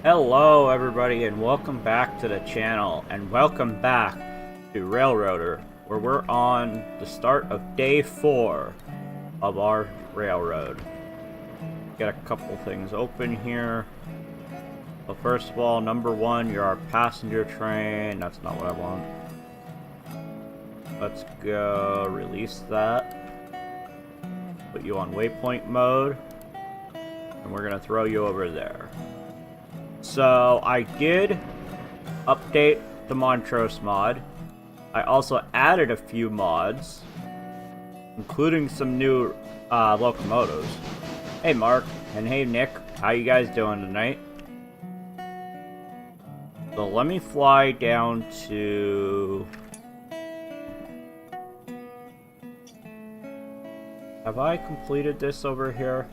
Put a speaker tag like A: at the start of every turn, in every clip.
A: Hello everybody and welcome back to the channel, and welcome back to Railroader, where we're on the start of day 4 of our railroad. Get a couple things open here. Well, first of all, number 1, you're our passenger train. That's not what I want. Let's go release that. Put you on waypoint mode, and we're gonna throw you over there. So, I did update the Montrose mod. I also added a few mods, including some new locomotives. Hey Mark, and hey Nick, how you guys doing tonight? So let me fly down to... Have I completed this over here?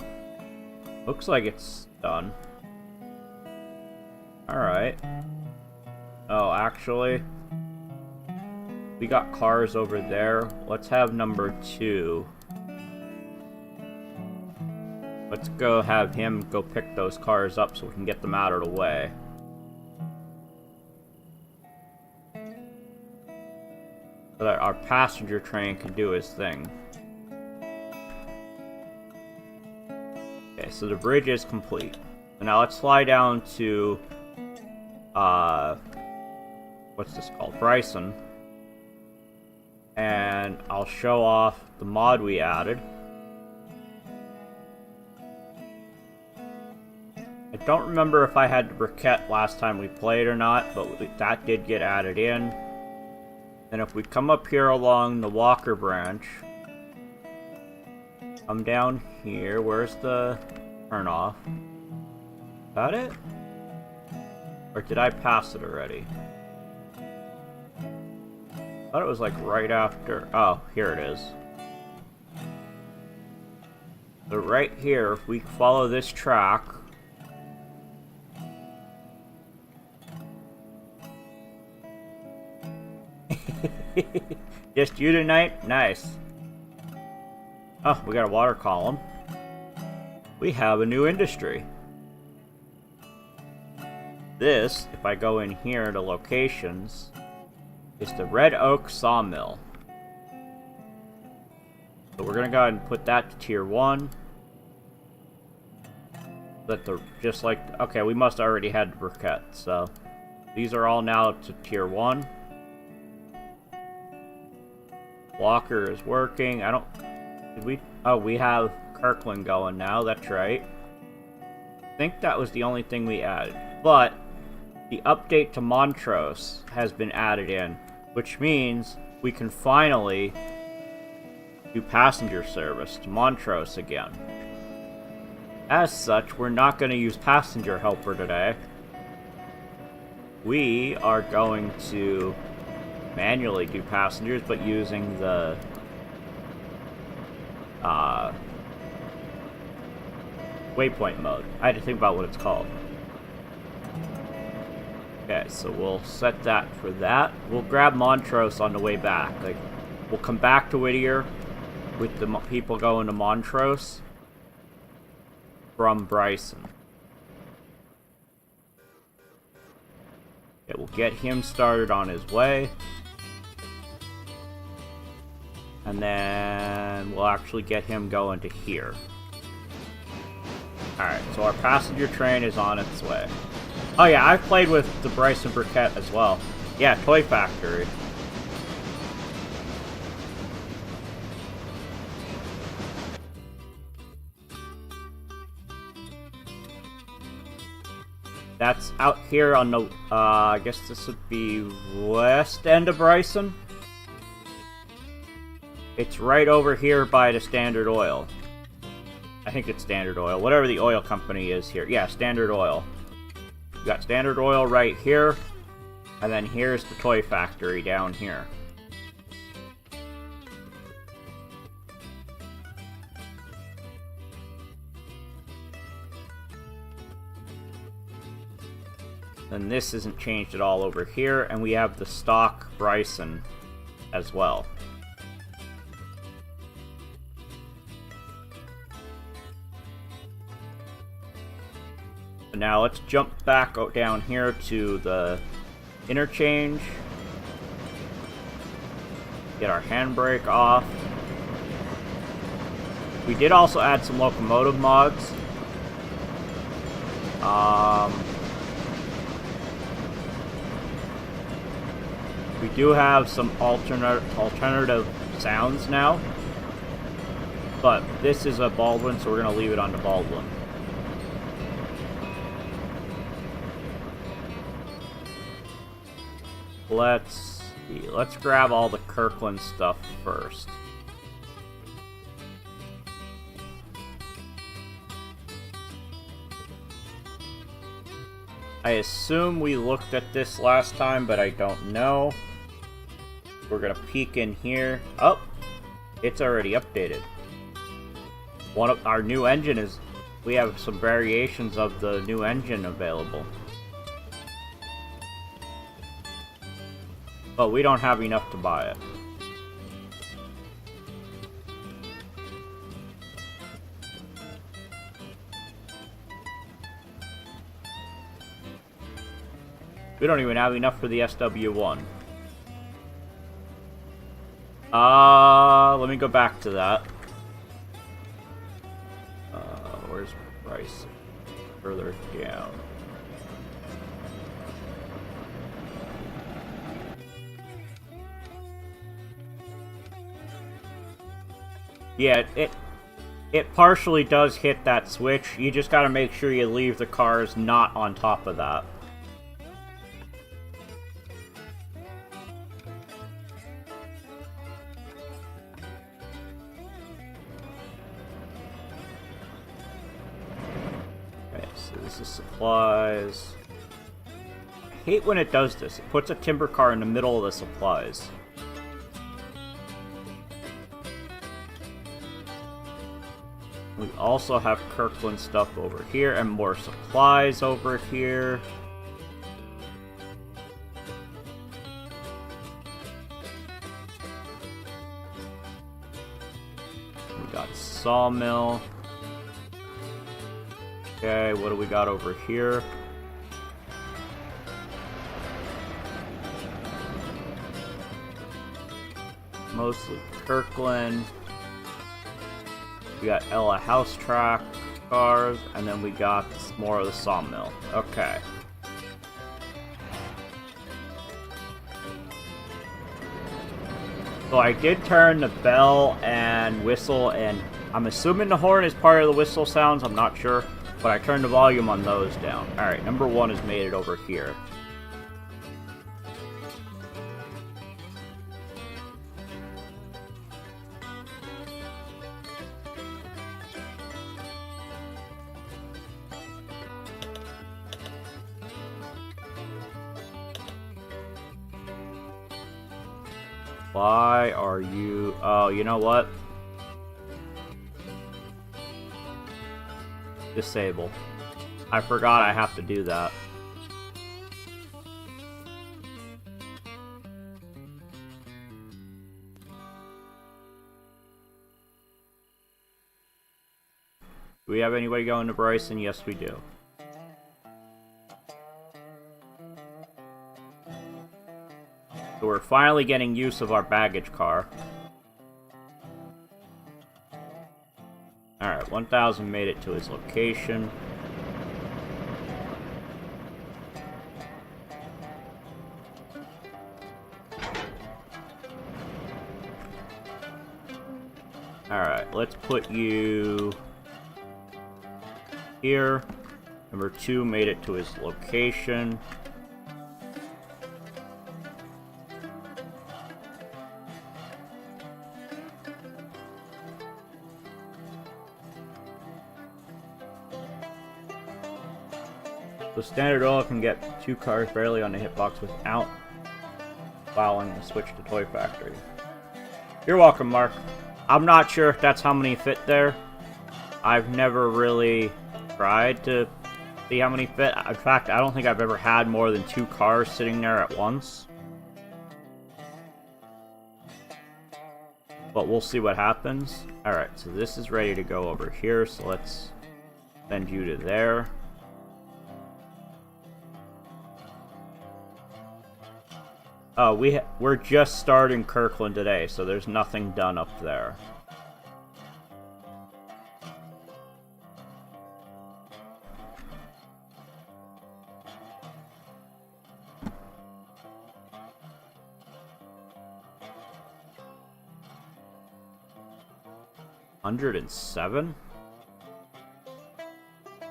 A: Looks like it's done. Alright. Oh, actually, we got cars over there. Let's have number 2. Let's go have him go pick those cars up so we can get them out of the way. So that our passenger train can do his thing. Okay, so the bridge is complete. So now let's fly down to what's this called? Bryson. And I'll show off the mod we added. I don't remember if I had the briquette last time we played or not, but that did get added in. And if we come up here along the Walker branch, come down here, where's the turnoff? Is that it? Or did I pass it already? I thought it was like right after. Oh, here it is. So right here, if we follow this track, just you tonight? Nice. Oh, we got a water column. We have a new industry. This, if I go in here to locations, is the Red Oak Sawmill. So we're gonna go ahead and put that to tier 1. That the just like okay, we must already had the briquette, so these are all now to tier 1. Walker is working. I don't... Did we... Oh, we have Kirkland going now. That's right. think that was the only thing we added. But the update to Montrose has been added in, which means we can finally do passenger service to Montrose again. As such, we're not going to use passenger helper today. We are going to manually do passengers, but using the waypoint mode. I had to think about what it's called. Okay, so we'll set that for that. We'll grab Montrose on the way back. Like, we'll come back to Whittier with the people going to Montrose from Bryson. Okay, we'll get him started on his way. And then we'll actually get him going to here. Alright, so our passenger train is on its way. Oh yeah, I've played with the Bryson Briquette as well. Yeah, Toy Factory. That's out here on the, I guess this would be west end of Bryson. It's right over here by the Standard Oil. I think it's Standard Oil, whatever the oil company is here. Yeah, Standard Oil. You got Standard Oil right here, and then here's the Toy Factory down here. And this isn't changed at all over here, and we have the stock Bryson as well. Now let's jump back down here to the interchange. Get our handbrake off. We did also add some locomotive mods. We do have some alternative sounds now. But this is a Baldwin, so we're going to leave it on the Baldwin. Let's see. Let's grab all the Kirkland stuff first. I assume we looked at this last time, but I don't know. We're gonna peek in here. Oh, it's already updated. One of our new engine is. We have some variations of the new engine available. But we don't have enough to buy it. We don't even have enough for the SW1. Let me go back to that. Where's Bryce? Further down. Yeah, it partially does hit that switch. You just gotta make sure you leave the cars not on top of that. Okay, so this is supplies. I hate when it does this. It puts a timber car in the middle of the supplies. We also have Kirkland stuff over here and more supplies over here. We got sawmill. Okay, what do we got over here? Mostly Kirkland. We got Ella house track cars, and then we got more of the sawmill. Okay. So I did turn the bell and whistle, and I'm assuming the horn is part of the whistle sounds. I'm not sure. But I turned the volume on those down. Alright, number 1 has made it over here. Why are you... Oh, you know what? Disable. I forgot I have to do that. Do we have anybody going to Bryson? Yes, we do. So we're finally getting use of our baggage car. Alright, 1000 made it to his location. Alright, let's put you here. Number 2 made it to his location. So standard oil can get 2 cars barely on the hitbox without allowing the switch to toy factory. You're welcome, Mark. I'm not sure if that's how many fit there. I've never really tried to see how many fit. In fact, I don't think I've ever had more than 2 cars sitting there at once. But we'll see what happens. Alright, so this is ready to go over here, so let's send you to there. Oh, we're just starting Kirkland today, so there's nothing done up there. $107?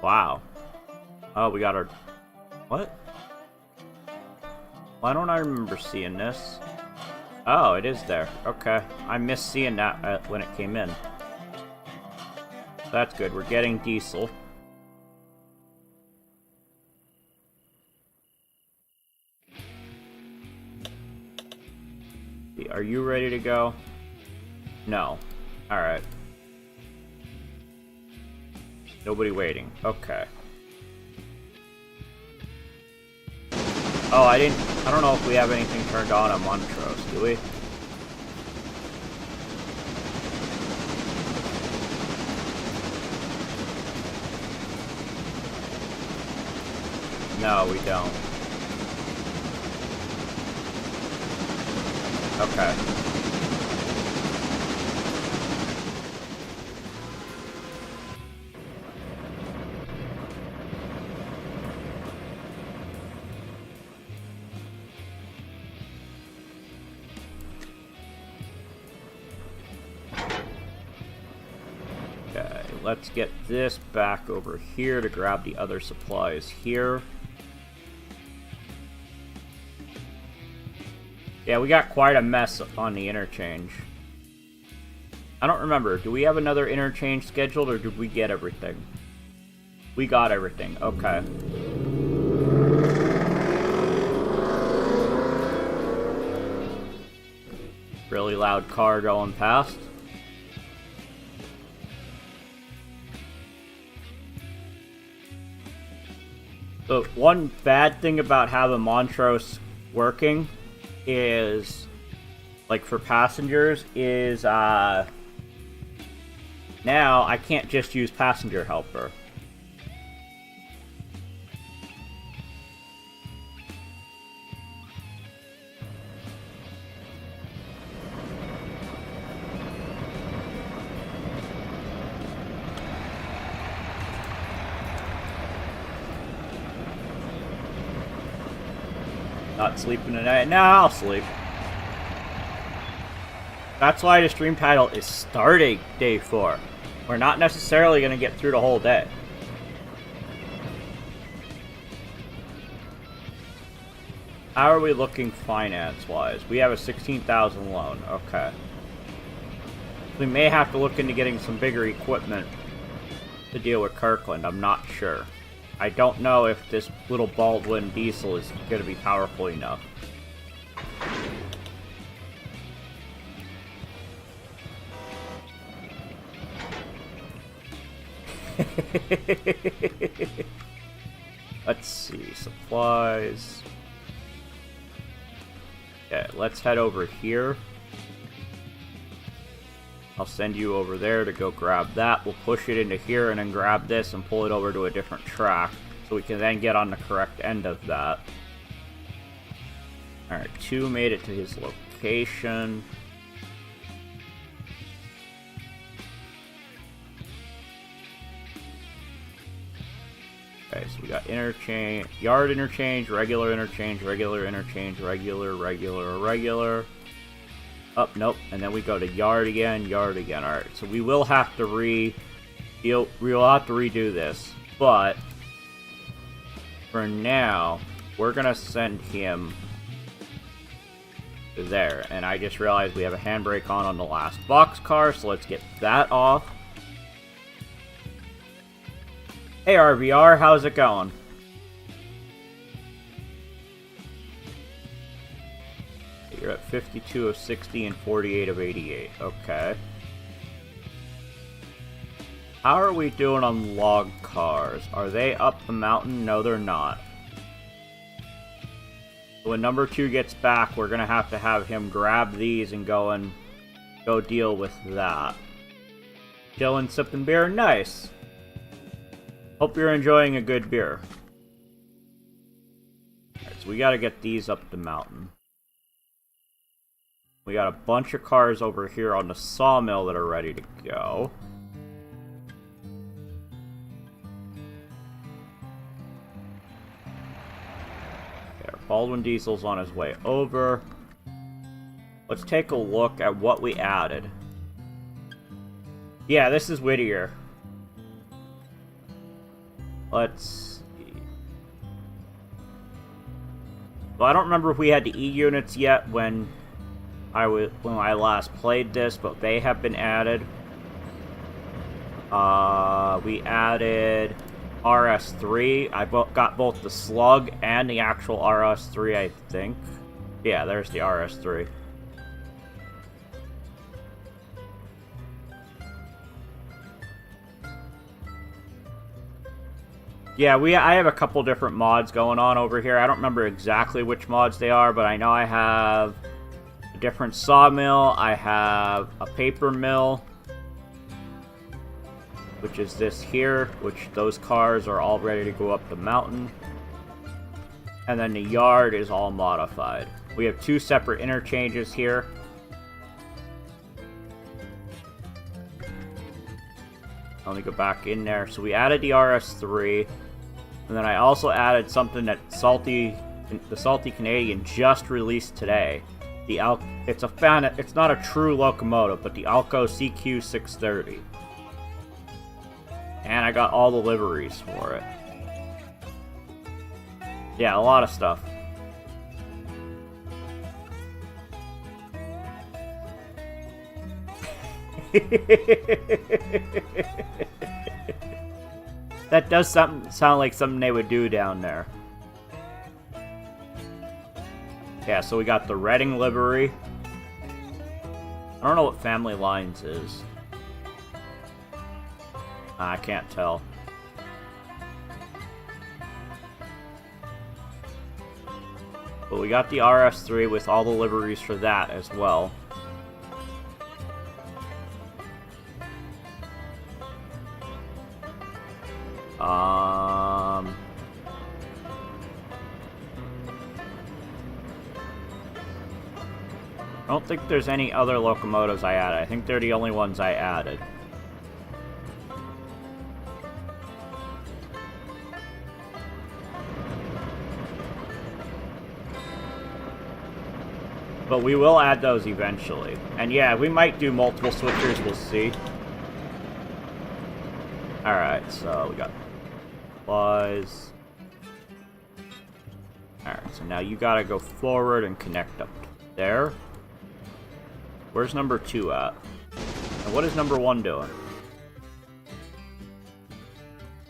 A: Wow. Oh, we got our... What? Why don't I remember seeing this? Oh, it is there. Okay. I missed seeing that when it came in. That's good. We're getting diesel. Are you ready to go? No. Alright. Nobody waiting. Okay. Oh, I don't know if we have anything turned on Montrose, do we? No, we don't. Okay. Let's get this back over here to grab the other supplies here. Yeah, we got quite a mess on the interchange. I don't remember. Do we have another interchange scheduled, or did we get everything? We got everything. Okay. Really loud car going past. So one bad thing about having Montrose working is, like for passengers, is now I can't just use passenger helper. Not sleeping tonight? No, I'll sleep. That's why the stream title is starting day 4. We're not necessarily going to get through the whole day. How are we looking finance-wise? We have a 16,000 loan. Okay. We may have to look into getting some bigger equipment to deal with Kirkland. I'm not sure. I don't know if this little Baldwin diesel is going to be powerful enough. Let's see, supplies. Okay, let's head over here. I'll send you over there to go grab that. We'll push it into here and then grab this and pull it over to a different track so we can then get on the correct end of that. Alright, 2 made it to his location. Okay, so we got interchange, yard interchange, regular interchange, regular interchange, regular. Oh, nope. And then we go to yard again, yard again. Alright, so we will have to redo this. But for now, we're gonna send him there. And I just realized we have a handbrake on the last boxcar, so let's get that off. Hey RVR, how's it going? You're at 52 of 60 and 48 of 88. Okay. How are we doing on log cars? Are they up the mountain? No, they're not. When number 2 gets back, we're gonna have to have him grab these and go deal with that. Chillin', sipping beer, nice. Hope you're enjoying a good beer. Alright, so we gotta get these up the mountain. We got a bunch of cars over here on the sawmill that are ready to go. Okay, Baldwin Diesel's on his way over. Let's take a look at what we added. Yeah, this is Whittier. Let's see. Well, I don't remember if we had the E units yet when I last played this, but they have been added. We added RS3. I got both the slug and the actual RS3, I think. Yeah, there's the RS3. Yeah, I have a couple different mods going on over here. I don't remember exactly which mods they are, but I know I have a different sawmill. I have a paper mill, which is this here, which those cars are all ready to go up the mountain. And then the yard is all modified. We have 2 separate interchanges here. Let me go back in there. So we added the RS3, and then I also added something that the Salty Canadian just released today. It's not a true locomotive, but the Alco CQ630. And I got all the liveries for it. Yeah, a lot of stuff. That does sound like something they would do down there. Yeah, so we got the Reading livery. I don't know what Family Lines is. I can't tell. But we got the RS3 with all the liveries for that as well. I don't think there's any other locomotives I added. I think they're the only ones I added. But we will add those eventually. And yeah, we might do multiple switchers, we'll see. Alright, so we got supplies. Alright, so now you gotta go forward and connect up there. Where's number 2 at? And what is number 1 doing?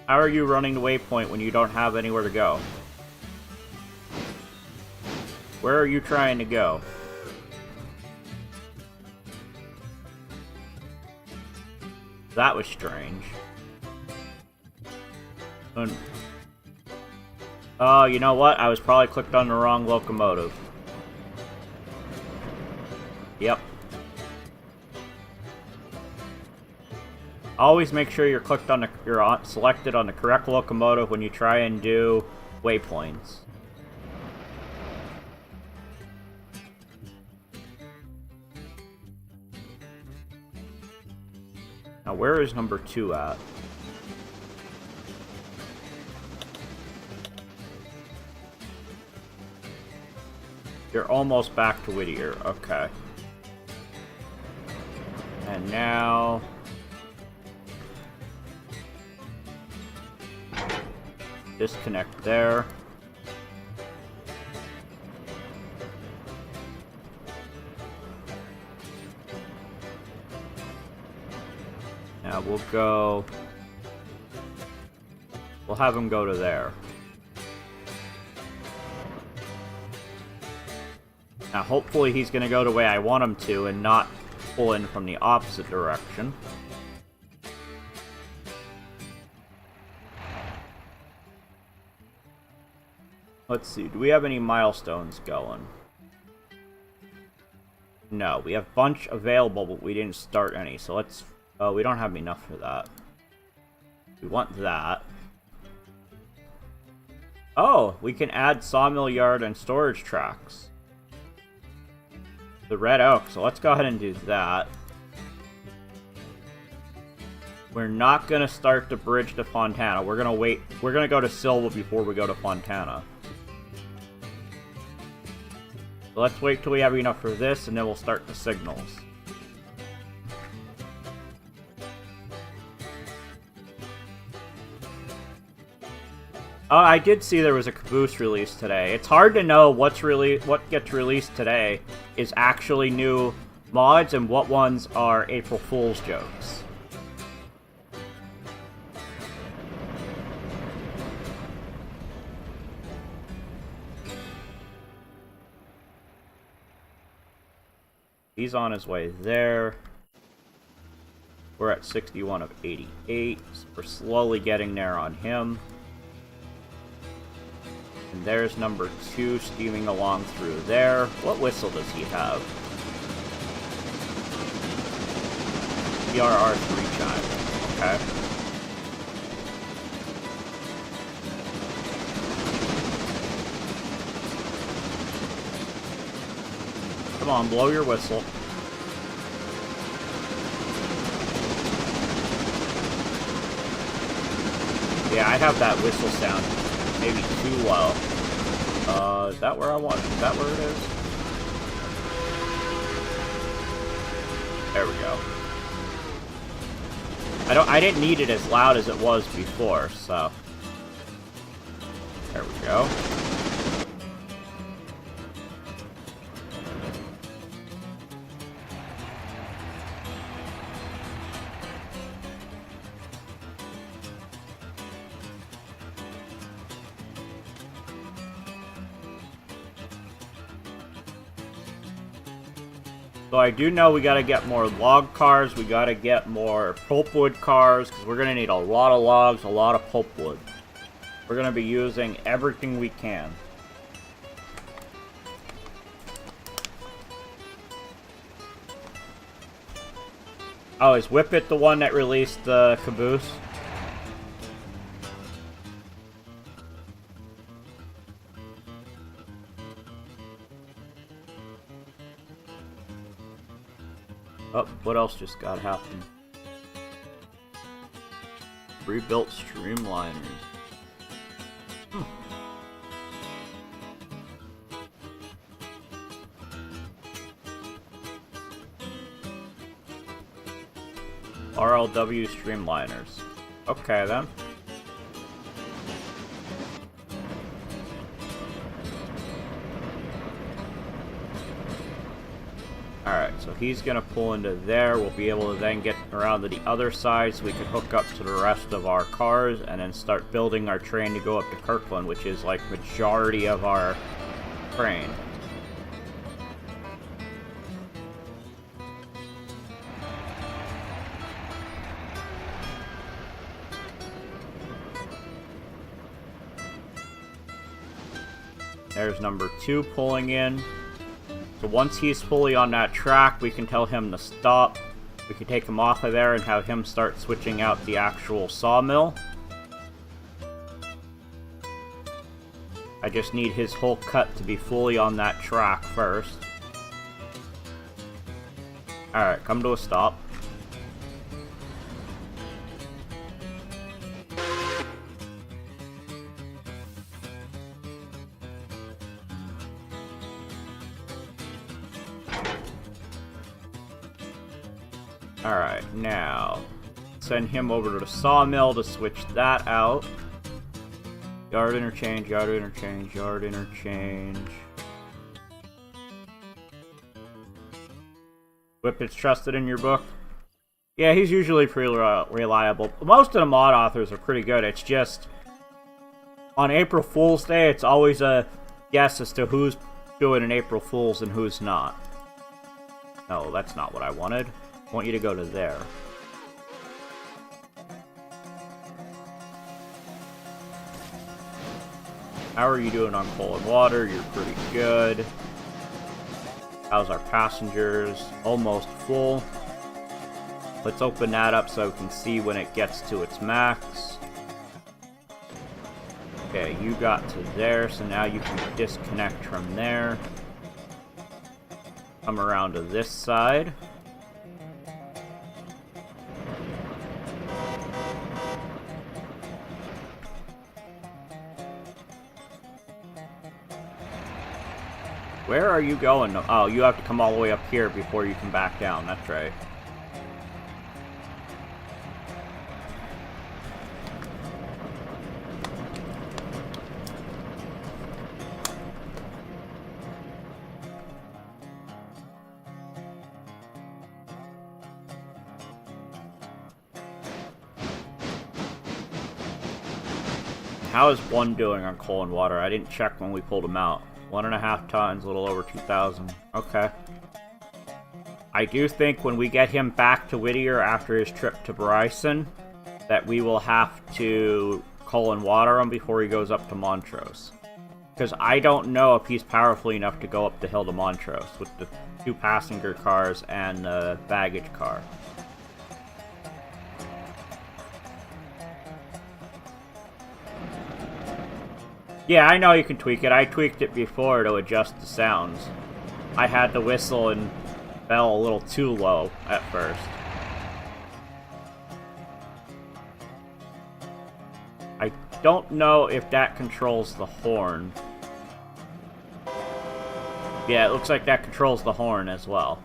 A: How are you running the waypoint when you don't have anywhere to go? Where are you trying to go? That was strange. Oh, you know what? I was probably clicked on the wrong locomotive. Yep. Always make sure you're clicked on you're selected on the correct locomotive when you try and do waypoints. Now, where is number 2 at? You're almost back to Whittier. Okay. And now... disconnect there. Now we'll go... we'll have him go to there. Now hopefully he's going to go the way I want him to and not pull in from the opposite direction. Let's see, do we have any milestones going? No, we have a bunch available, but we didn't start any, so let's... oh, we don't have enough for that. We want that. Oh, we can add sawmill yard and storage tracks. The red oak, so let's go ahead and do that. We're not gonna start the bridge to Fontana. We're gonna wait. We're gonna go to Silva before we go to Fontana. So let's wait till we have enough for this, and then we'll start the signals. I did see there was a caboose release today. It's hard to know what gets released today is actually new mods and what ones are April Fool's jokes. He's on his way there. We're at 61 of 88. So we're slowly getting there on him. And there's number 2 steaming along through there. What whistle does he have? PRR 3 chime. Okay. Come on, blow your whistle. Yeah, I have that whistle sound maybe too low. Is that where I want? Is that where it is? There we go. I didn't need it as loud as it was before, so there we go. So I do know we gotta get more log cars, we gotta get more pulpwood cars, because we're gonna need a lot of logs, a lot of pulpwood. We're gonna be using everything we can. Oh, is Whippet the one that released the caboose? Oh, what else just got happened? Rebuilt streamliners. RLW streamliners. Okay then. Alright, so he's gonna pull into there. We'll be able to then get around to the other side so we can hook up to the rest of our cars and then start building our train to go up to Kirkland, which is like majority of our train. There's number 2 pulling in. So once he's fully on that track, we can tell him to stop. We can take him off of there and have him start switching out the actual sawmill. I just need his whole cut to be fully on that track first. Alright, come to a stop. Alright, now send him over to the sawmill to switch that out. Yard interchange, yard interchange, yard interchange. Whippet's trusted in your book? Yeah, he's usually pretty reliable. Most of the mod authors are pretty good. It's just, on April Fool's Day, it's always a guess as to who's doing an April Fool's and who's not. No, that's not what I wanted. I want you to go to there. How are you doing on coal and water? You're pretty good. How's our passengers? Almost full. Let's open that up so we can see when it gets to its max. Okay, you got to there, so now you can disconnect from there. Come around to this side. Where are you going? Oh, you have to come all the way up here before you can back down. That's right. How is one doing on coal and water? I didn't check when we pulled him out. 1.5 tons, a little over 2,000. Okay. I do think when we get him back to Whittier after his trip to Bryson, that we will have to coal and water him before he goes up to Montrose. Because I don't know if he's powerful enough to go up the hill to Montrose with the 2 passenger cars and the baggage car. Yeah, I know you can tweak it. I tweaked it before to adjust the sounds. I had the whistle and fell a little too low at first. I don't know if that controls the horn. Yeah, it looks like that controls the horn as well.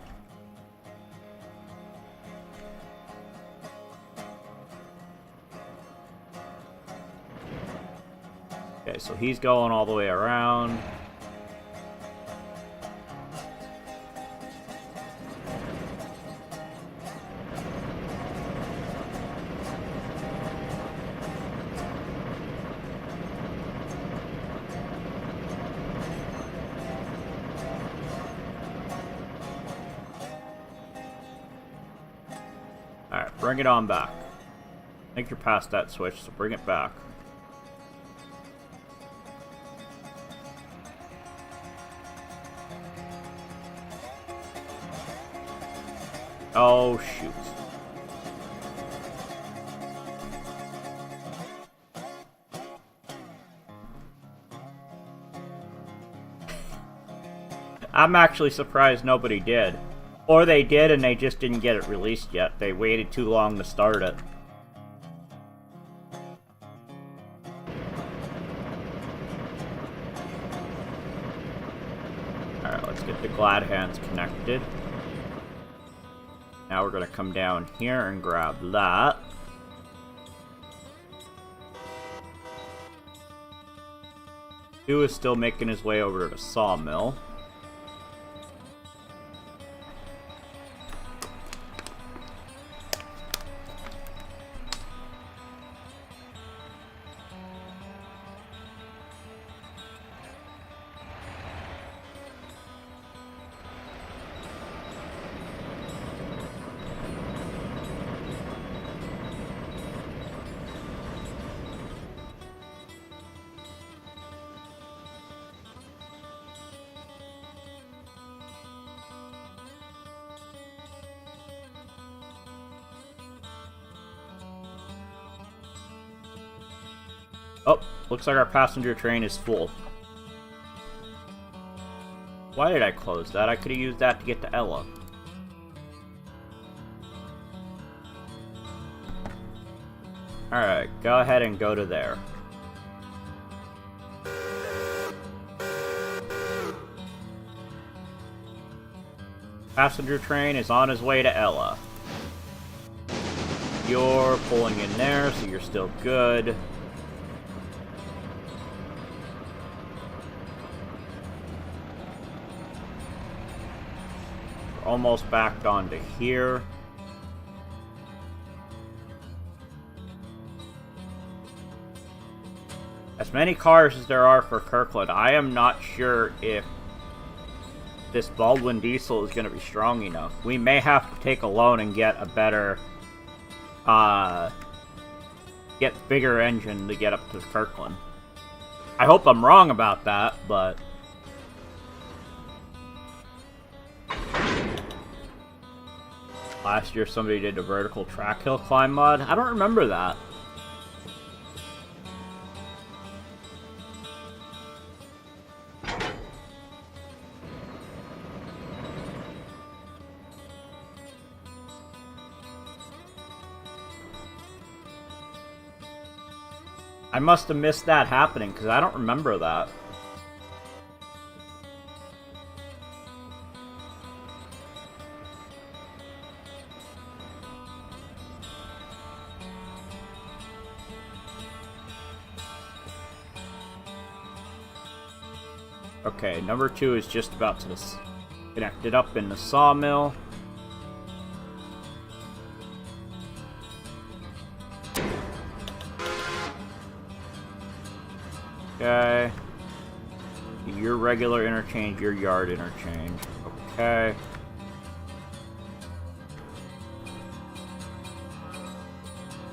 A: Okay, so he's going all the way around. Alright, bring it on back. I think you're past that switch, so bring it back. Oh, shoot. I'm actually surprised nobody did. Or they did and they just didn't get it released yet. They waited too long to start it. Alright, let's get the glad hands connected. Now we're going to come down here and grab that. Stu is still making his way over to the sawmill. Oh, looks like our passenger train is full. Why did I close that? I could have used that to get to Ella. Alright, go ahead and go to there. Passenger train is on his way to Ella. You're pulling in there, so you're still good. We're almost backed onto here. As many cars as there are for Kirkland, I am not sure if this Baldwin diesel is going to be strong enough. We may have to take a loan and get a better, get bigger engine to get up to Kirkland. I hope I'm wrong about that, but last year somebody did a vertical track hill climb mod. I don't remember that. I must have missed that happening, because I don't remember that. Okay, number 2 is just about to connect it up in the sawmill. Okay. Your regular interchange, your yard interchange. Okay.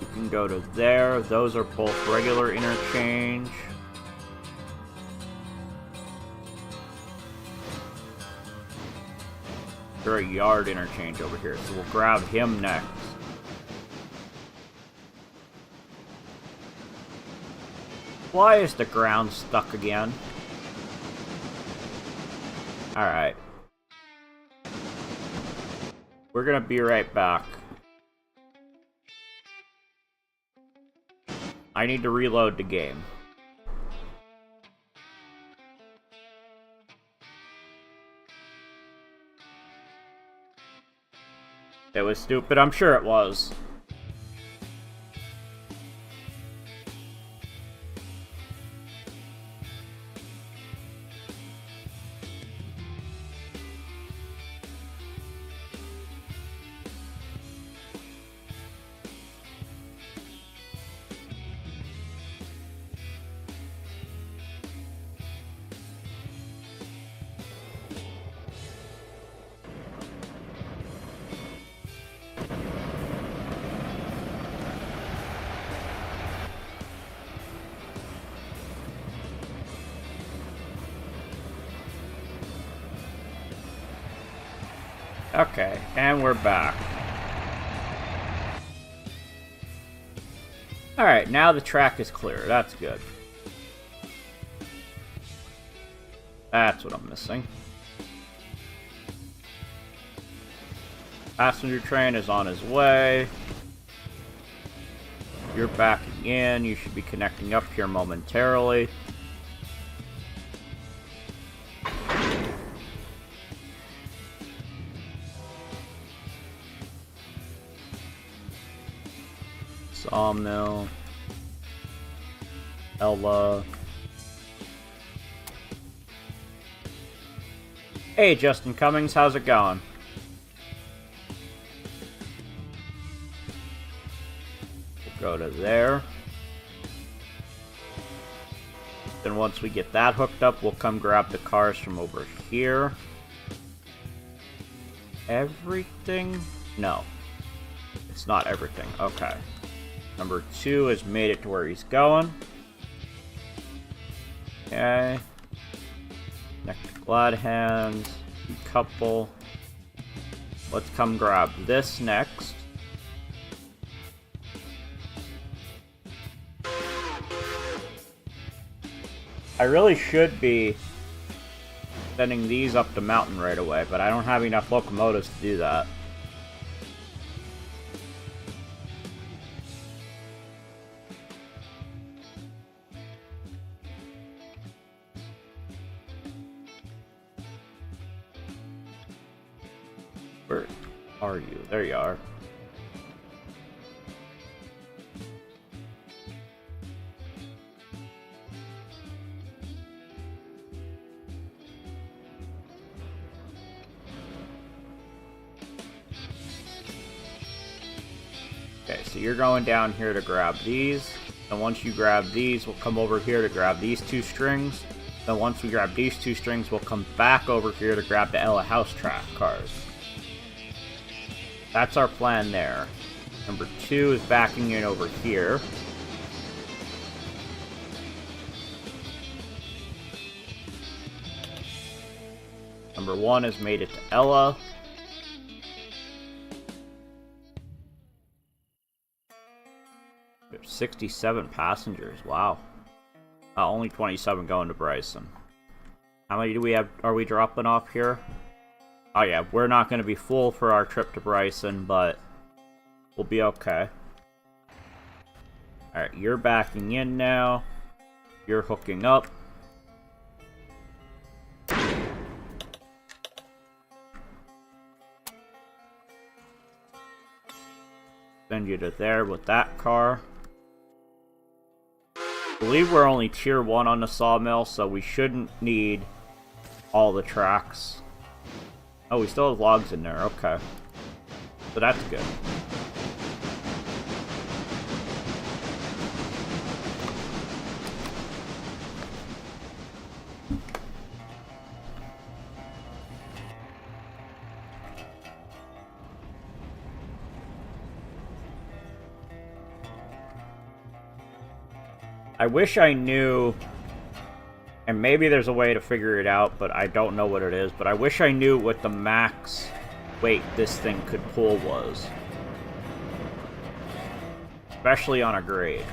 A: You can go to there. Those are both regular interchange. There's a yard interchange over here, so we'll grab him next. Why is the ground stuck again? Alright. We're gonna be right back. I need to reload the game. It was stupid, I'm sure it was. Okay, and we're back. Alright, now the track is clear. That's good. That's what I'm missing. Passenger train is on his way. You're backing in. You should be connecting up here momentarily. Sawmill. Ella. Hey, Justin Cummings, how's it going? We'll go to there. Then once we get that hooked up, we'll come grab the cars from over here. Everything? No. It's not everything. Okay. Number 2 has made it to where he's going. Okay. Next glad hands. Couple. Let's come grab this next. I really should be sending these up the mountain right away, but I don't have enough locomotives to do that. Where are you? There you are. Okay, so you're going down here to grab these, and once you grab these, we'll come over here to grab these two strings. Then once we grab these two strings, we'll come back over here to grab the Ella house track cars. That's our plan there. Number 2 is backing in over here. Number 1 has made it to Ella. There's 67 passengers. Wow. Only 27 going to Bryson. How many do we have? Are we dropping off here? Oh yeah, we're not going to be full for our trip to Bryson, but we'll be okay. Alright, you're backing in now. You're hooking up. Send you to there with that car. I believe we're only tier 1 on the sawmill, so we shouldn't need all the tracks. Oh, we still have logs in there, okay. So that's good. I wish I knew, and maybe there's a way to figure it out, but I don't know what it is, but I wish I knew what the max weight this thing could pull was. Especially on a grade.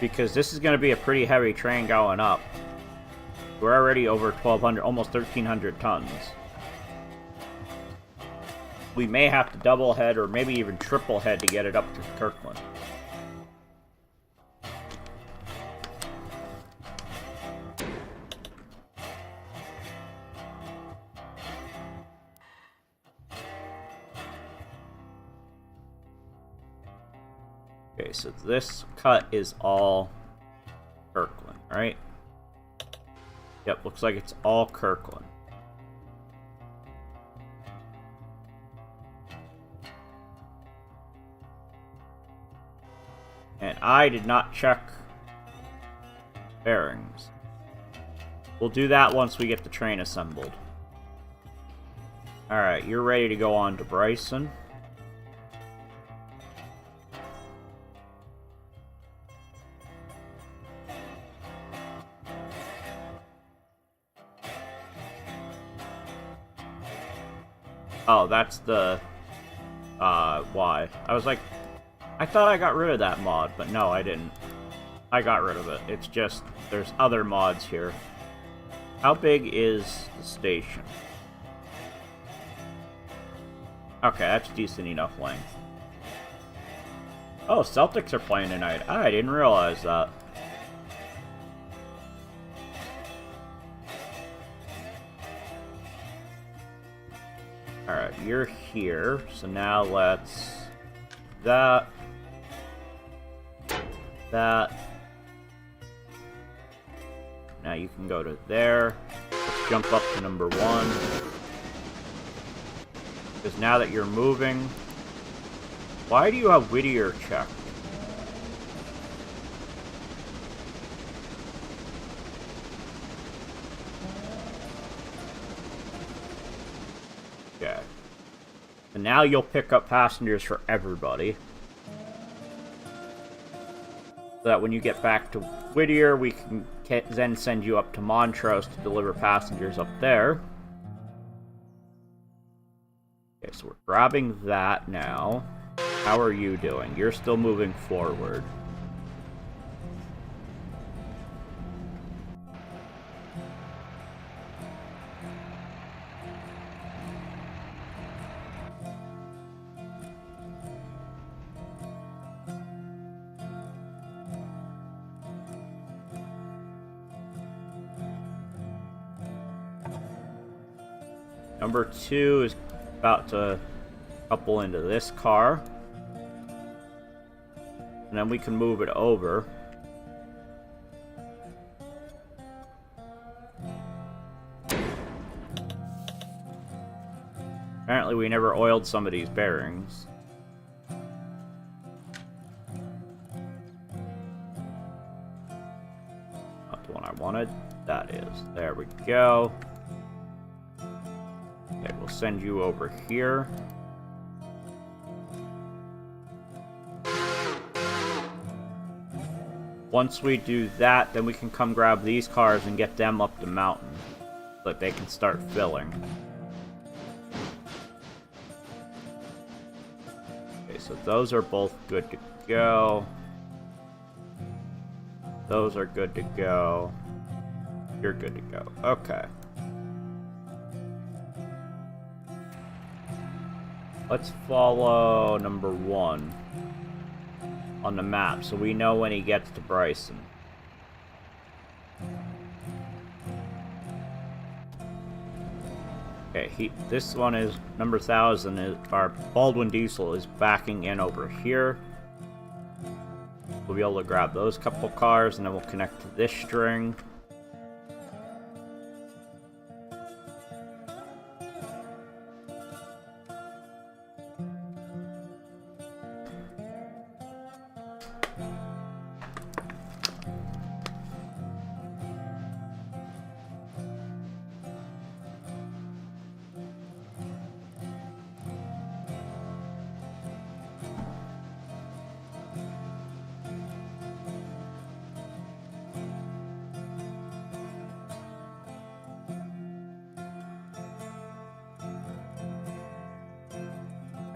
A: Because this is going to be a pretty heavy train going up. We're already over 1,200, almost 1,300 tons. We may have to double head or maybe even triple head to get it up to Kirkland. Okay, so this cut is all Kirkland, right? Yep, looks like it's all Kirkland. And I did not check bearings. We'll do that once we get the train assembled. Alright, you're ready to go on to Bryson. Oh, that's the, why. I was like, I thought I got rid of that mod, but no, I didn't. I got rid of it. It's just, there's other mods here. How big is the station? Okay, that's decent enough length. Oh, Celtics are playing tonight. I didn't realize that. Alright, you're here, so now let's... That. Now you can go to there. Let's jump up to number 1. Because now that you're moving... Why do you have Whittier checked? Okay. And now you'll pick up passengers for everybody. So that when you get back to Whittier, we can then send you up to Montrose to deliver passengers up there. Okay, so we're grabbing that now. How are you doing? You're still moving forward. Number 2 is about to couple into this car. And then we can move it over. Apparently we never oiled some of these bearings. Not the one I wanted. That is. There we go. Okay, we'll send you over here. Once we do that, then we can come grab these cars and get them up the mountain so that they can start filling. Okay, so those are both good to go. Those are good to go. You're good to go. Okay. Let's follow number 1 on the map so we know when he gets to Bryson. Okay, this one is number 1000. Is our Baldwin Diesel is backing in over here. We'll be able to grab those couple cars and then we'll connect to this string.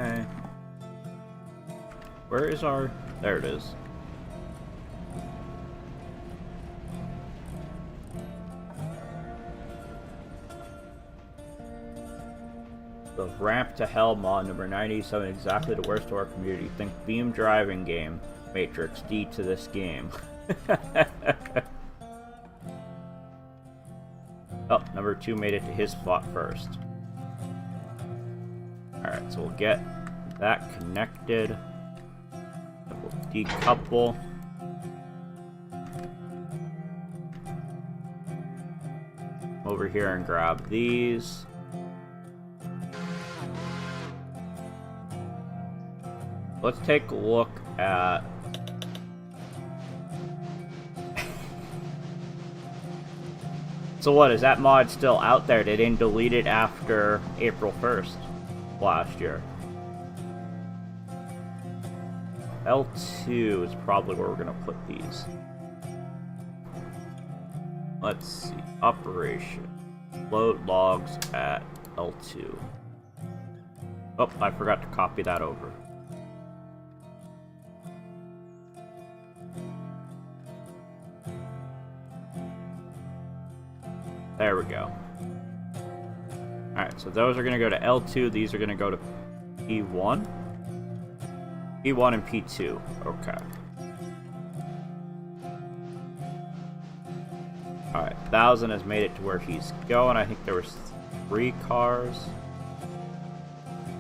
A: Okay. Where is our... There it is. The ramp to hell mod number 97, exactly the worst of our community. Think beam driving game. Matrix D to this game. Oh, number 2 made it to his spot first. Alright, so we'll get that connected. Then we'll decouple. Over here and grab these. Let's take a look at... So what, is that mod still out there? They didn't delete it after April 1st last year. L2 is probably where we're going to put these. Let's see. Operation. Load logs at L2. Oh, I forgot to copy that over. There we go. Alright, so those are going to go to L2. These are going to go to P1. P1 and P2. Okay. Alright, 1000 has made it to where he's going. I think there was 3 cars.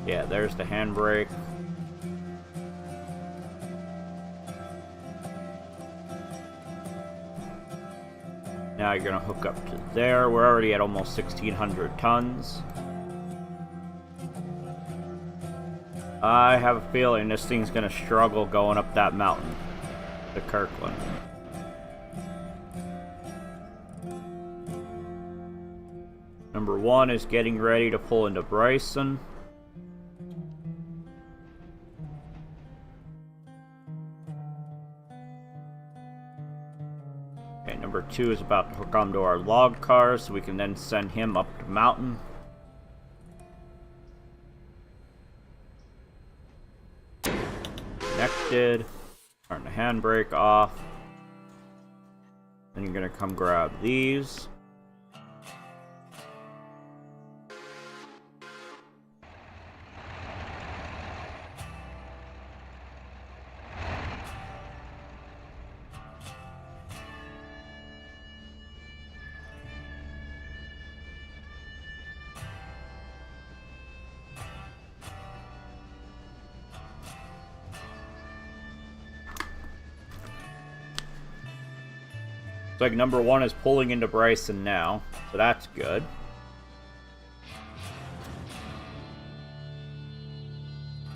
A: Yeah, there's the handbrake. Now you're going to hook up to there. We're already at almost 1,600 tons. I have a feeling this thing's going to struggle going up that mountain to Kirkland. Number 1 is getting ready to pull into Bryson. Okay, number 2 is about to hook onto our log cars, so we can then send him up the mountain. Connected. Turn the handbrake off. Then you're going to come grab these. like number 1 is pulling into Bryson now, so that's good.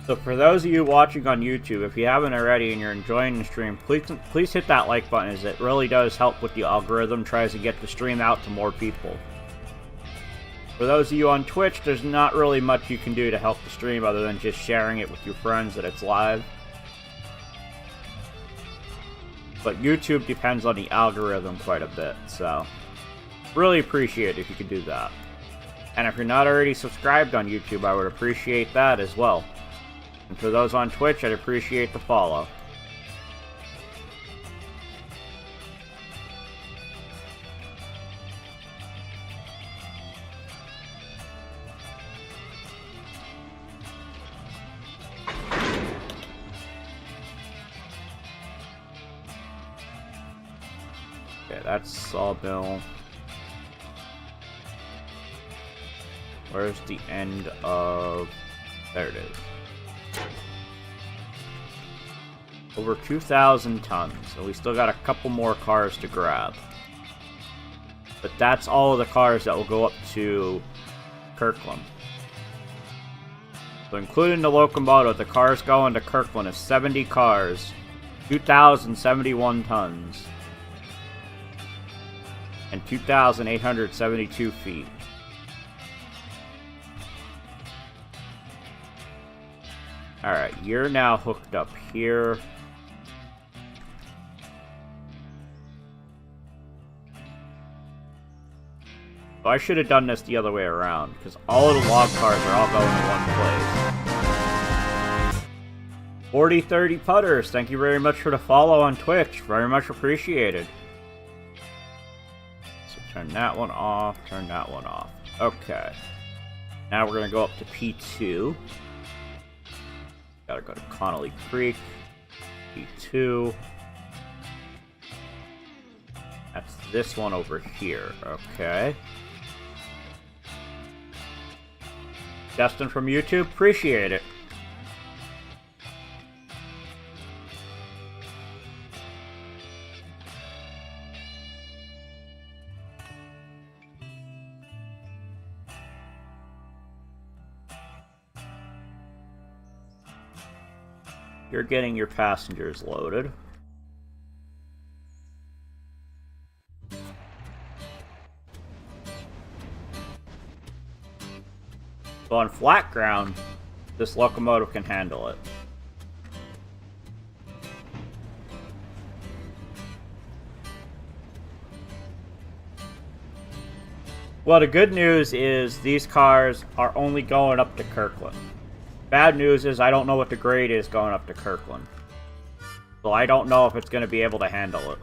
A: So for those of you watching on YouTube, if you haven't already and you're enjoying the stream, please hit that like button, as it really does help with the algorithm, tries to get the stream out to more people. For those of you on Twitch, there's not really much you can do to help the stream other than just sharing it with your friends that it's live. But YouTube depends on the algorithm quite a bit, so really appreciate it if you could do that. And if you're not already subscribed on YouTube, I would appreciate that as well. And for those on Twitch, I'd appreciate the follow. Okay, that's sawmill. Where's the end of... There it is. Over 2,000 tons, so we still got a couple more cars to grab. But that's all of the cars that will go up to Kirkland. So including the locomotive, the cars going to Kirkland is 70 cars, 2,071 tons, and 2,872 feet. Alright, you're now hooked up here. So I should have done this the other way around, because all of the log cars are all going to one place. 4030 Putters, thank you very much for the follow on Twitch. Very much appreciated. So turn that one off, turn that one off. Okay. Now we're going to go up to P2. Gotta go to Connolly Creek. P2. That's this one over here. Okay. Justin from YouTube, appreciate it. You're getting your passengers loaded. So on flat ground, this locomotive can handle it. Well, the good news is these cars are only going up to Kirkland. Bad news is I don't know what the grade is going up to Kirkland. So I don't know if it's going to be able to handle it.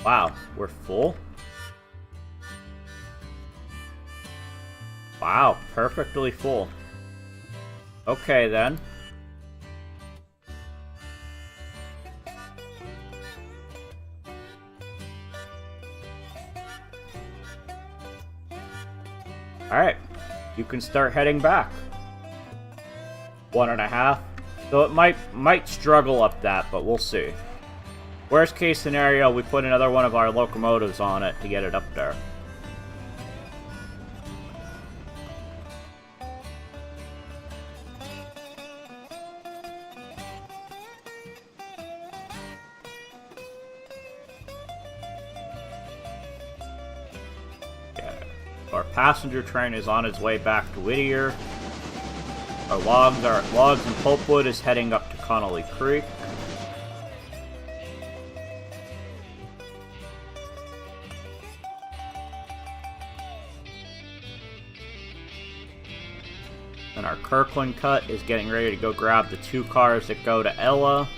A: Wow, we're full? Wow, perfectly full. Okay then. Alright, you can start heading back. 1.5. So it might struggle up that, but we'll see. Worst case scenario, we put another one of our locomotives on it to get it up there. Our passenger train is on its way back to Whittier. Our logs and pulpwood is heading up to Connolly Creek. And our Kirkland cut is getting ready to go grab the 2 cars that go to Ella.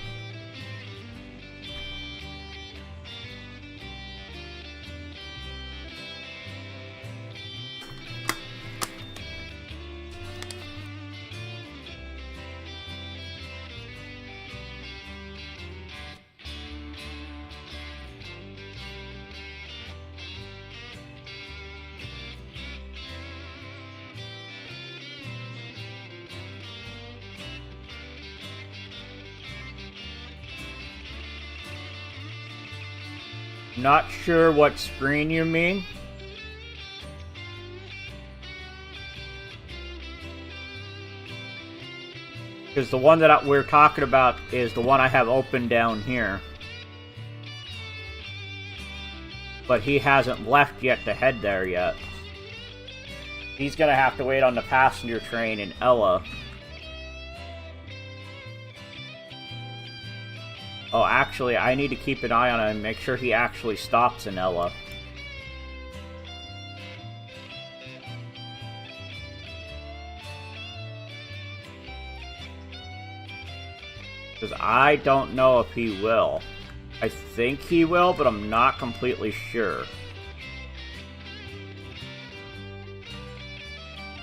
A: Not sure what screen you mean. Because the one that we're talking about is the one I have open down here. But he hasn't left yet to head there yet. He's gonna have to wait on the passenger train in Ella. Oh, actually, I need to keep an eye on him and make sure he actually stops in Ella. Because I don't know if he will. I think he will, but I'm not completely sure.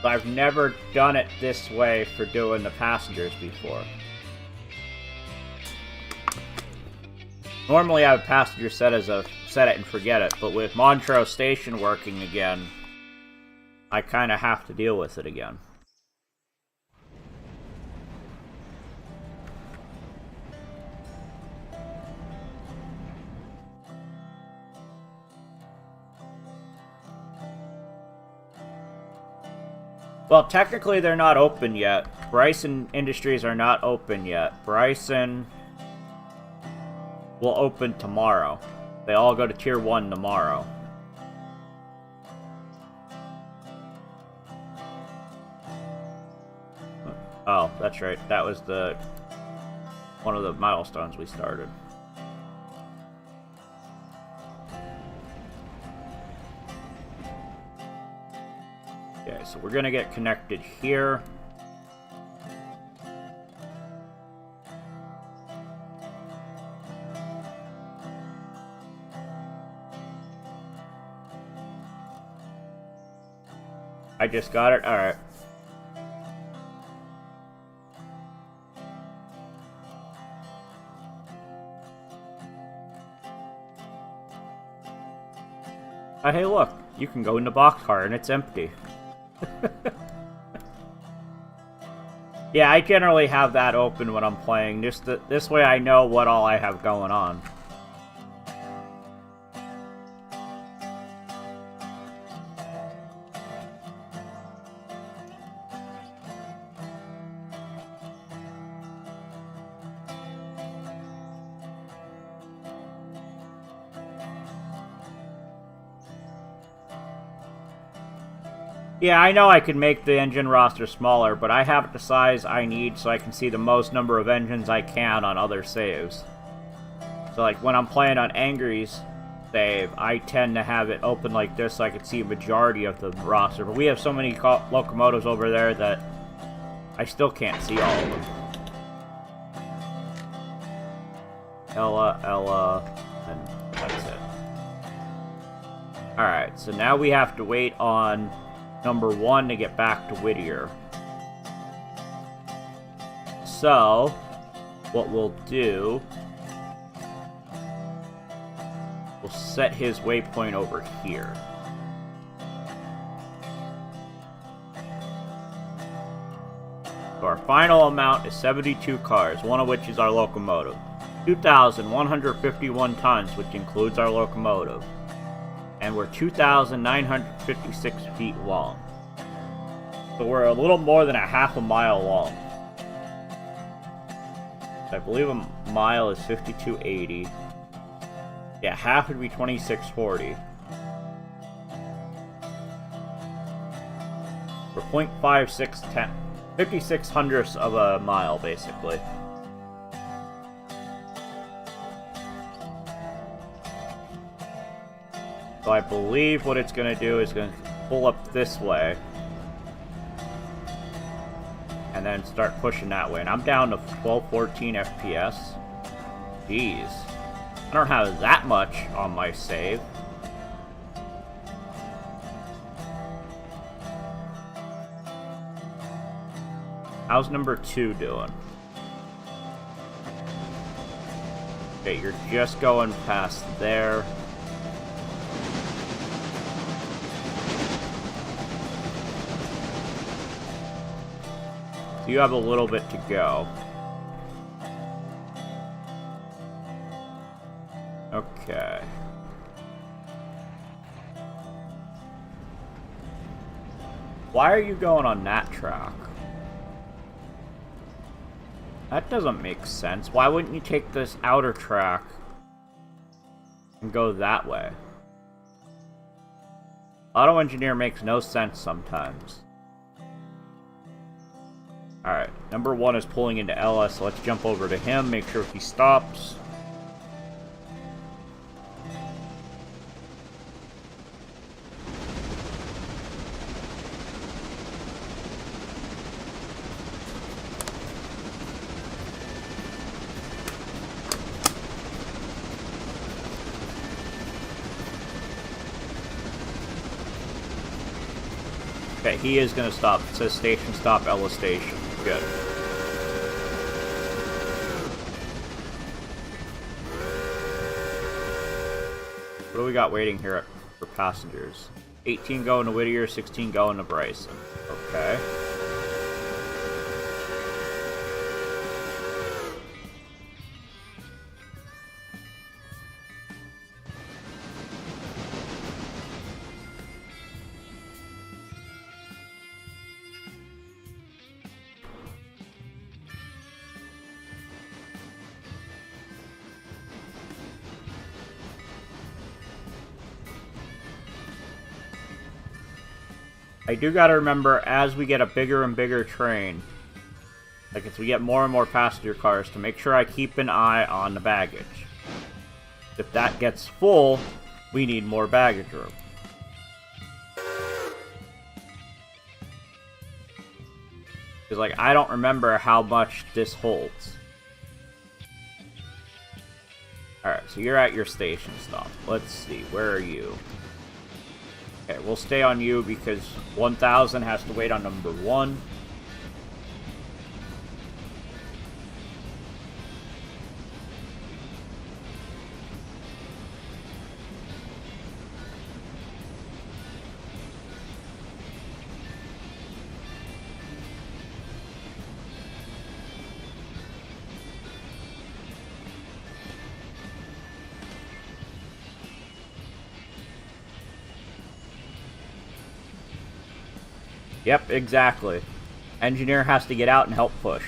A: I've never done it this way for doing the passengers before. Normally I have passenger set as a set it and forget it, but with Montrose Station working again, I kind of have to deal with it again. Well, technically they're not open yet. Bryson Industries are not open yet. Bryson will open tomorrow. They all go to Tier 1 tomorrow. Oh, that's right. That was one of the milestones we started. Okay, so we're gonna get connected here. I just got it? Alright. Hey look, you can go in the boxcar and it's empty. Yeah, I generally have that open when I'm playing. This way I know what all I have going on. Yeah, I know I could make the engine roster smaller, but I have it the size I need so I can see the most number of engines I can on other saves. So like when I'm playing on Angry's save, I tend to have it open like this so I can see a majority of the roster. But we have so many locomotives over there that I still can't see all of them. Ella, and that's it. Alright, so now we have to wait on number 1 to get back to Whittier. So, what we'll do, we'll set his waypoint over here. So our final amount is 72 cars, one of which is our locomotive. 2,151 tons, which includes our locomotive. And we're 2,956 feet long. So we're a little more than a half a mile long. I believe a mile is 5280. Yeah, half would be 2640. We're 0.5610, 56 hundredths of a mile, basically. So I believe what it's going to do is going to pull up this way. And then start pushing that way. And I'm down to 1214 FPS. Jeez. I don't have that much on my save. How's number 2 doing? Okay, you're just going past there. So you have a little bit to go. Okay. Why are you going on that track? That doesn't make sense. Why wouldn't you take this outer track and go that way? Auto engineer makes no sense sometimes. Alright, number 1 is pulling into LS, so let's jump over to him, make sure he stops. Okay, he is going to stop. It says station stop, Ella station. Good. What do we got waiting here for passengers? 18 going to Whittier, 16 going to Bryson. Okay. I do gotta remember, as we get a bigger and bigger train, like as we get more and more passenger cars, to make sure I keep an eye on the baggage. If that gets full, we need more baggage room. Because, like, I don't remember how much this holds. Alright, so you're at your station stop. Let's see, where are you? Okay, we'll stay on you because 1000 has to wait on number 1. Yep, exactly. Engineer has to get out and help push.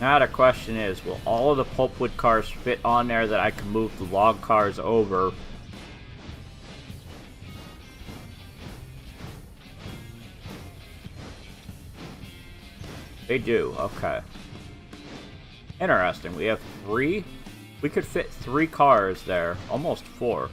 A: Now the question is, will all of the pulpwood cars fit on there that I can move the log cars over? They do, okay. Interesting, we have 3? We could fit 3 cars there, almost 4.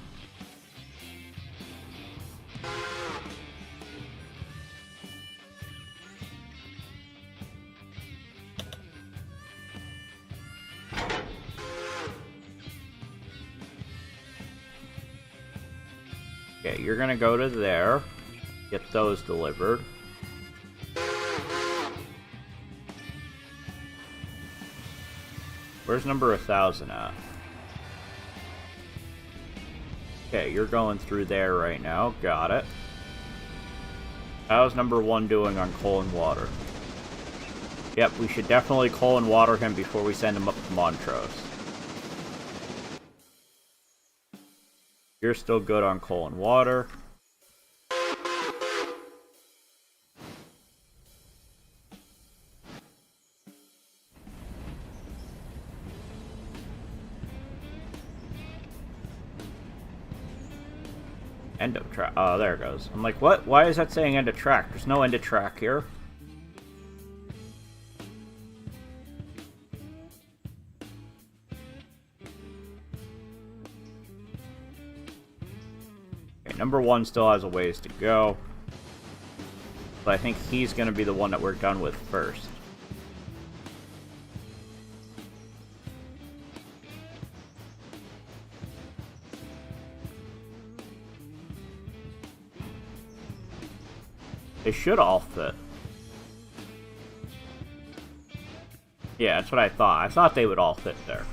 A: Okay, you're gonna go to there, get those delivered. Where's number 1000 at? Okay, you're going through there right now, got it. How's number 1 doing on coal and water? Yep, we should definitely coal and water him before we send him up to Montrose. You're still good on coal and water. End of track. Oh, there it goes. I'm like, what? Why is that saying end of track? There's no end of track here. Number 1 still has a ways to go. But I think he's going to be the one that we're done with first. They should all fit. Yeah, that's what I thought. I thought they would all fit there.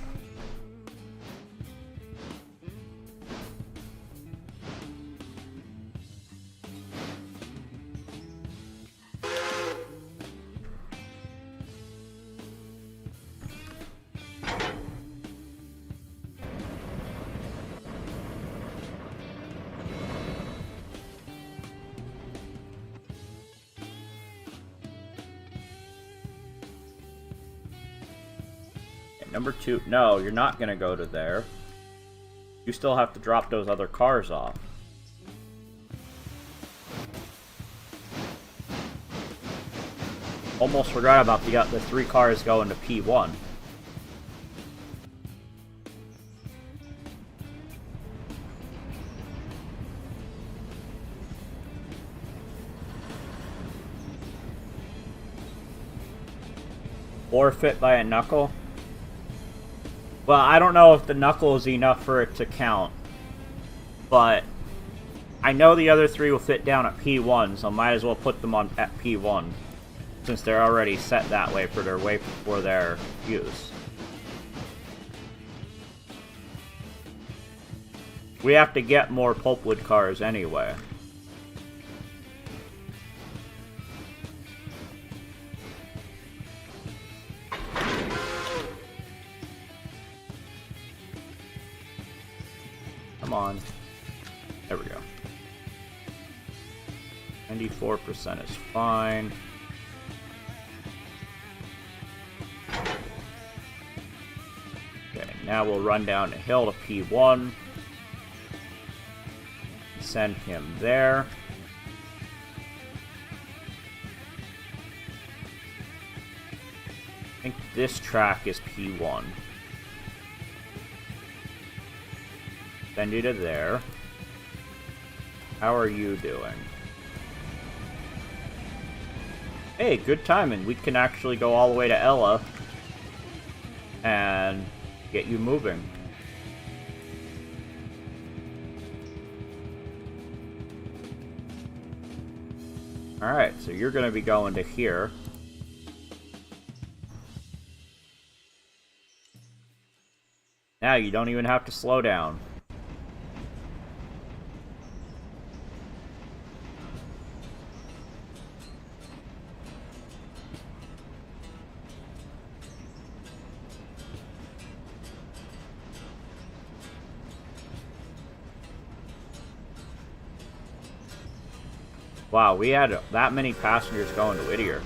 A: number 2. No, you're not gonna go to there. You still have to drop those other cars off. Almost forgot about the 3 cars going to P1. Forfeit by a knuckle? Well, I don't know if the knuckle is enough for it to count. But I know the other 3 will fit down at P1, so might as well put them on at P1. Since they're already set that way for their use. We have to get more pulpwood cars anyway. Come on. There we go. 94% is fine. Okay, now we'll run down the hill to P1. Send him there. I think this track is P1. Send you to there. How are you doing? Hey, good timing. We can actually go all the way to Ella and get you moving. Alright, so you're going to be going to here. Now you don't even have to slow down. Wow, we had that many passengers going to Whittier.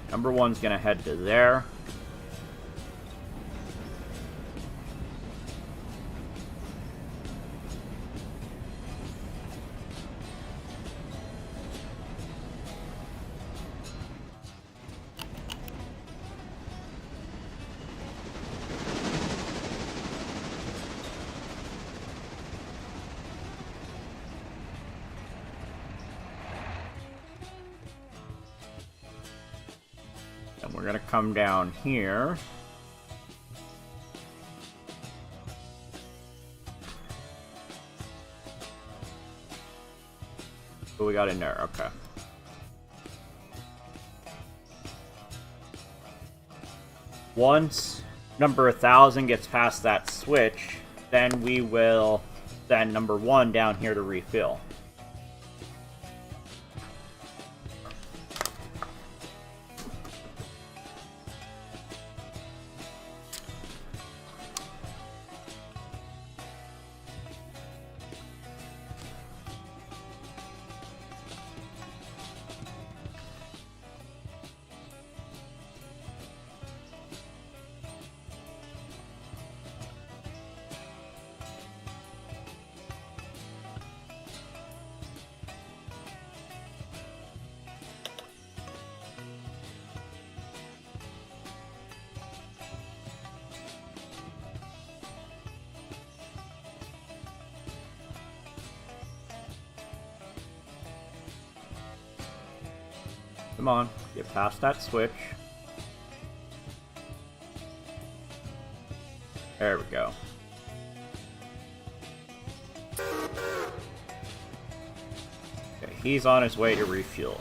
A: Number 1's gonna head to there. And we're gonna come down here. What we got in there? Okay. Once number 1000 gets past that switch, then we will send number 1 down here to refill. Come on, get past that switch. There we go. Okay, he's on his way to refuel.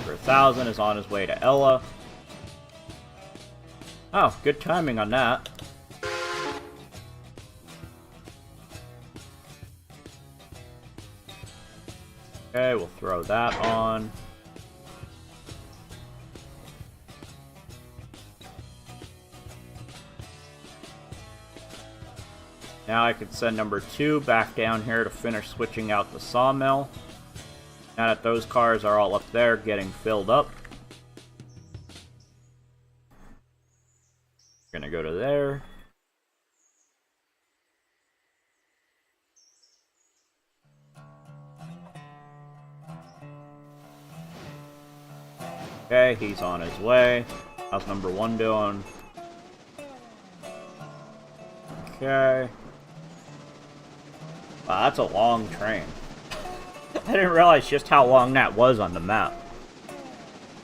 A: For 1,000 is on his way to Ella. Oh, good timing on that. Okay, we'll throw that on. Now I can send number 2 back down here to finish switching out the sawmill. Now that those cars are all up there getting filled up. Gonna go to there. Okay, he's on his way. How's number 1 doing? Okay. Wow, that's a long train. I didn't realize just how long that was on the map.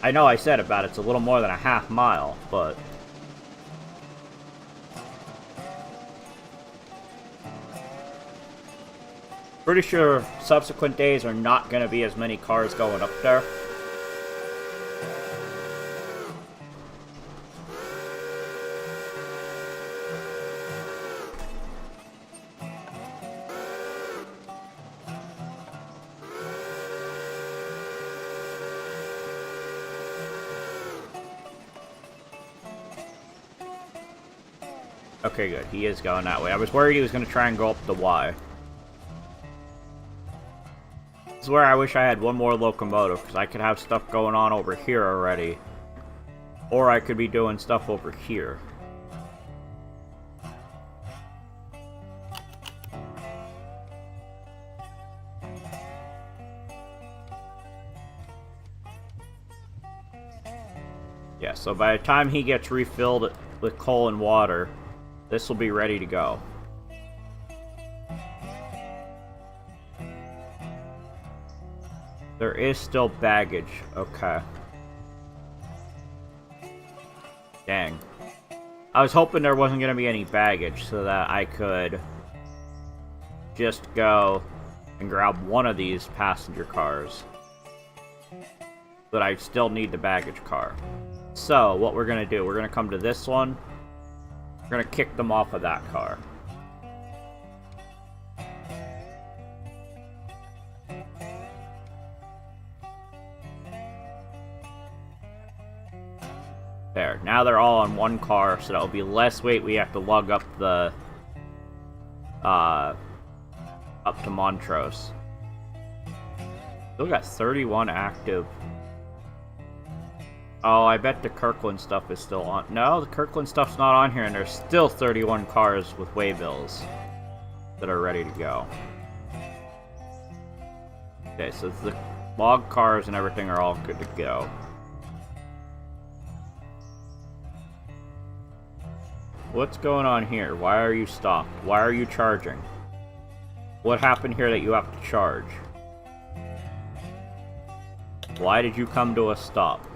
A: I know I said about it's a little more than a half mile, but... Pretty sure subsequent days are not going to be as many cars going up there. Okay, good. He is going that way. I was worried he was going to try and go up the Y. This is where I wish I had one more locomotive, because I could have stuff going on over here already. Or I could be doing stuff over here. Yeah, so by the time he gets refilled with coal and water, this will be ready to go. There is still baggage. Okay. Dang. I was hoping there wasn't going to be any baggage so that I could just go and grab one of these passenger cars. But I still need the baggage car. So, what we're going to do, we're going to come to this one. We're going to kick them off of that car. There. Now they're all on one car, so that'll be less weight we have to lug up the... up to Montrose. Still got 31 active. Oh, I bet the Kirkland stuff is still on. No, the Kirkland stuff's not on here, and there's still 31 cars with waybills that are ready to go. Okay, so the log cars and everything are all good to go. What's going on here? Why are you stopped? Why are you charging? What happened here that you have to charge? Why did you come to a stop?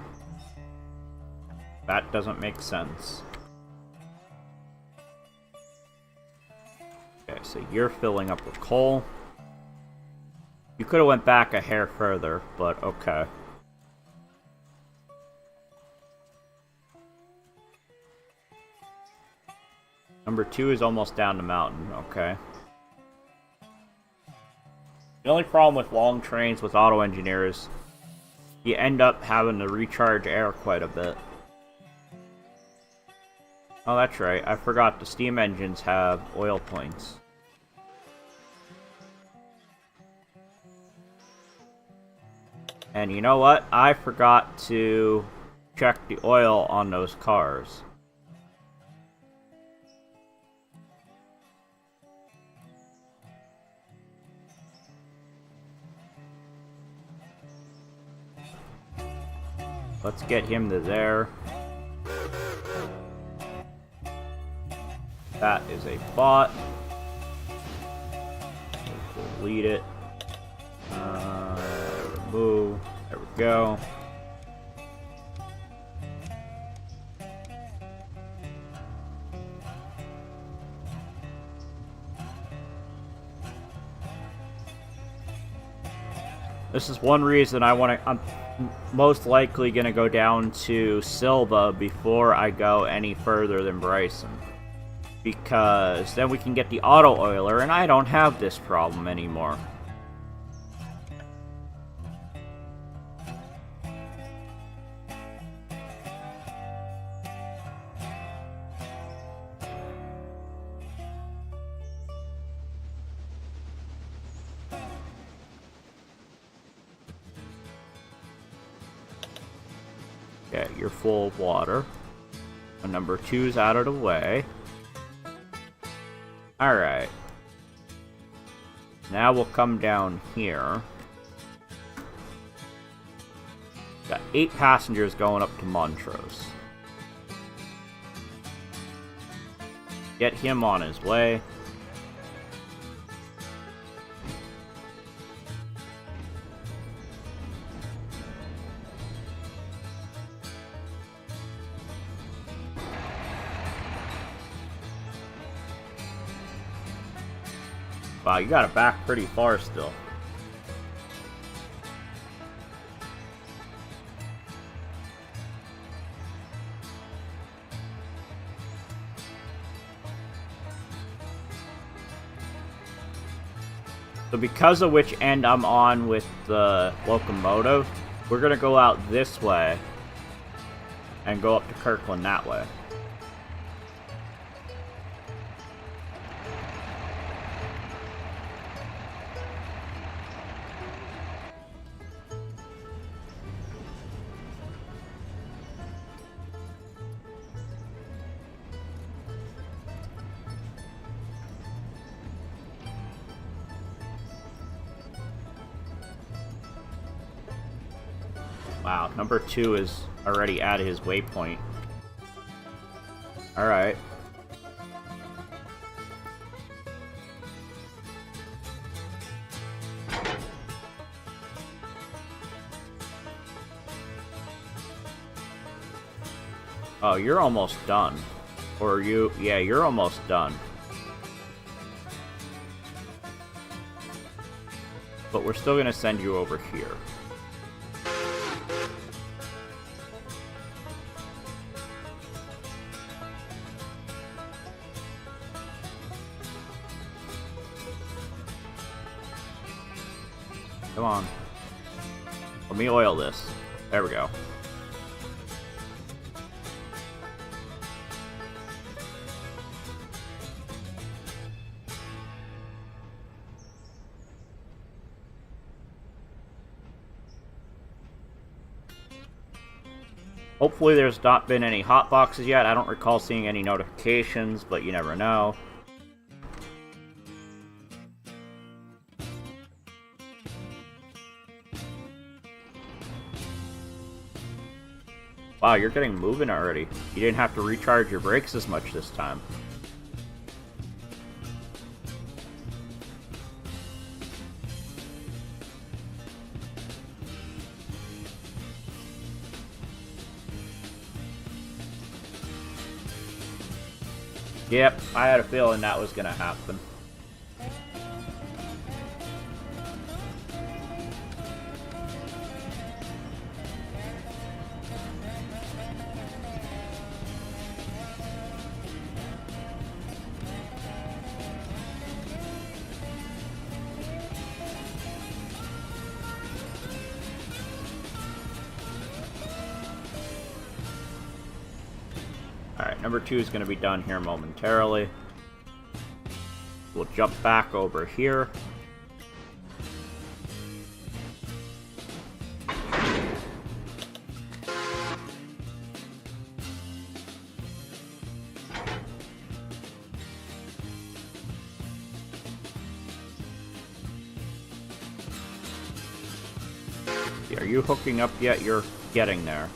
A: That doesn't make sense. Okay, so you're filling up with coal. You could have went back a hair further, but okay. Number 2 is almost down the mountain, okay. The only problem with long trains with auto engineers, you end up having to recharge air quite a bit. Oh, that's right. I forgot the steam engines have oil points. And you know what? I forgot to check the oil on those cars. Let's get him to there. That is a bot. Delete it. Remove. There we go. This is one reason I'm most likely gonna go down to Silva before I go any further than Bryson. Because then we can get the auto oiler, and I don't have this problem anymore. Okay, you're full of water. And number 2's out of the way. Alright. Now we'll come down here. Got 8 passengers going up to Montrose. Get him on his way. Wow, you got it back pretty far still. So because of which end I'm on with the locomotive, we're gonna go out this way and go up to Kirkland that way. Wow, number 2 is already at his waypoint. Alright. Oh, you're almost done. Or you... yeah, you're almost done. But we're still gonna send you over here. Come on. Let me oil this. There we go. Hopefully there's not been any hot boxes yet. I don't recall seeing any notifications, but you never know. Wow, you're getting moving already. You didn't have to recharge your brakes as much this time. Yep, I had a feeling that was gonna happen. Alright, number 2 is going to be done here momentarily. We'll jump back over here. Are you hooking up yet? You're getting there.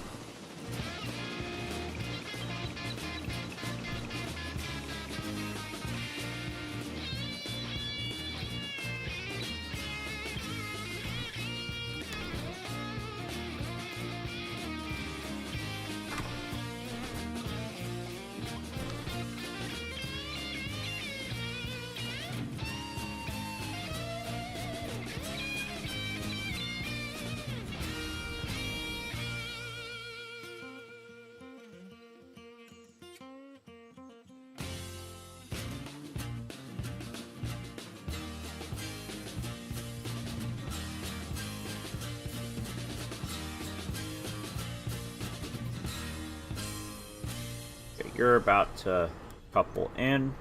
A: you're about to couple in.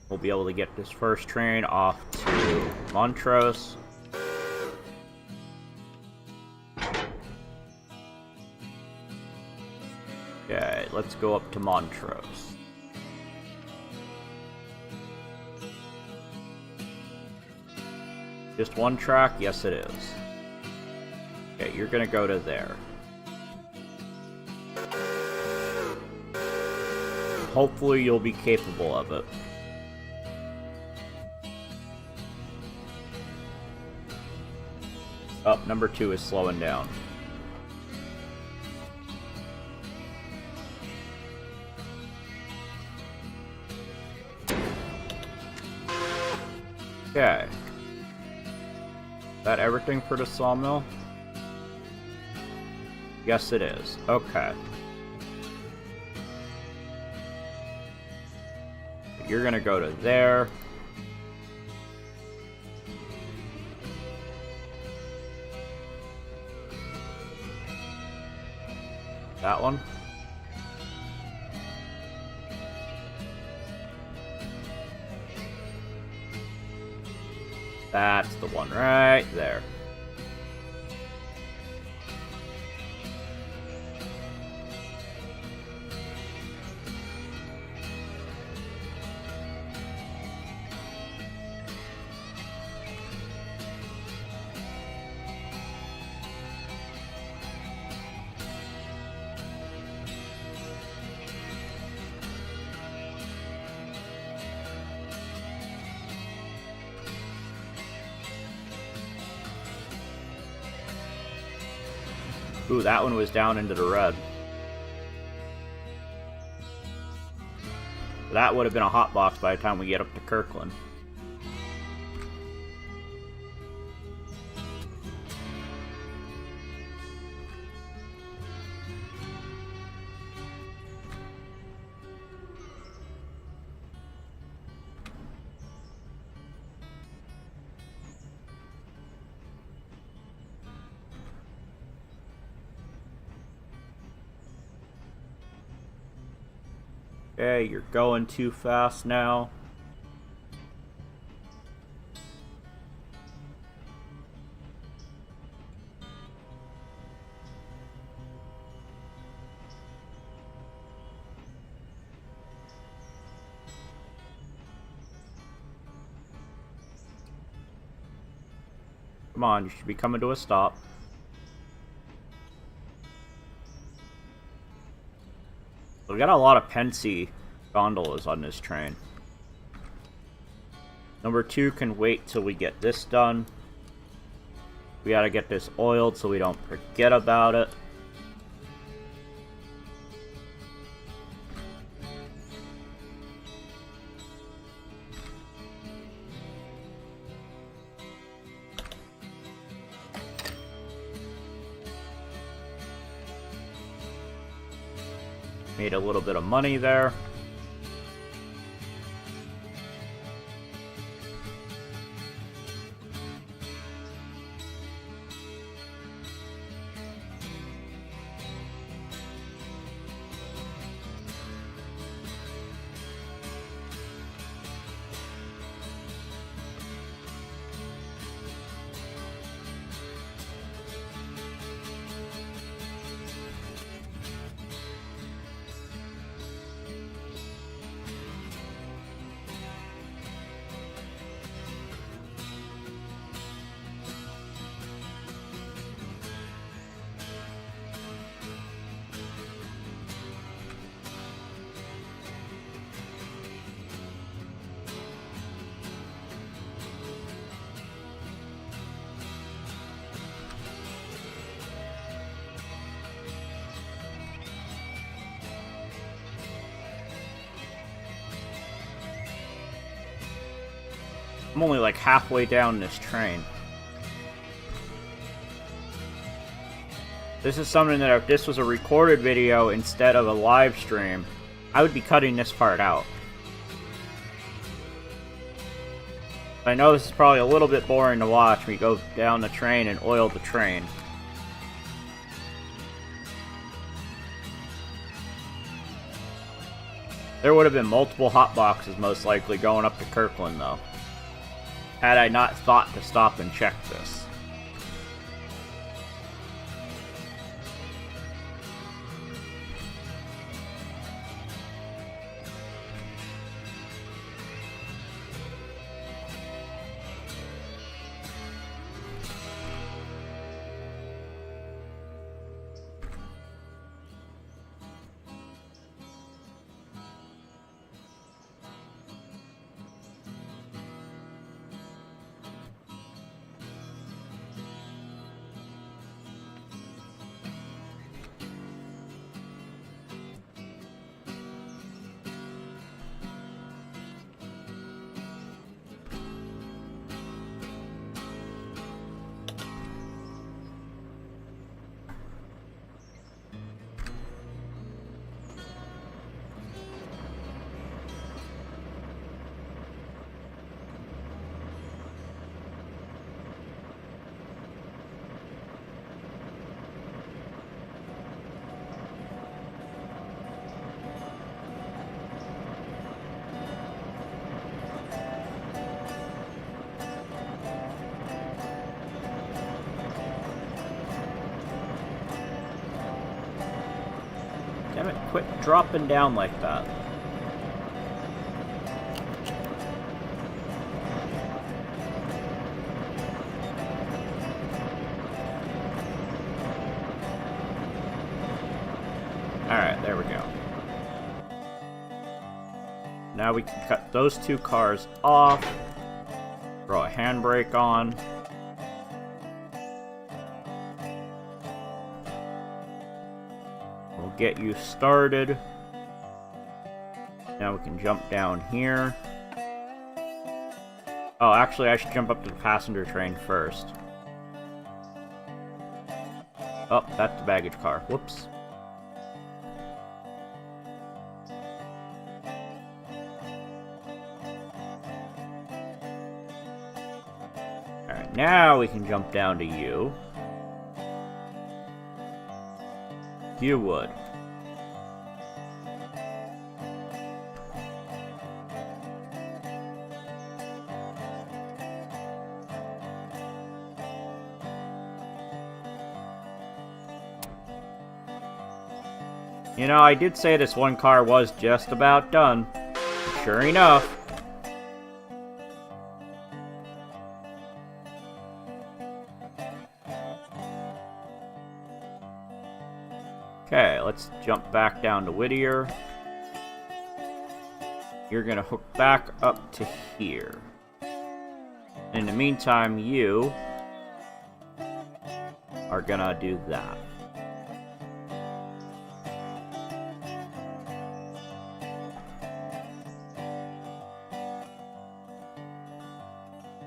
A: We'll be able to get this first train off to Montrose. Okay, let's go up to Montrose. Just one track? Yes, it is. Okay, you're gonna go to there. Hopefully you'll be capable of it. Oh, number 2 is slowing down. Okay. Is that everything for the sawmill? Yes, it is. Okay. You're gonna go to there. That one. That's the one right there. Ooh, that one was down into the red. That would have been a hot box by the time we get up to Kirkland. Okay, you're going too fast now. Come on, you should be coming to a stop. We got a lot of Pensy gondolas on this train. Number 2 can wait till we get this done. We gotta get this oiled so we don't forget about it. Made a little bit of money there. I'm only like halfway down this train. This is something that if this was a recorded video instead of a live stream, I would be cutting this part out. I know this is probably a little bit boring to watch. We go down the train and oil the train. There would have been multiple hot boxes most likely going up to Kirkland, though, had I not thought to stop and check this. Damn it, quit dropping down like that. Alright, there we go. Now we can cut those two cars off. Throw a handbrake on. We'll get you started. Now we can jump down here. Oh, actually, I should jump up to the passenger train first. Oh, that's the baggage car. Whoops. Alright, now we can jump down to you. You would. You know, I did say this one car was just about done. Sure enough. Okay, let's jump back down to Whittier. You're gonna hook back up to here. In the meantime, you are gonna do that.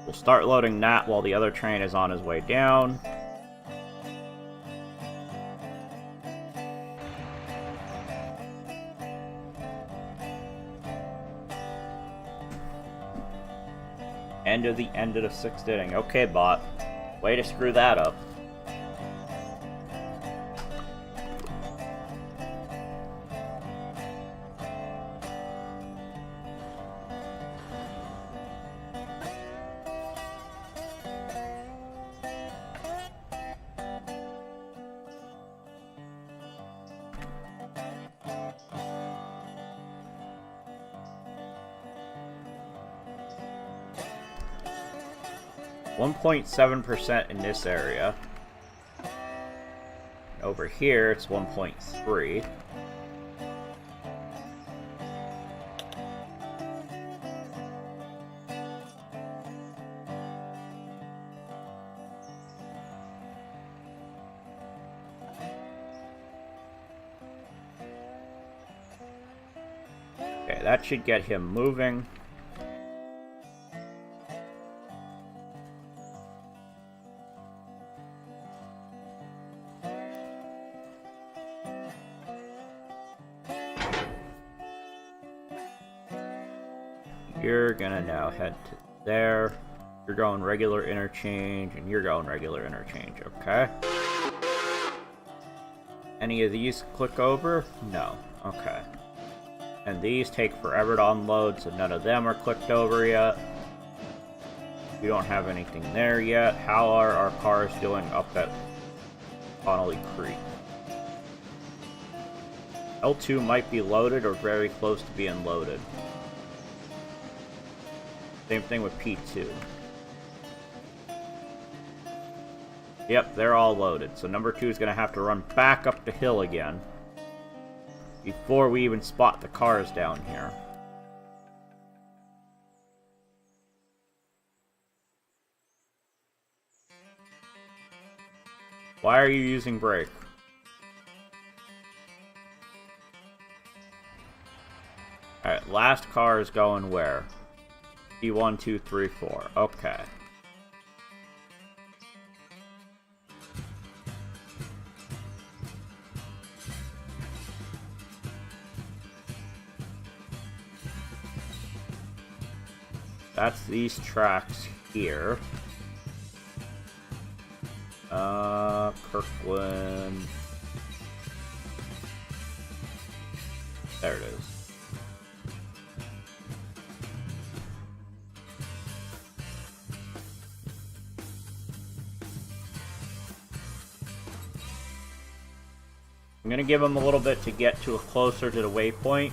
A: We'll start loading that while the other train is on his way down. End of the 6th inning. Okay, bot. Way to screw that up. .7% in this area. Over here, it's 1.3. Okay, that should get him moving. You're gonna now head to there. You're going regular interchange, and you're going regular interchange, okay? Any of these click over? No. Okay. And these take forever to unload, so none of them are clicked over yet. We don't have anything there yet. How are our cars doing up at Connolly Creek? L2 might be loaded or very close to being loaded. Same thing with P2. Yep, they're all loaded. So number 2 is going to have to run back up the hill again before we even spot the cars down here. Why are you using brake? Alright, last car is going where? P1, 2, 3, 4. Okay. That's these tracks here. Kirkland. There it is. I'm gonna give him a little bit to get to closer to the waypoint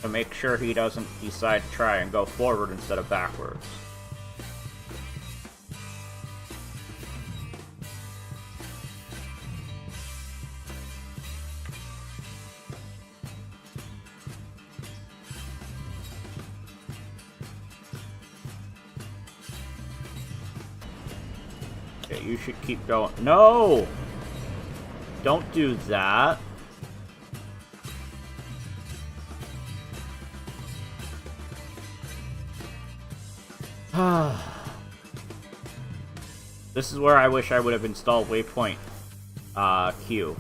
A: to make sure he doesn't decide to try and go forward instead of backwards. Okay, you should keep going. No! Don't do that. This is where I wish I would have installed waypoint Q.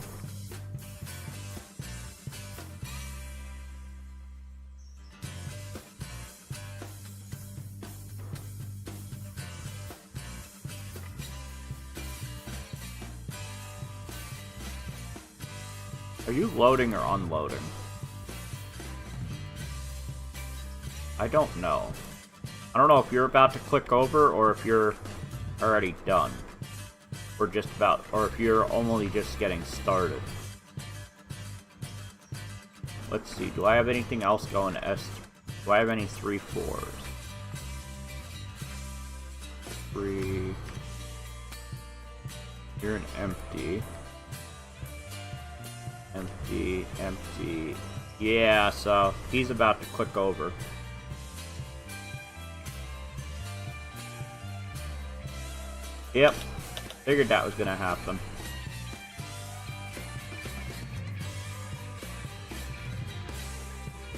A: Are you loading or unloading? I don't know. I don't know if you're about to click over or if you're already done. Or just about, or if you're only just getting started. Let's see, do I have anything else going to S? Do I have any 3-4s? 3. You're an empty. Empty, empty. Yeah, so he's about to click over. Yep, figured that was gonna happen.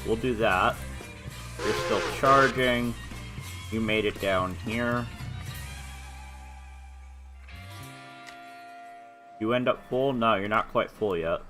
A: We'll do that. You're still charging. You made it down here. You end up full? No, you're not quite full yet.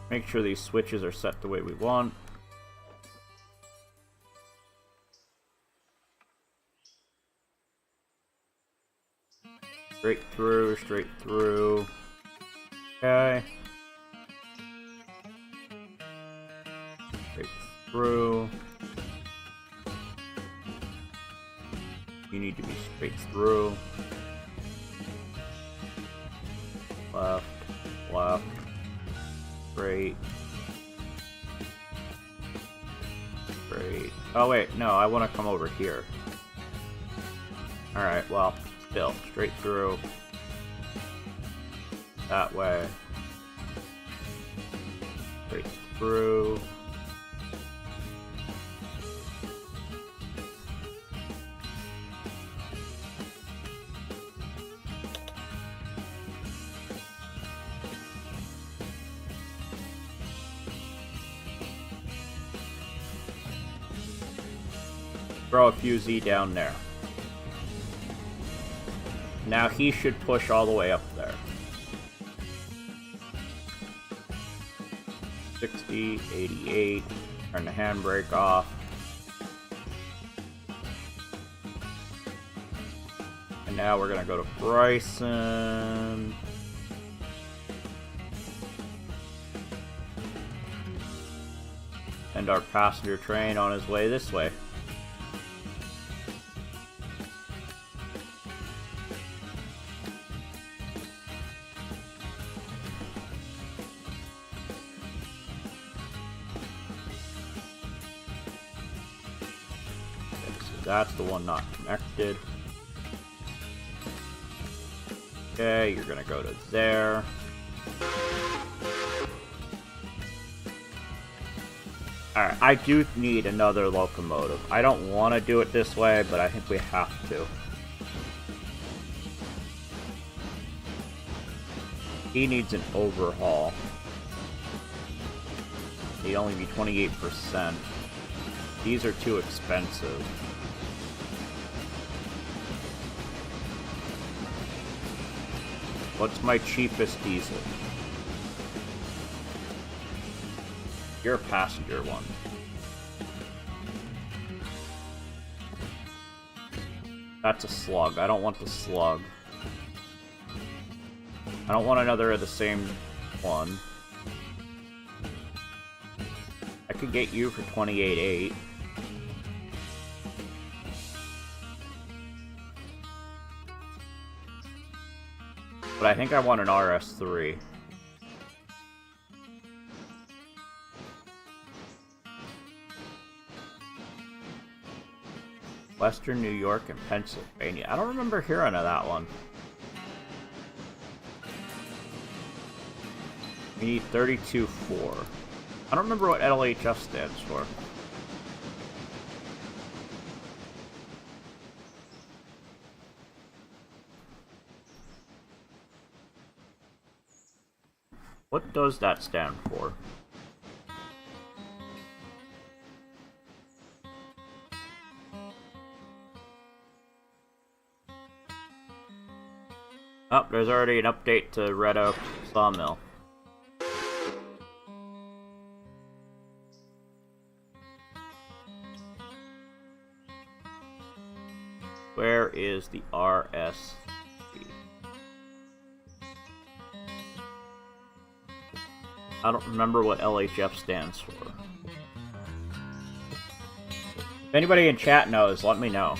A: Make sure these switches are set the way we want. Straight through, straight through. Okay. Straight through. You need to be straight through. Left, left. Great. Great. Oh wait, no, I want to come over here. Alright, well, still, straight through. that way. Straight through. Throw a few Z down there. Now he should push all the way up there. 60, 88, turn the handbrake off. And now we're gonna go to Bryson. And our passenger train on his way this way. That's the one not connected. Okay, you're gonna go to there. Alright, I do need another locomotive. I don't want to do it this way, but I think we have to. He needs an overhaul. He'd only be 28%. These are too expensive. What's my cheapest diesel? You're a passenger one. That's a slug. I don't want the slug. I don't want another of the same one. I could get you for 28.8. But I think I want an RS3. Western New York and Pennsylvania. I don't remember hearing of that one. We need 32.4. I don't remember what LHF stands for. What does that stand for? Oh, there's already an update to Red Oak Sawmill. Where is the RS? I don't remember what LHF stands for. If anybody in chat knows, let me know.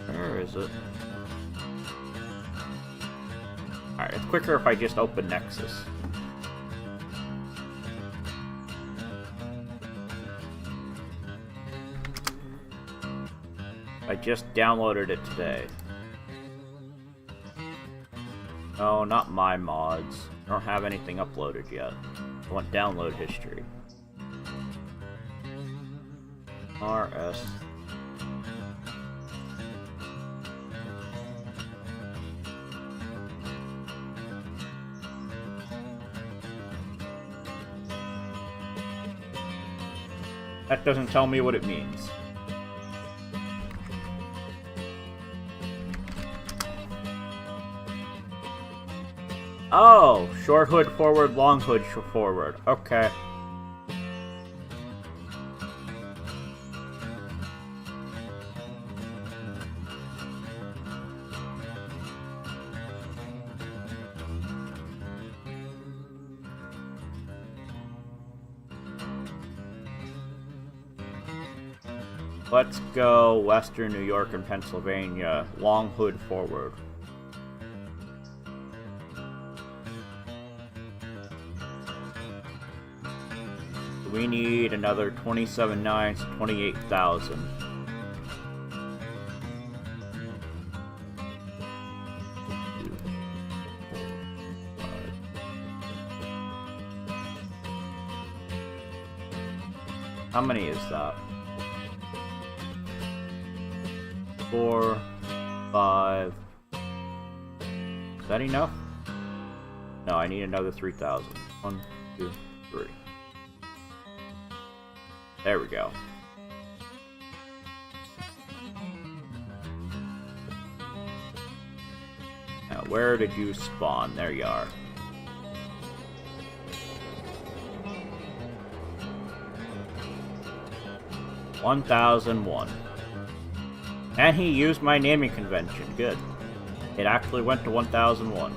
A: Where is it? Alright, it's quicker if I just open Nexus. I just downloaded it today. No, not my mods. I don't have anything uploaded yet. I want download history. RS. That doesn't tell me what it means. Oh, short hood forward, long hood forward. Okay. Let's go Western New York and Pennsylvania, long hood forward. we need another 27 nines, 28,000. How many is that? 4, 5. Is that enough? No, I need another 3,000. 1, 2, 3. There we go. Now, where did you spawn? There you are. $1,001. And he used my naming convention. Good. It actually went to 1001.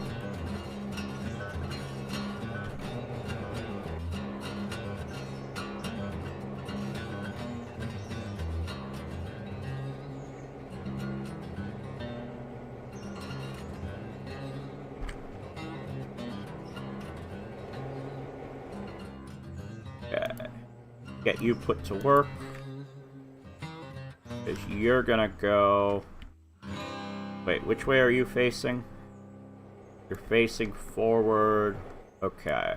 A: Okay. Get you put to work. Because you're gonna go... Wait, which way are you facing? You're facing forward. Okay.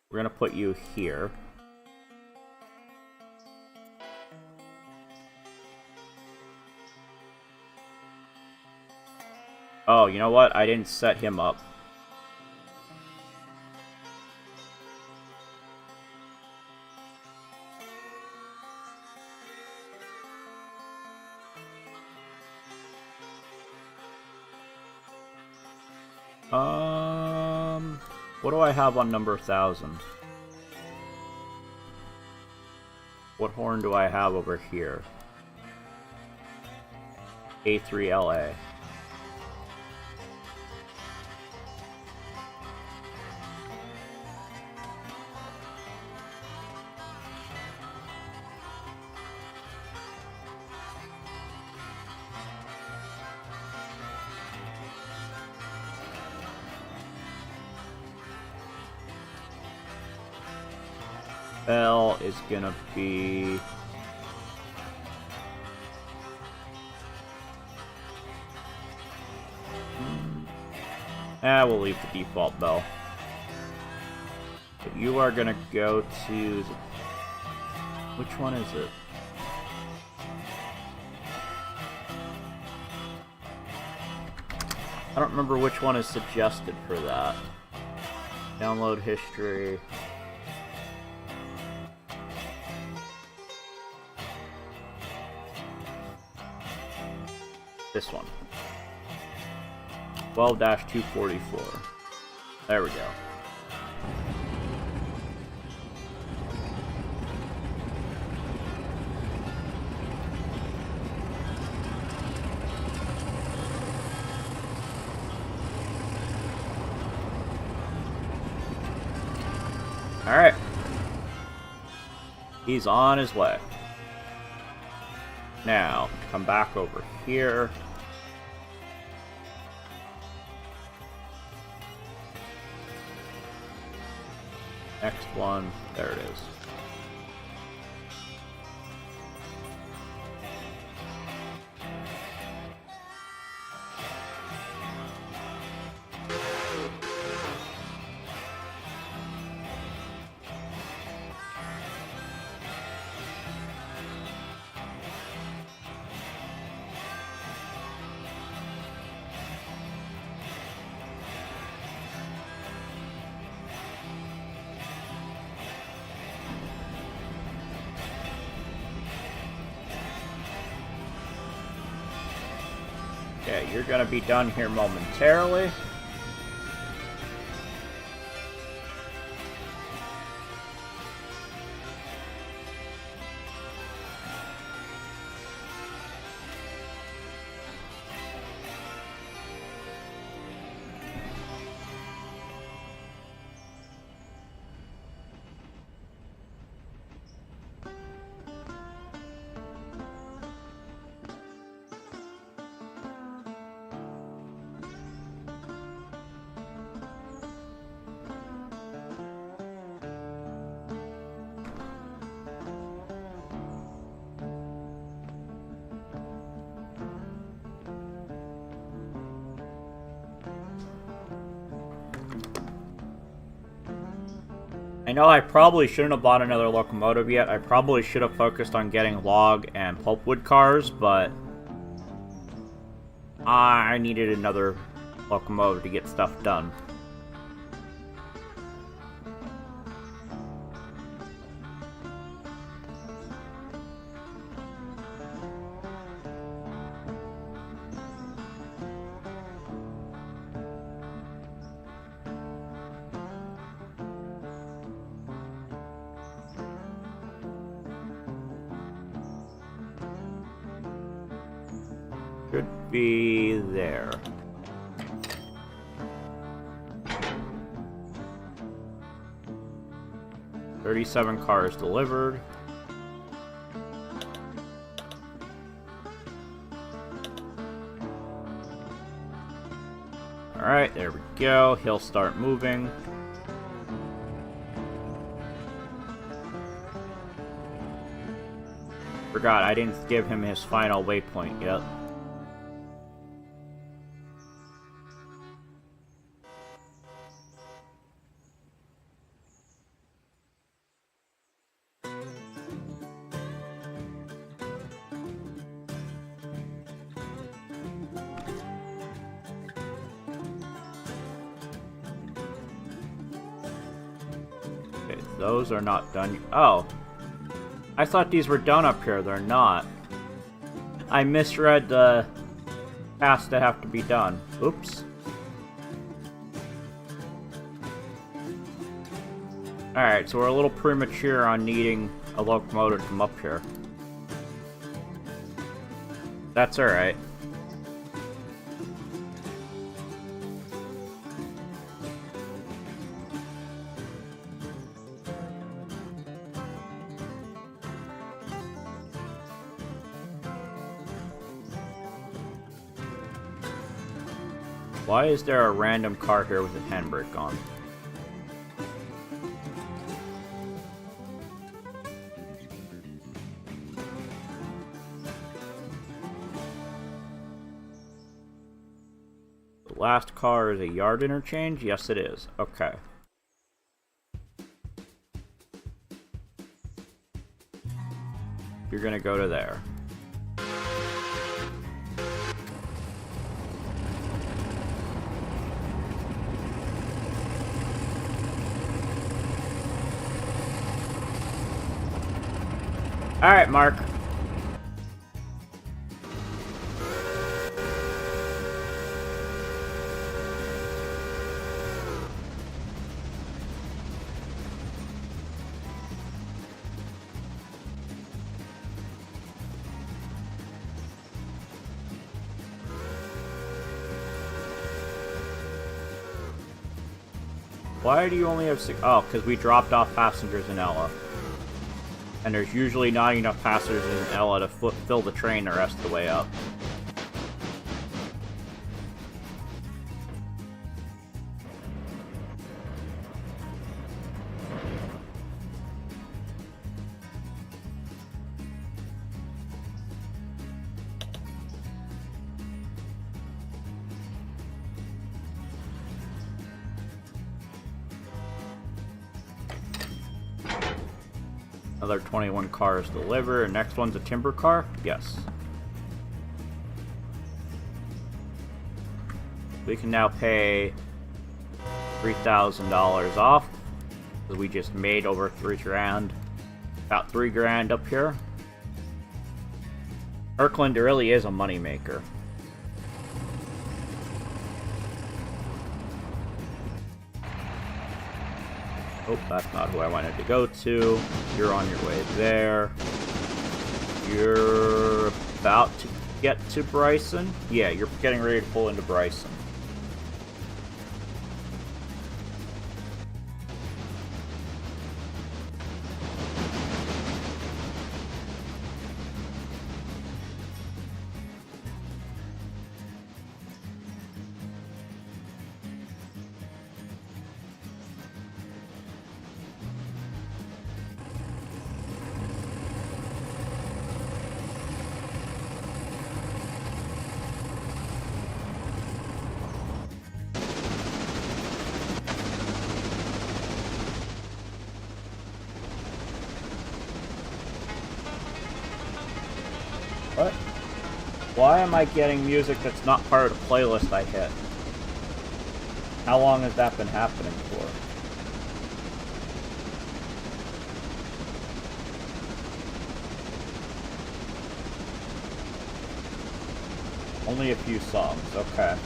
A: We're gonna put you here. Oh, you know what? I didn't set him up. What do I have on number 1000? What horn do I have over here? A3LA. Bell is gonna be... we'll leave the default bell. But you are gonna go to... Which one is it? I don't remember which one is suggested for that. Download history... This one. 12-244. There we go. Alright. He's on his way. Now, come back over here. Next one, there it is. Okay, you're gonna be done here momentarily. I know I probably shouldn't have bought another locomotive yet. I probably should have focused on getting log and pulpwood cars, but I needed another locomotive to get stuff done. Should be there. $37 cars delivered. Alright, there we go. He'll start moving. Forgot, I didn't give him his final waypoint yet. Those are not done. Oh. I thought these were done up here. They're not. I misread the tasks that have to be done. Oops. Alright, so we're a little premature on needing a locomotive to come up here. That's alright. Why is there a random car here with a handbrake on? The last car is a yard interchange? Yes, it is. Okay. You're gonna go to there. Alright, Mark. Why do you only have 6? Oh, because we dropped off passengers in Ella. And there's usually not enough passengers in Ella to fill the train the rest of the way up. Another 21 cars delivered. Next one's a timber car? Yes. We can now pay $3,000 off, because we just made over $3,000. About $3,000 up here. Kirkland really is a moneymaker. Oh, that's not who I wanted to go to. You're on your way there. You're about to get to Bryson? Yeah, you're getting ready to pull into Bryson. What? Why am I getting music that's not part of the playlist I hit? How long has that been happening for? Only a few songs, okay.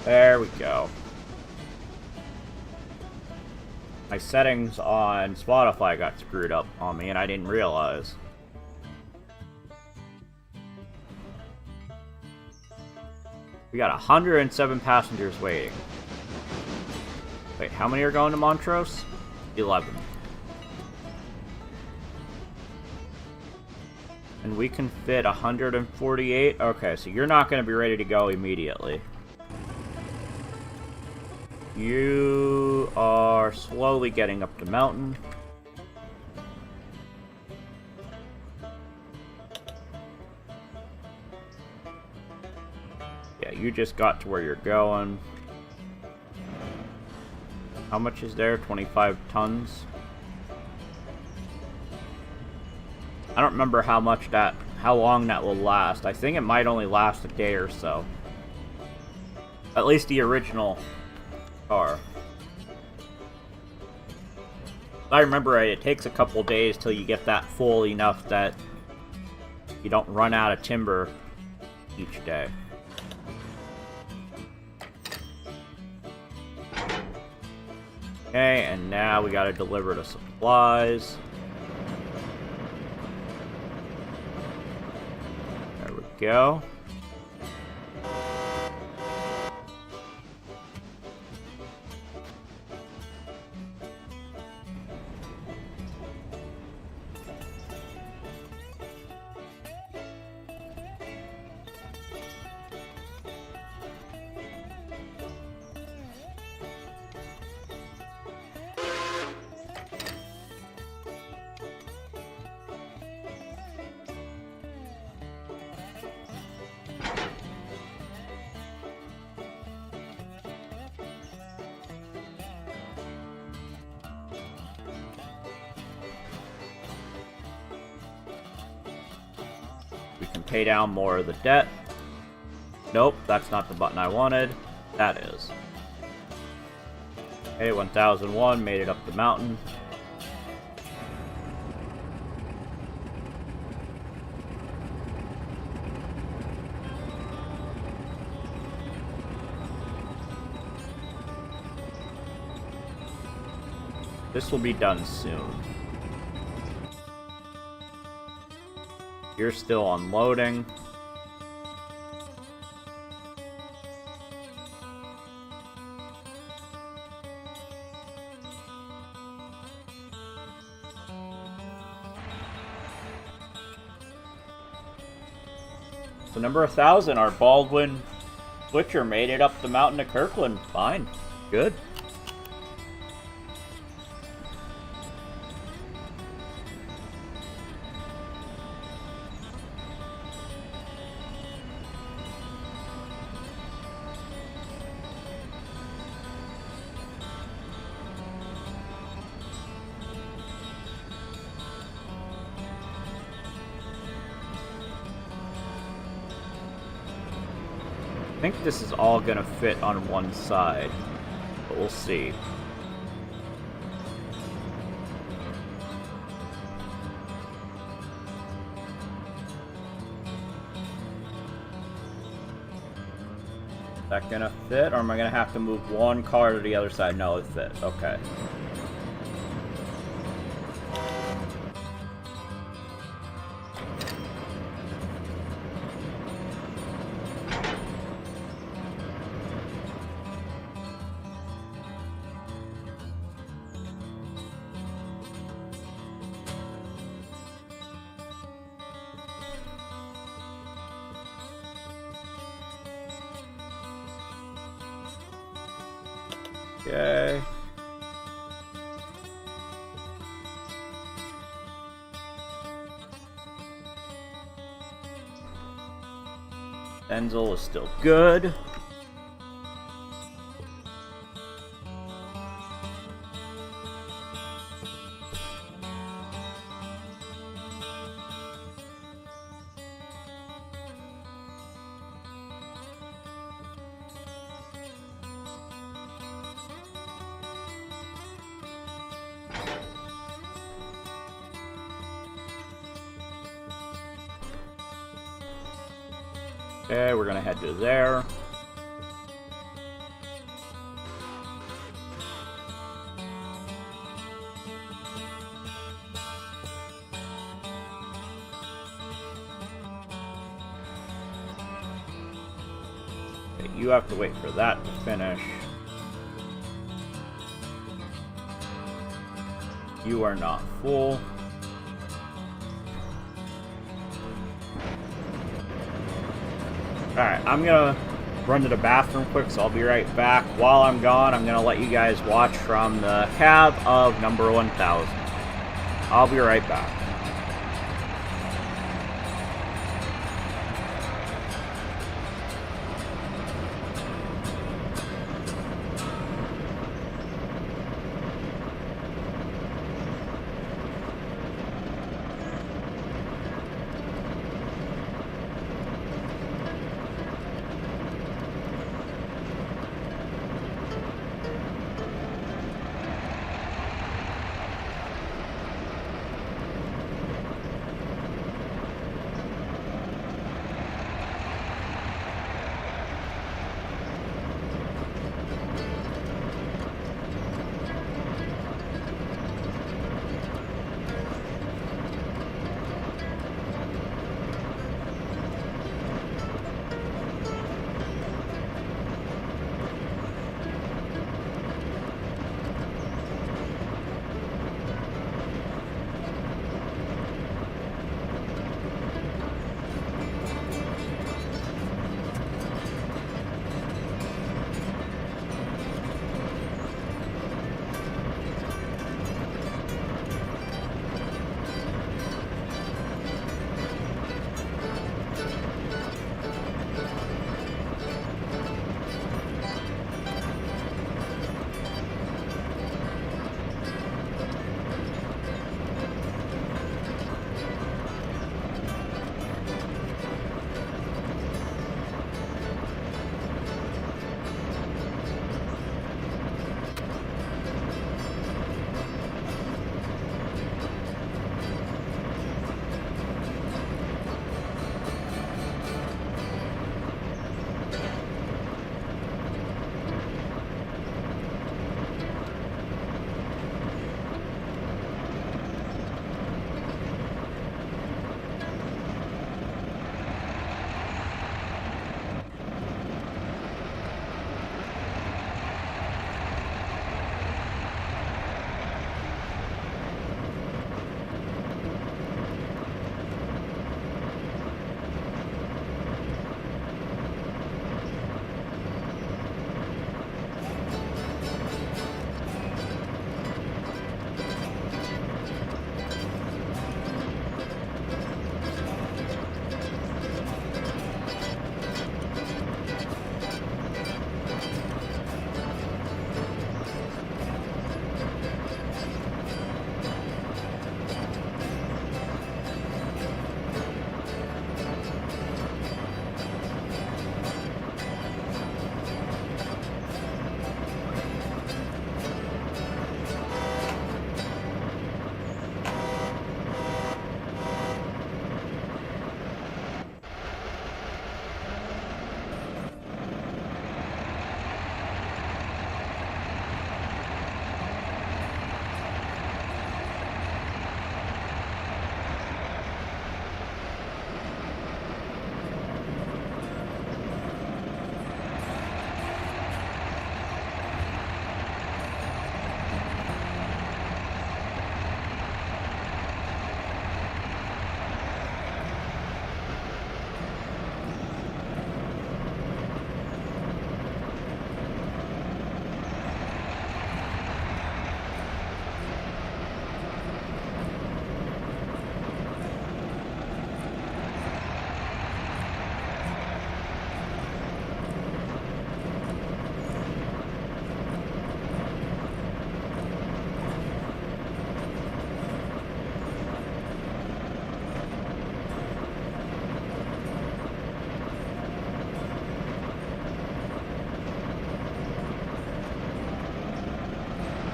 A: There we go. My settings on Spotify got screwed up on me and I didn't realize. We got 107 passengers waiting. Wait, how many are going to Montrose? 11. And we can fit 148? Okay, so you're not going to be ready to go immediately. You are slowly getting up the mountain. Yeah, you just got to where you're going. How much is there? 25 tons? I don't remember how long that will last. I think it might only last a day or so. At least the original car. I remember it takes a couple days till you get that full enough that you don't run out of timber each day. Okay, and now we gotta deliver the supplies. There we go. Pay down more of the debt. Nope, that's not the button I wanted. That is. Okay, 1001, made it up the mountain. This will be done soon. You're still unloading. So number 1,000, our Baldwin Butcher made it up the mountain to Kirkland. Fine. Good. I think this is all gonna fit on one side, but we'll see. Is that gonna fit, or am I gonna have to move one car to the other side? No, it fits. Okay. Okay. Denzel is still good. Okay, we're gonna head to there. Okay, you have to wait for that to finish. You are not full. Alright, I'm gonna run to the bathroom quick, so I'll be right back. While I'm gone, I'm gonna let you guys watch from the cab of number 1000. I'll be right back.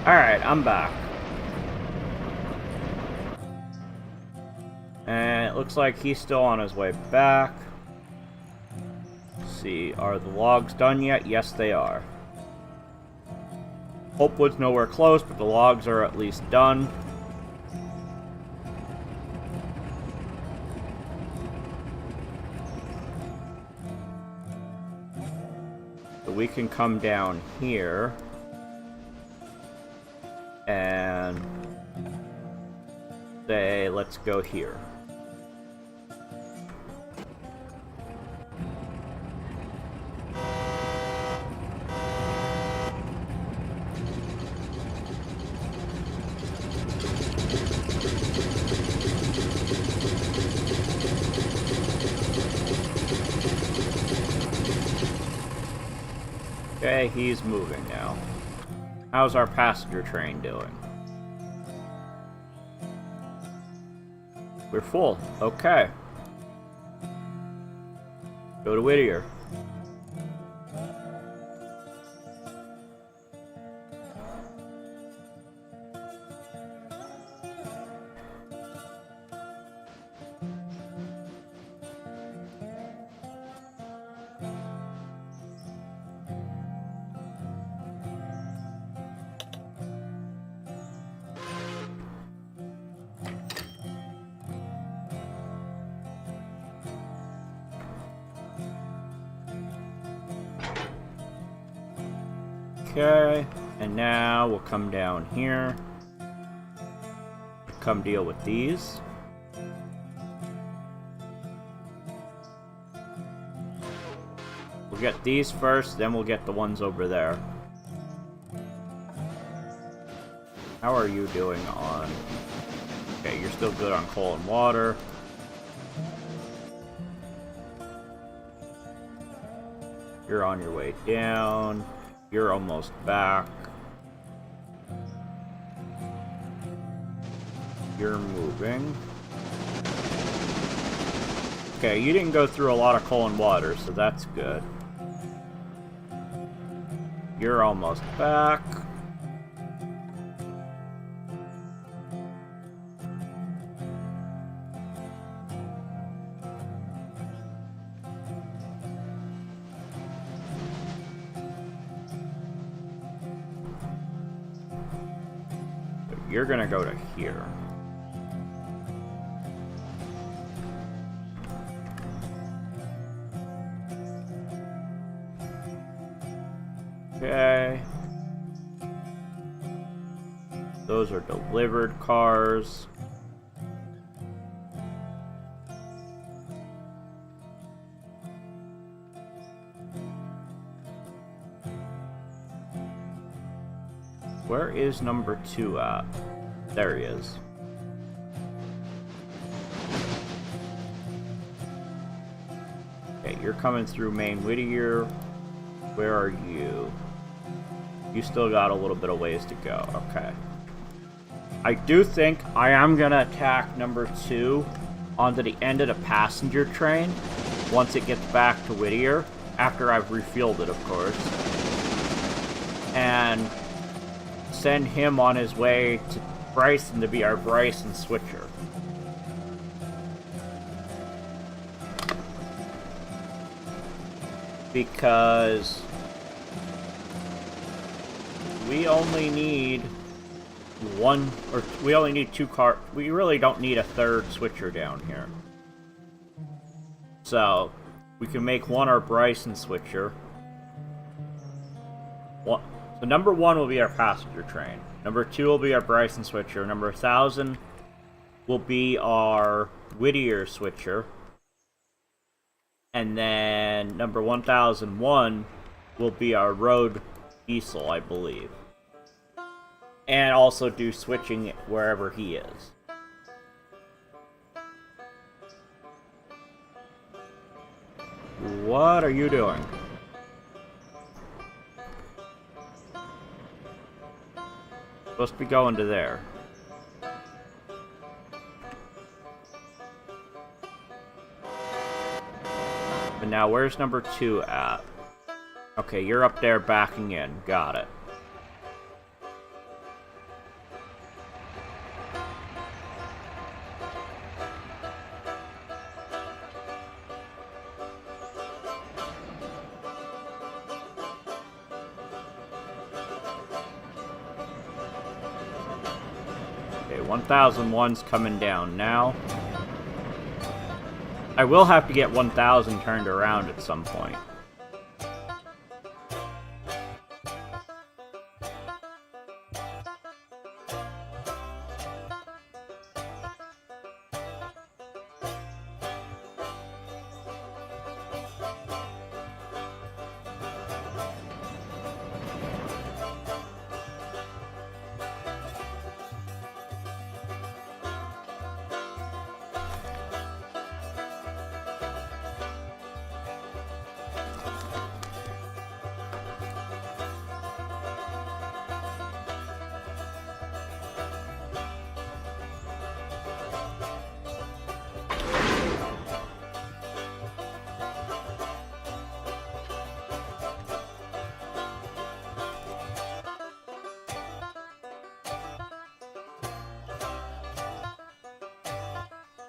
A: Alright, I'm back. And it looks like he's still on his way back. see, are the logs done yet? Yes, they are. Pulpwood's nowhere close, but the logs are at least done. So we can come down here and say, let's go here. Okay, he's moving now. How's our passenger train doing? We're full. Okay. Go to Whittier. Okay, and now we'll come down here. Come deal with these. We'll get these first, then we'll get the ones over there. How are you doing on... Okay, you're still good on coal and water. You're on your way down. You're almost back. You're moving. Okay, you didn't go through a lot of coal and water, so that's good. You're almost back. You're gonna go to here. Okay. Those are delivered cars. Where is number 2 at? There he is. Okay, you're coming through Main Whittier. Where are you? You still got a little bit of ways to go. Okay. I do think I am gonna attack number 2 onto the end of the passenger train once it gets back to Whittier, after I've refueled it, of course. And send him on his way to Bryson to be our Bryson switcher. Because we only need one, or we only need 2 car. We really don't need a 3rd switcher down here. So we can make one our Bryson switcher. So number 1 will be our passenger train. Number 2 will be our Bryson switcher. Number 1000 will be our Whittier switcher. And then number 1001 will be our road diesel, I believe. And also do switching wherever he is. What are you doing? Supposed to be going to there. But now, where's number 2 at? Okay, you're up there backing in. Got it. 1001's coming down now. I will have to get 1000 turned around at some point.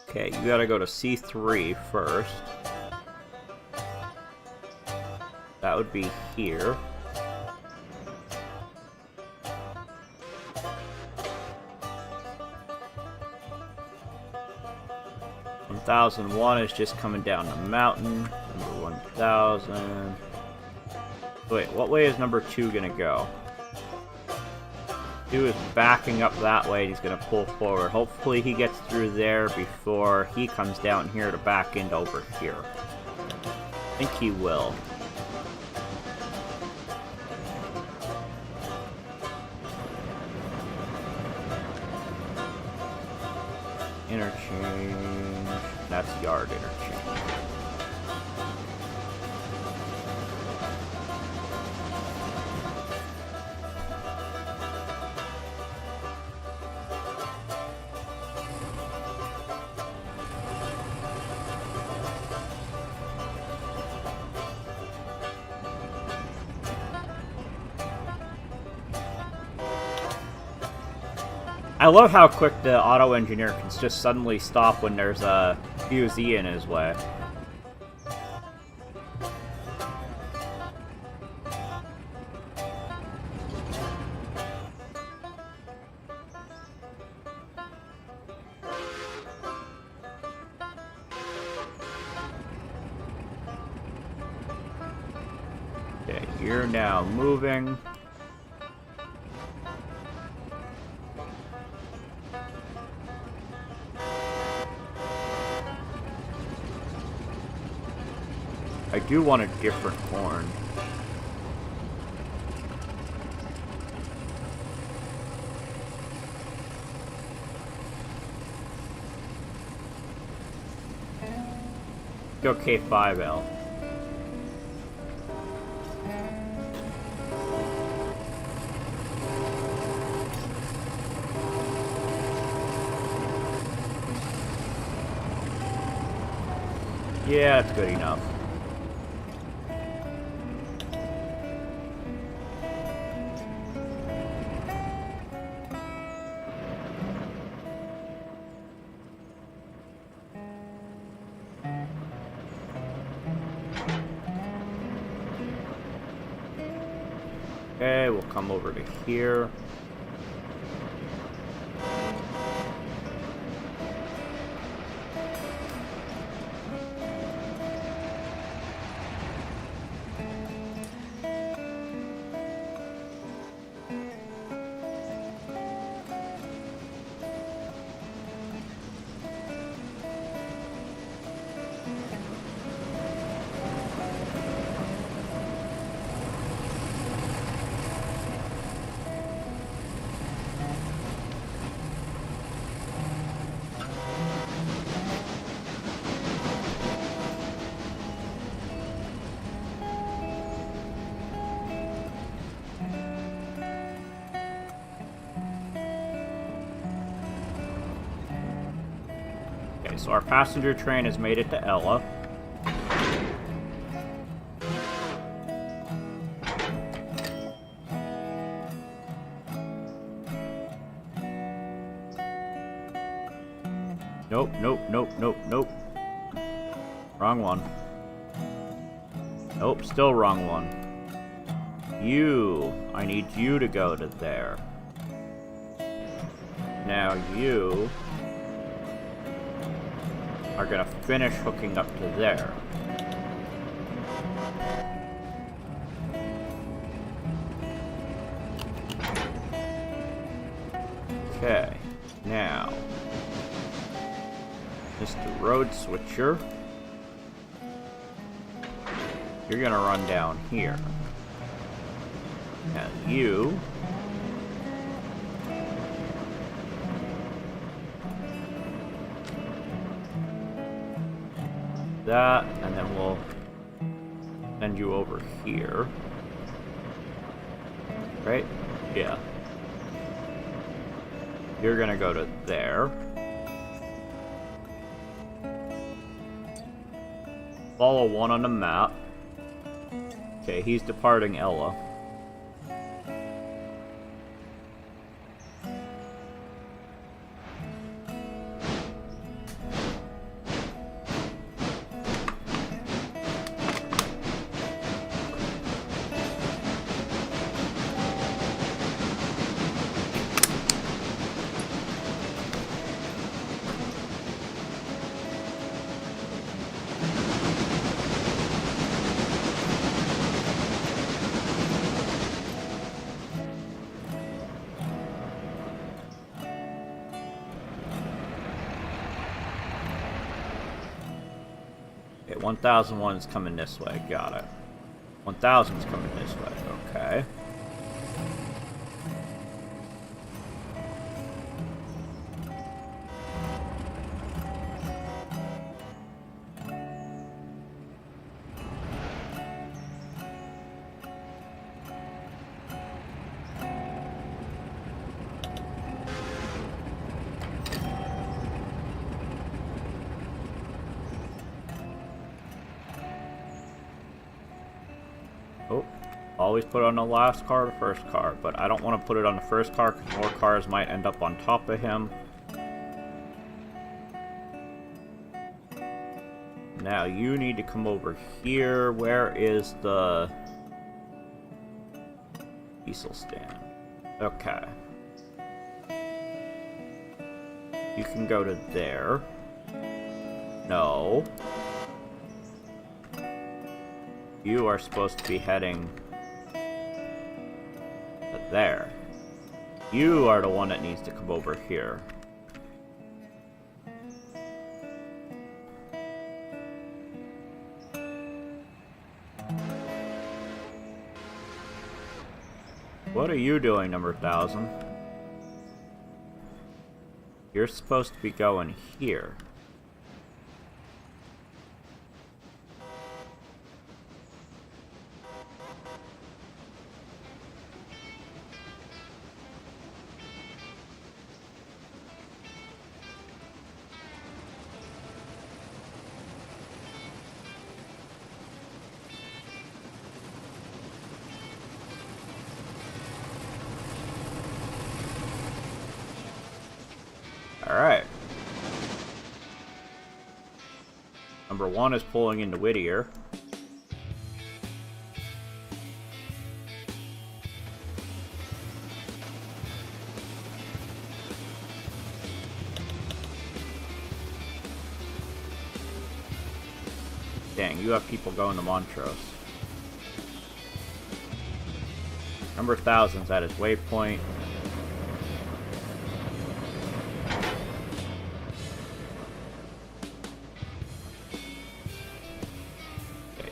A: Okay, you gotta go to C3 first. That would be here. $1,001 is just coming down the mountain. Number 1,000. Wait, what way is number 2 gonna go? 2 is backing up that way. He's gonna pull forward. Hopefully he gets through there before he comes down here to back into over here. I think he will. Interchange. That's yard interchange. I love how quick the auto engineer can just suddenly stop when there's a fusee in his way. Okay, you're now moving. I do want a different horn. Go K5L. Yeah, that's good enough. Okay, we'll come over to here. So our passenger train has made it to Ella. Nope, nope, nope, nope, nope. Wrong one. Nope, still wrong one. You. I need you to go to there. Now you are gonna finish hooking up to there. Okay, now, Mr. Road Switcher, you're gonna run down here. Now you that, and then we'll send you over here. Right? Yeah. You're gonna go to there. Follow 1 on the map. Okay, he's departing Ella. Okay, 1001 is coming this way. Got it. 1000 is coming this way. Okay. Oh, always put it on the last car or the first car, but I don't want to put it on the first car because more cars might end up on top of him. Now you need to come over here. Where is the diesel stand? Okay. You can go to there. No. You are supposed to be heading to there. You are the one that needs to come over here. What are you doing, number 1000? You're supposed to be going here. Alright. Number 1 is pulling into Whittier. Dang, you have people going to Montrose. Number 1000's at his waypoint.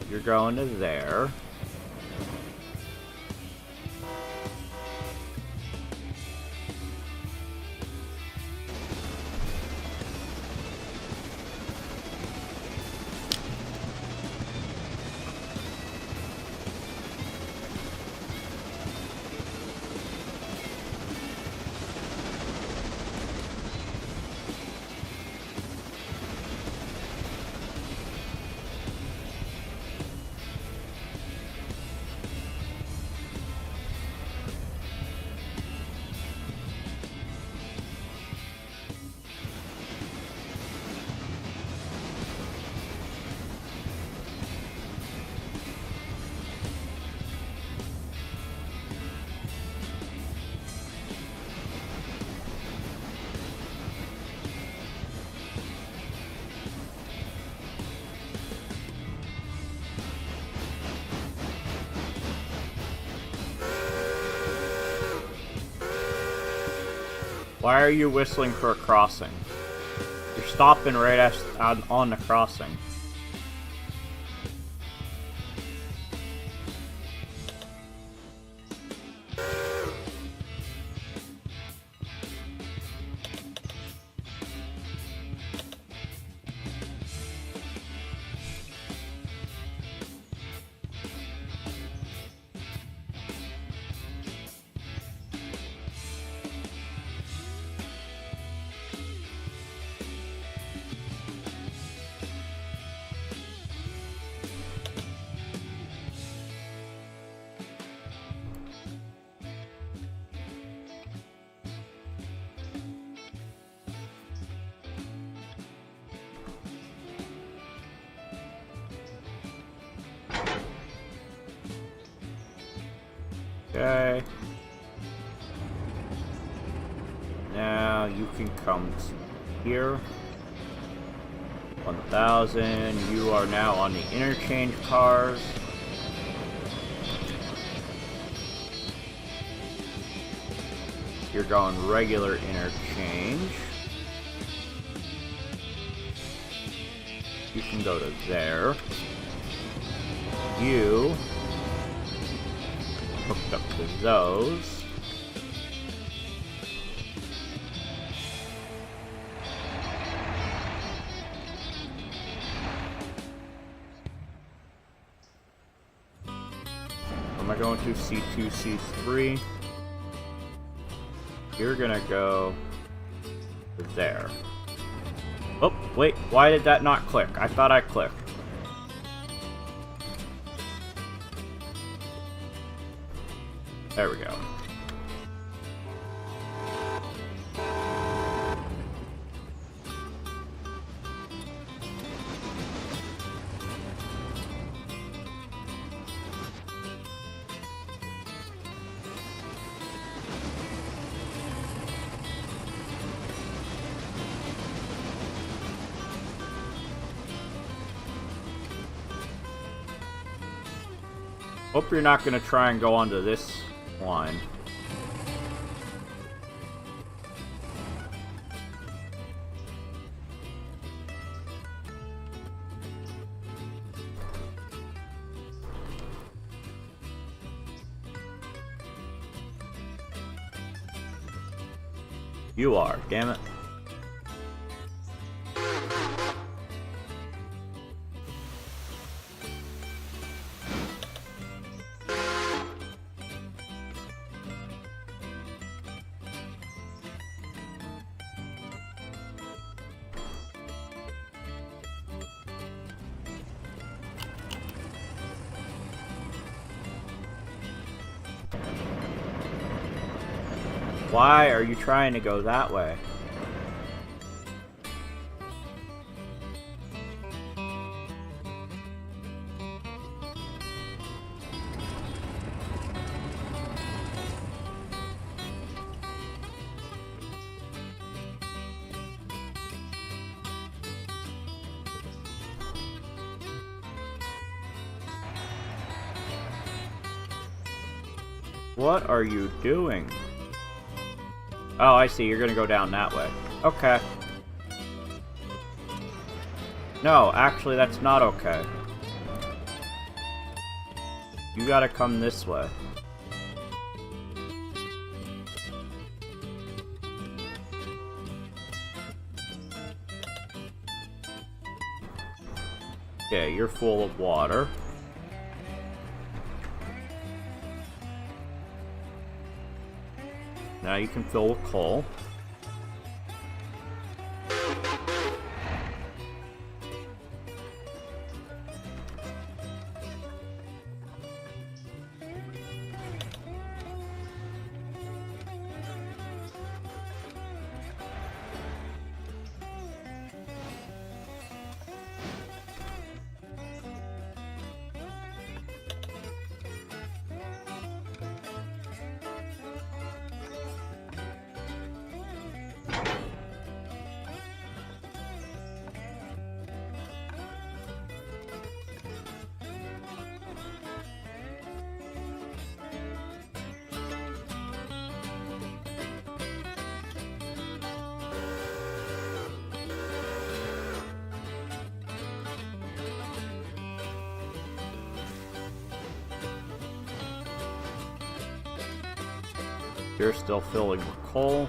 A: You're going to there. Why are you whistling for a crossing? You're stopping right on the crossing. Okay. Now you can come here. 1,000. You are now on the interchange cars. You're going regular interchange. You can go to there. You hooked up to those. Am I going to C2, C3? You're gonna go there. Oh, wait, why did that not click? I thought I clicked. There we go. Hope you're not going to try and go onto this line. You are, damn it. Why are you trying to go that way? What are you doing? Oh, I see. You're gonna go down that way. Okay. No, actually, that's not okay. You gotta come this way. Okay, you're full of water. Now you can fill with coal. You're still filling with coal.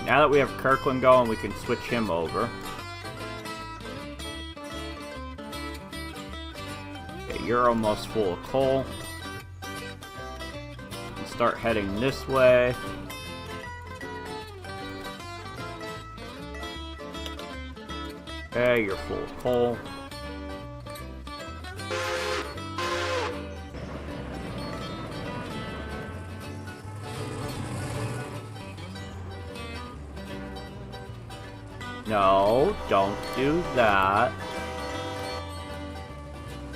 A: Now that we have Kirkland going, we can switch him over. Okay, you're almost full of coal. Start heading this way. Okay, you're full of coal. No, don't do that.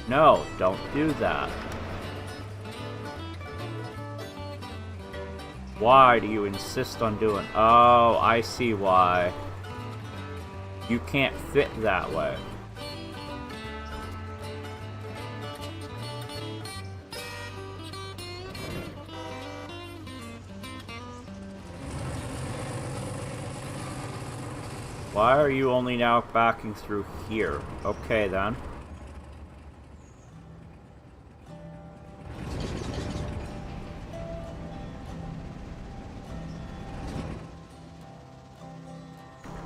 A: No, don't do that. Why do you insist on doing... Oh, I see why. You can't fit that way. Why are you only now backing through here? Okay, then.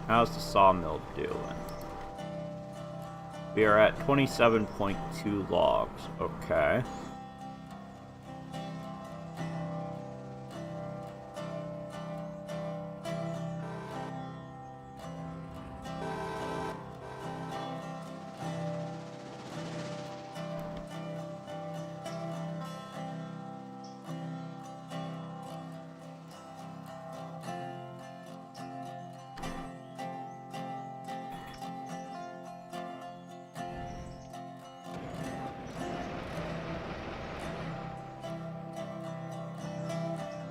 A: How's the sawmill doing? We are at 27.2 logs. Okay.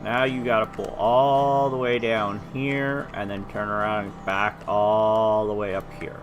A: Now you gotta pull all the way down here and then turn around and back all the way up here.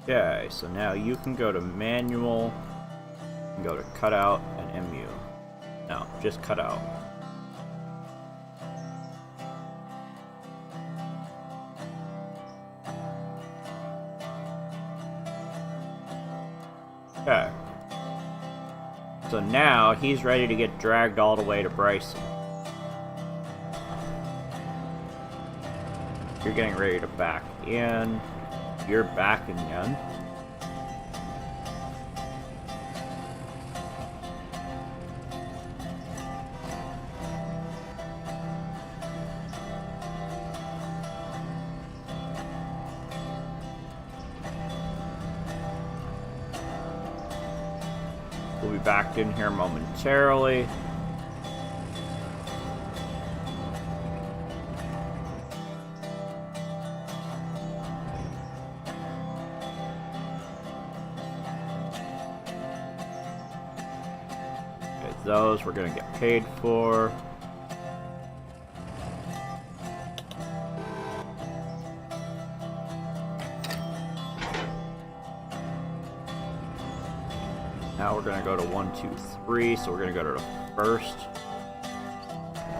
A: Okay, so now you can go to manual, and go to cutout and MU. No, just cutout. Okay. So now he's ready to get dragged all the way to Bryson. You're getting ready to back in. You're back again. We'll be back in here momentarily. Those we're gonna get paid for. Now we're gonna go to 1, 2, 3, so we're gonna go to the first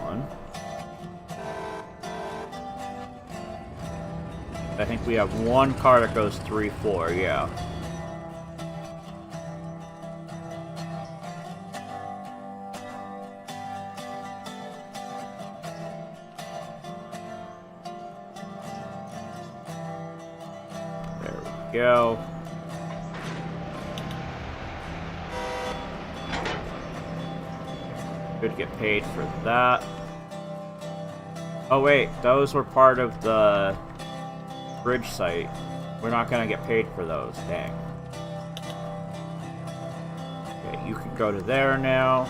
A: one. I think we have one car that goes 3, 4, yeah. Go. Good, get paid for that. Oh wait, those were part of the bridge site. We're not gonna get paid for those, dang. Okay, you can go to there now.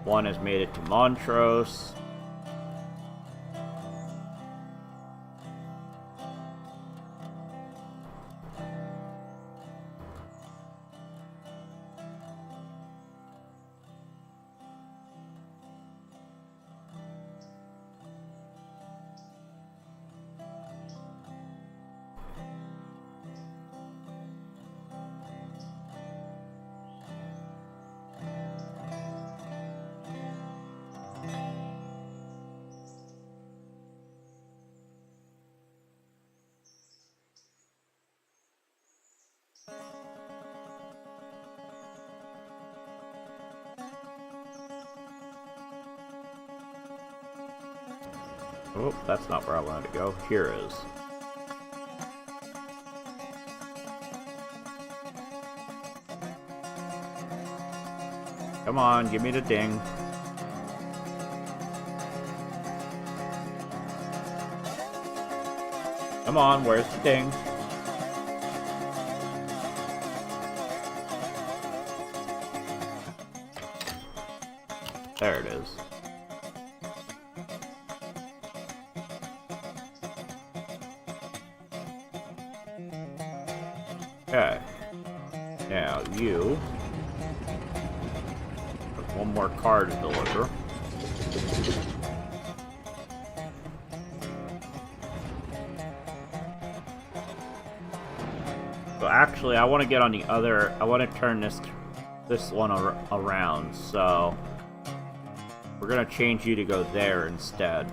A: One has made it to Montrose. Oh, that's not where I wanted to go. Here is. Come on, give me the ding. Come on, where's the ding? There it is. Okay. Now you have one more car to deliver. So actually, I want to get on the other. I want to turn this one around. So we're gonna change you to go there instead.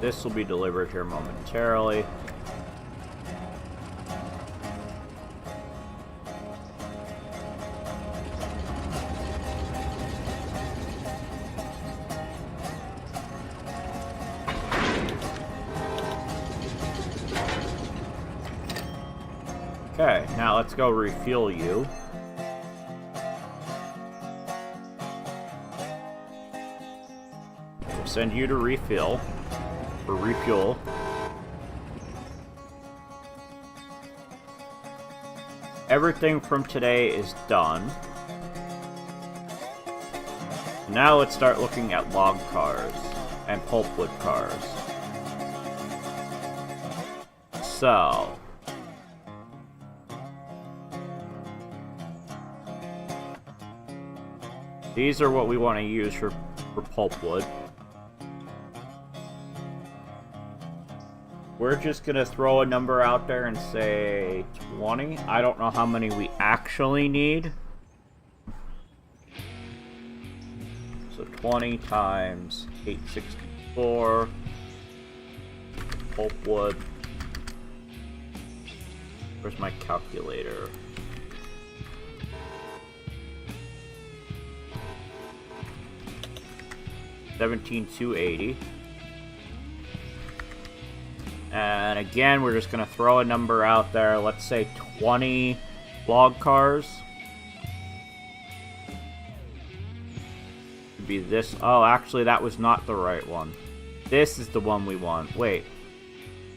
A: This will be delivered here momentarily. Okay, now let's go refuel you. We'll send you to refill. For refuel. Everything from today is done. Now let's start looking at log cars and pulpwood cars. So these are what we want to use for pulpwood. We're just gonna throw a number out there and say 20. I don't know how many we actually need. So 20 times 864 pulpwood. Where's my calculator? $17,280. And again, we're just going to throw a number out there. Let's say 20 log cars. Could be this. Oh, actually, that was not the right one. This is the one we want. Wait.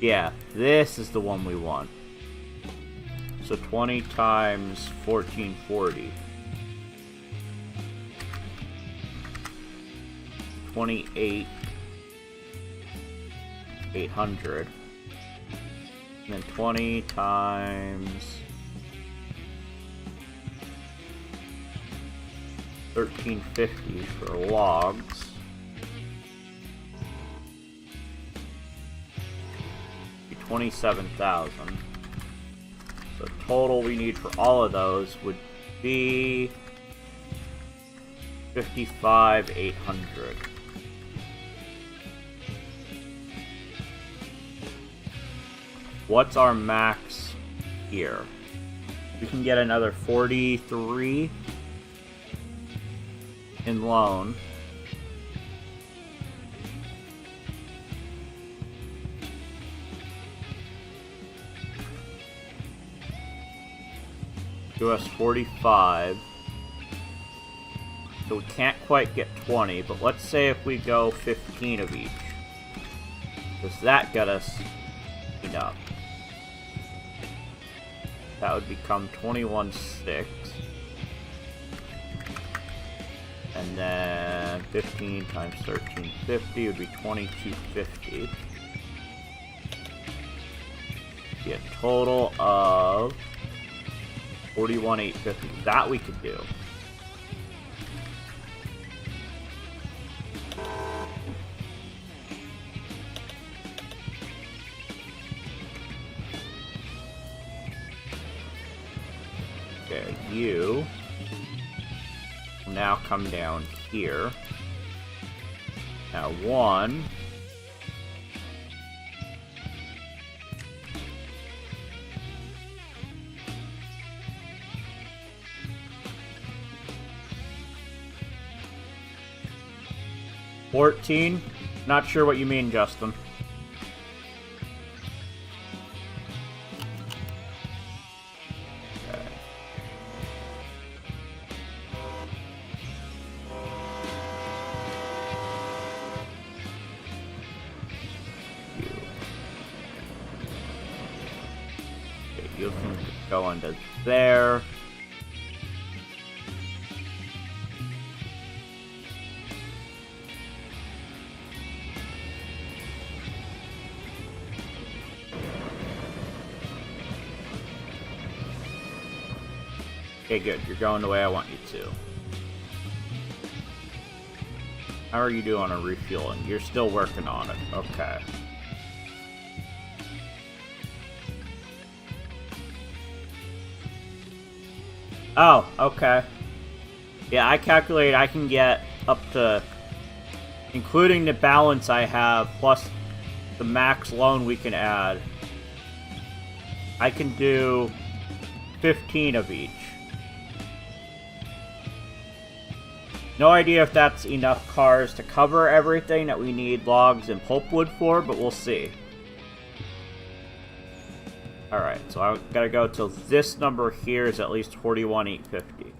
A: Yeah, this is the one we want. So 20 times 1440. 28. 800. And then 20 times 1350 for logs. Be 27,000. So total we need for all of those would be 55,800. What's our max here? We can get another 43 in loan. US 45. So we can't quite get 20, but let's say if we go 15 of each. Does that get us enough? That would become 21.6. And then 15 times 1350 would be 2250. Be a total of 41,850. That we could do. Okay, you will now come down here. Now 1. $14? Not sure what you mean, Justin. Okay. You can go into there. Okay, good. You're going the way I want you to. How are you doing on refueling? You're still working on it. Okay. Oh, okay. Yeah, I calculate I can get up to, including the balance I have, plus the max loan we can add, I can do 15 of each. No idea if that's enough cars to cover everything that we need logs and pulpwood for, but we'll see. Alright, so I gotta go till this number here is at least 41,850.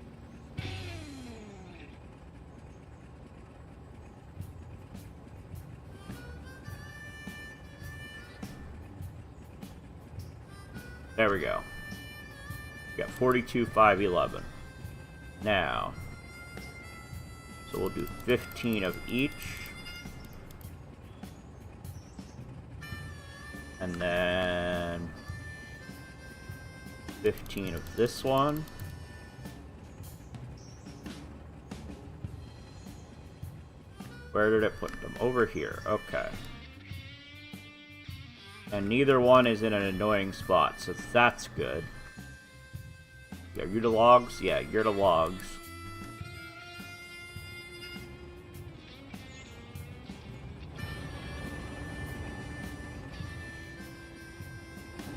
A: There we go. We got 42,511. Now, so we'll do 15 of each. And then 15 of this one. Where did it put them? Over here. Okay. And neither one is in an annoying spot, so that's good. Yeah, you're the logs? Yeah, you're the logs.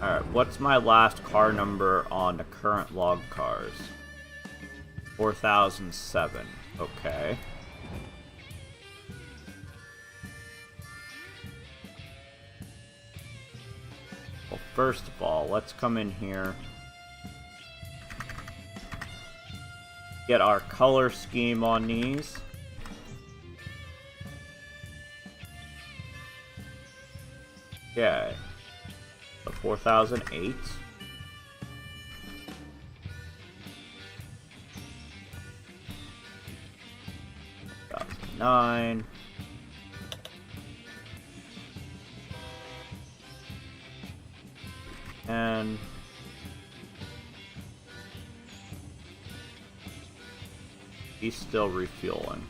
A: Alright, what's my last car number on the current log cars? 4007. Okay. Well, first of all, let's come in here. Get our color scheme on these. Okay. 4008. 9. And he's still refueling.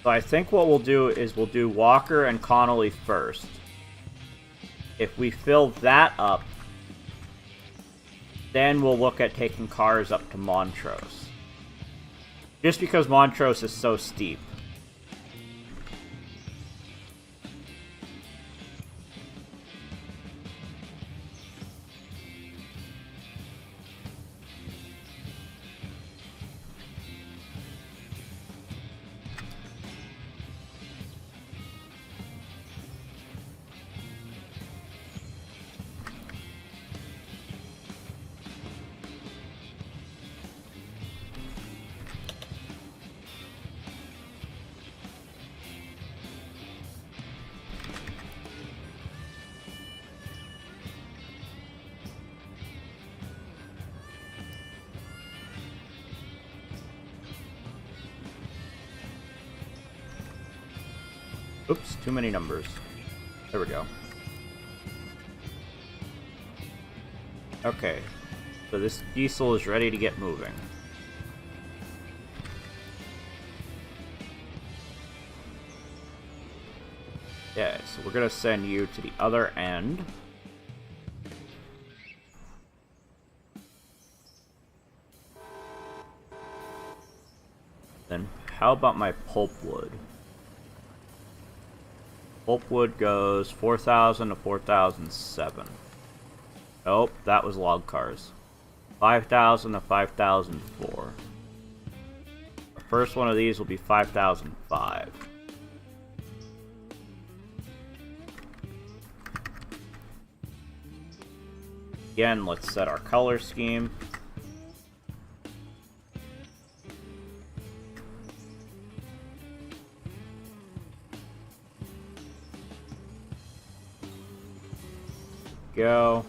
A: So I think what we'll do is we'll do Walker and Connolly first. If we fill that up, then we'll look at taking cars up to Montrose. Just because Montrose is so steep. Oops, too many numbers. There we go. Okay, so this diesel is ready to get moving. Yeah, so we're gonna send you to the other end. Then how about my pulpwood? Pulpwood goes 4,000 to 4,007. Nope, that was log cars. 5,000 to 5,004. The first one of these will be 5,005. Again, let's set our color scheme. Go.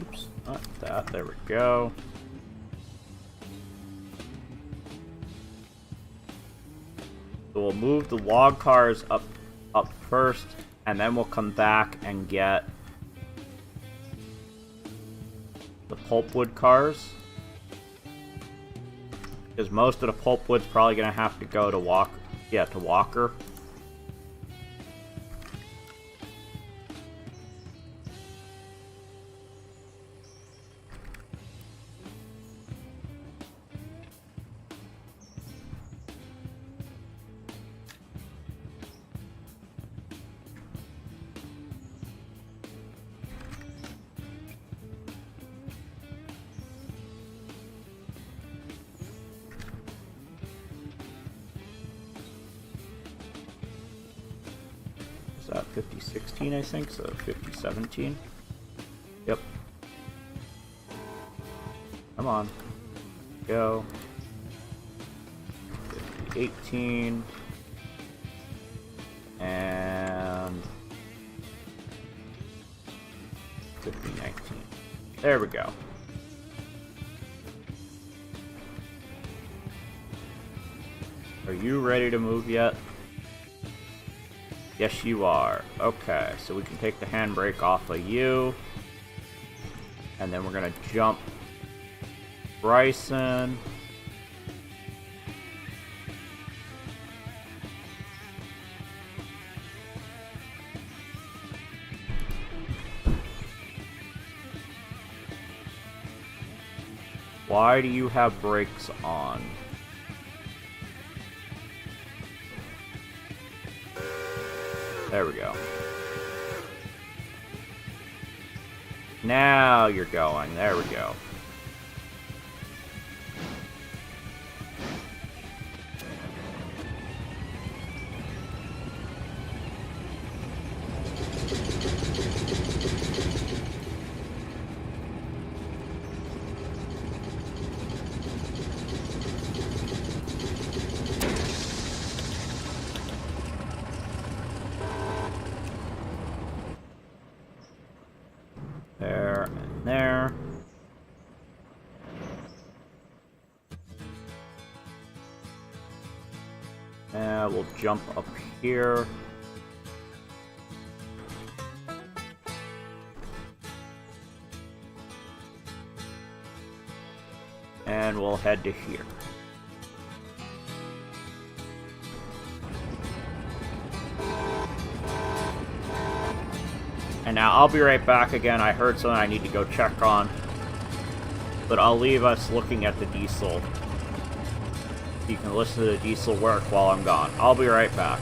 A: Oops, not that. There we go. So we'll move the log cars up first, and then we'll come back and get the pulpwood cars. Because most of the pulpwood's probably gonna have to go to Walker. Is that 5016, I think? So 5017. Yep. Come on. Go. 5018. And 5019. There we go. Are you ready to move yet? Yes, you are. Okay, so we can take the handbrake off of you. And then we're gonna jump Bryson. Why do you have brakes on? There we go. Now you're going. There we go. I will jump up here. And we'll head to here. And now I'll be right back again. I heard something I need to go check on. But I'll leave us looking at the diesel. You can listen to the diesel work while I'm gone. I'll be right back.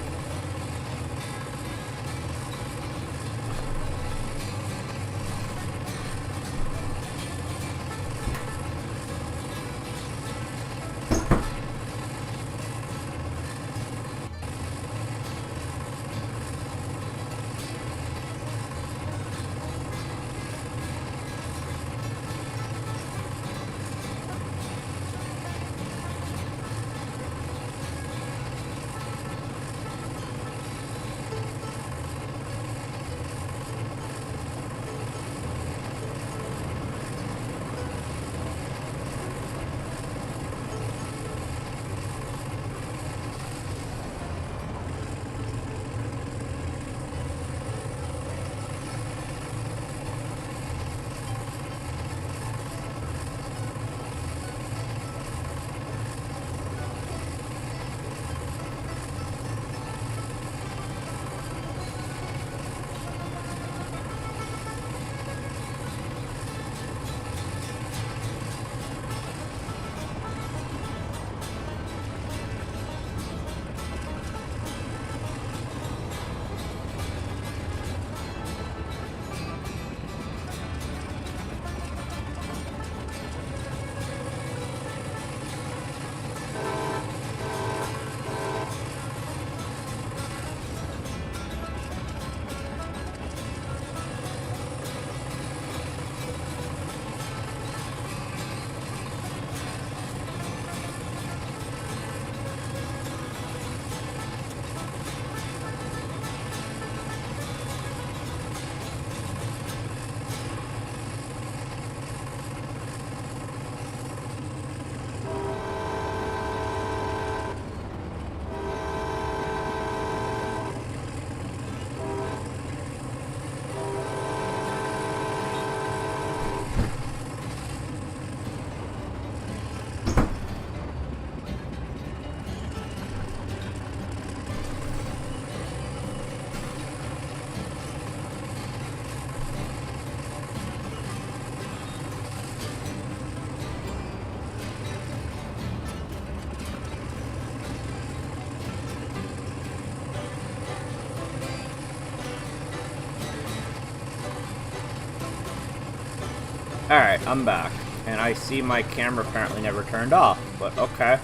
A: Alright, I'm back. And I see my camera apparently never turned off, but okay.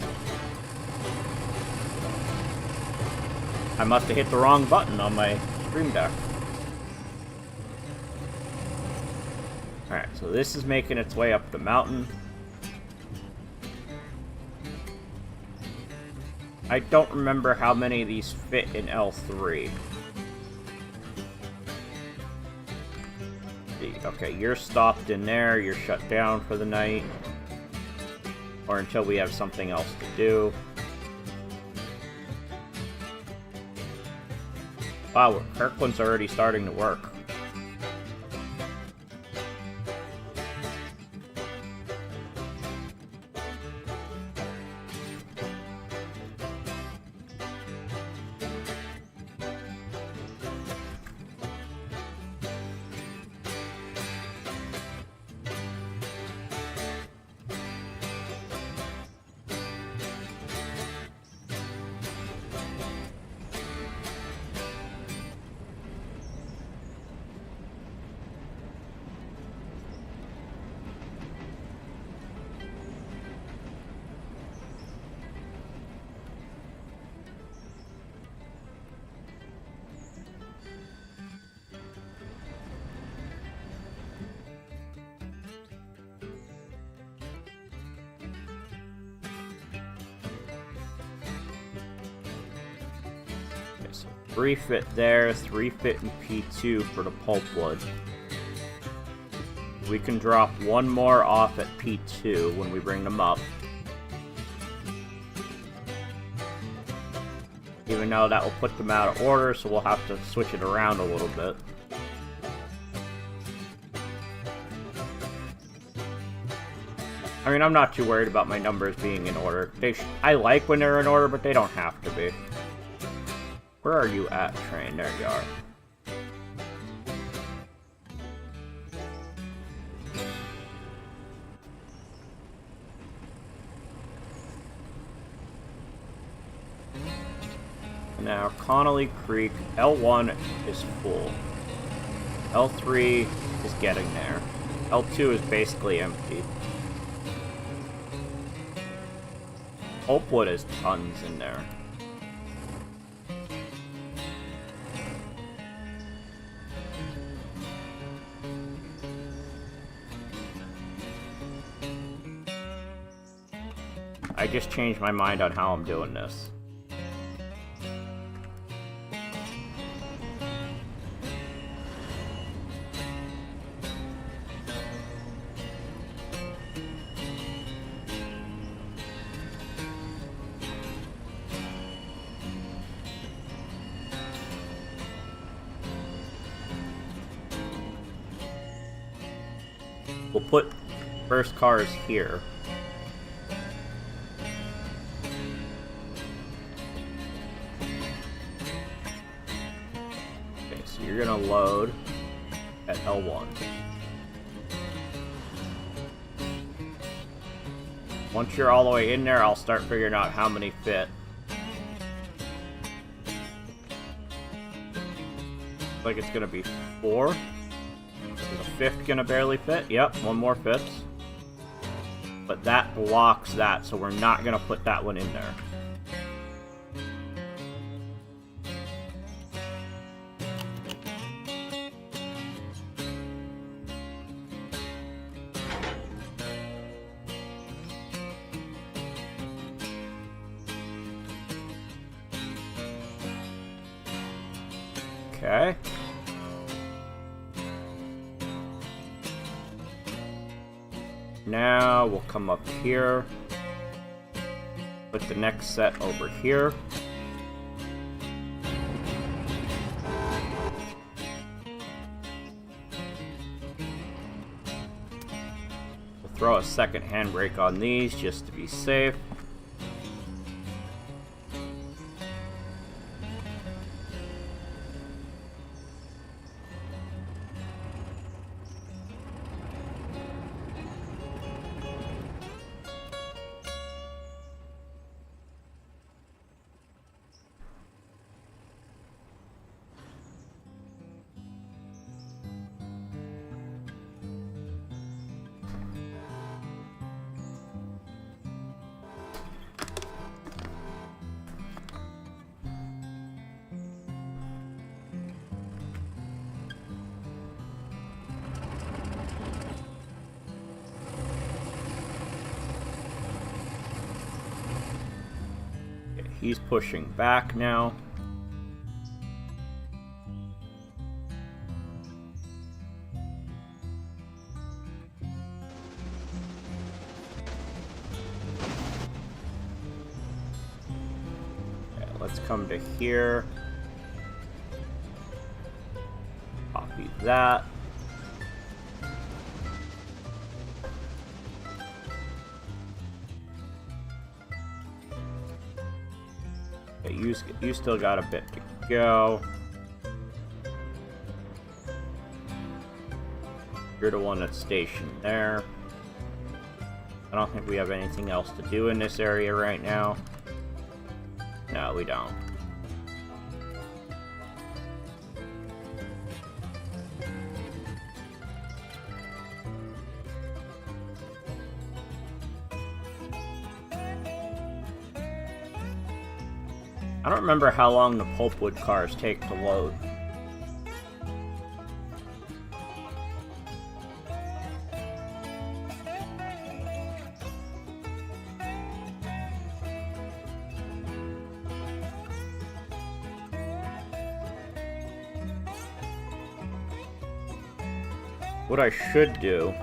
A: I must have hit the wrong button on my Stream Deck. Alright, so this is making its way up the mountain. I don't remember how many of these fit in L3. Okay, you're stopped in there, you're shut down for the night. Or until we have something else to do. Wow, Kirkland's already starting to work. So 3 fit there, 3 fit in P2 for the pulpwood. We can drop 1 more off at P2 when we bring them up. Even even though that will put them out of order, so we'll have to switch it around a little bit. I mean, I'm not too worried about my numbers being in order. I like when they're in order, but they don't have to be. Where are you at, train? There you are. Now, Connolly Creek, L1 is full. L3 is getting there. L2 is basically empty. Pulpwood is tons in there. I just changed my mind on how I'm doing this. We'll put first cars here. Okay, so you're gonna load at L1. Once you're all the way in there, I'll start figuring out how many fit. Looks like it's gonna be 4. Is a 5th gonna barely fit? Yep, 1 more fits. But that blocks that, so we're not gonna put that one in there. Okay. Now we'll come up here, put the next set over here. We'll throw a second handbrake on these just to be safe. He's pushing back now. Okay, let's come to here. Copy that. You still got a bit to go. You're the one that's stationed there. I don't think we have anything else to do in this area right now. No, we don't. I don't remember how long the pulpwood cars take to load. What I should do,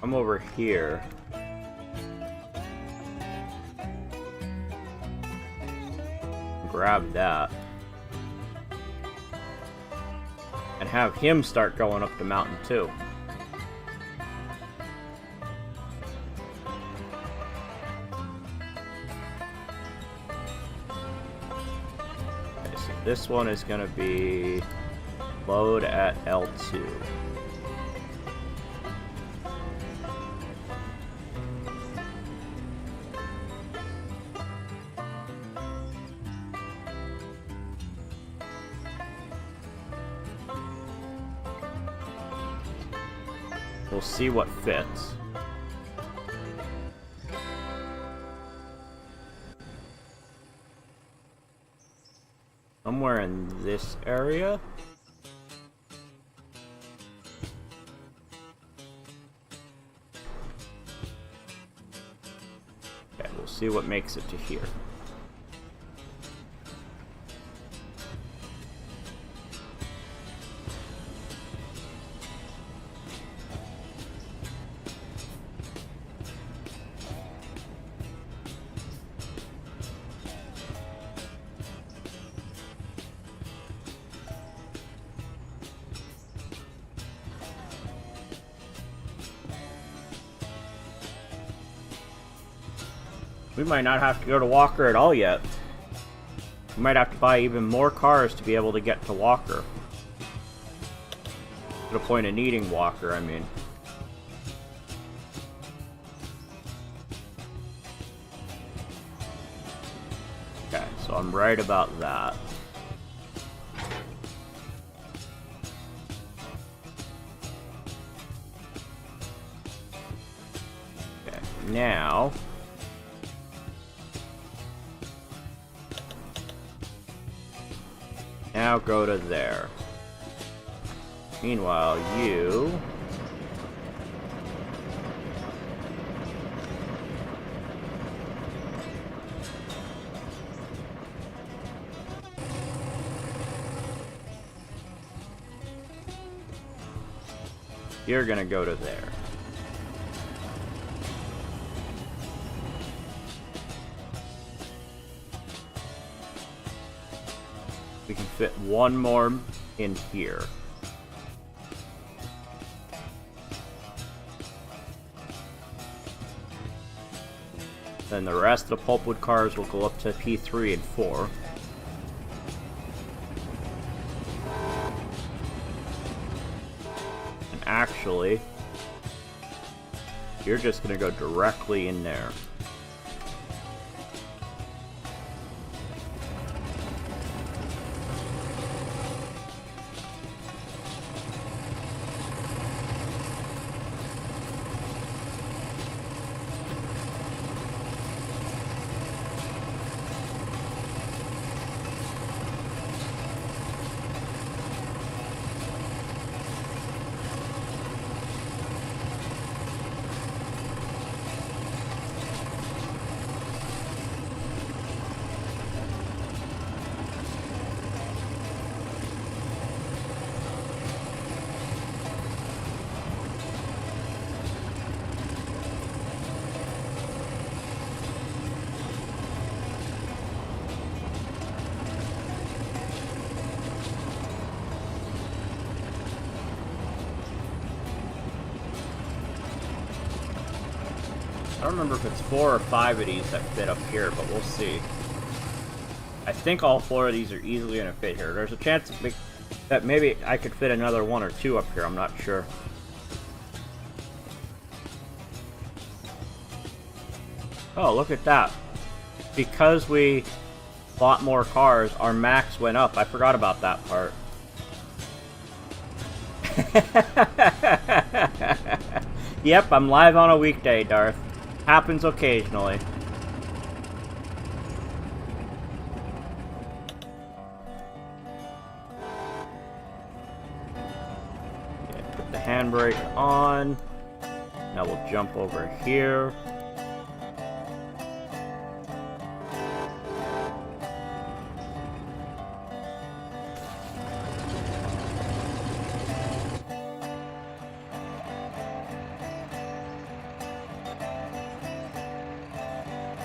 A: I'm over here. grab that. And have him start going up the mountain too. Okay, so this one is going to be load at L2. We'll see what fits. Somewhere in this area? Okay, we'll see what makes it to here. We might not have to go to Walker at all yet. We might have to buy even more cars to be able to get to Walker. To the point of needing Walker, I mean. Okay, so I'm right about that. Okay, now... Now go to there. Meanwhile, you... You're gonna go to there. We can fit one more in here. Then the rest of the pulpwood cars will go up to P3 and 4. And actually, you're just gonna go directly in there. I don't remember if it's 4 or 5 of these that fit up here, but we'll see. I think all 4 of these are easily going to fit here. There's a chance that maybe I could fit another 1 or 2 up here, I'm not sure. Oh, look at that. Because we bought more cars, our max went up. I forgot about that part. Yep, I'm live on a weekday, Darth. Happens occasionally. Okay, put the handbrake on. Now we'll jump over here.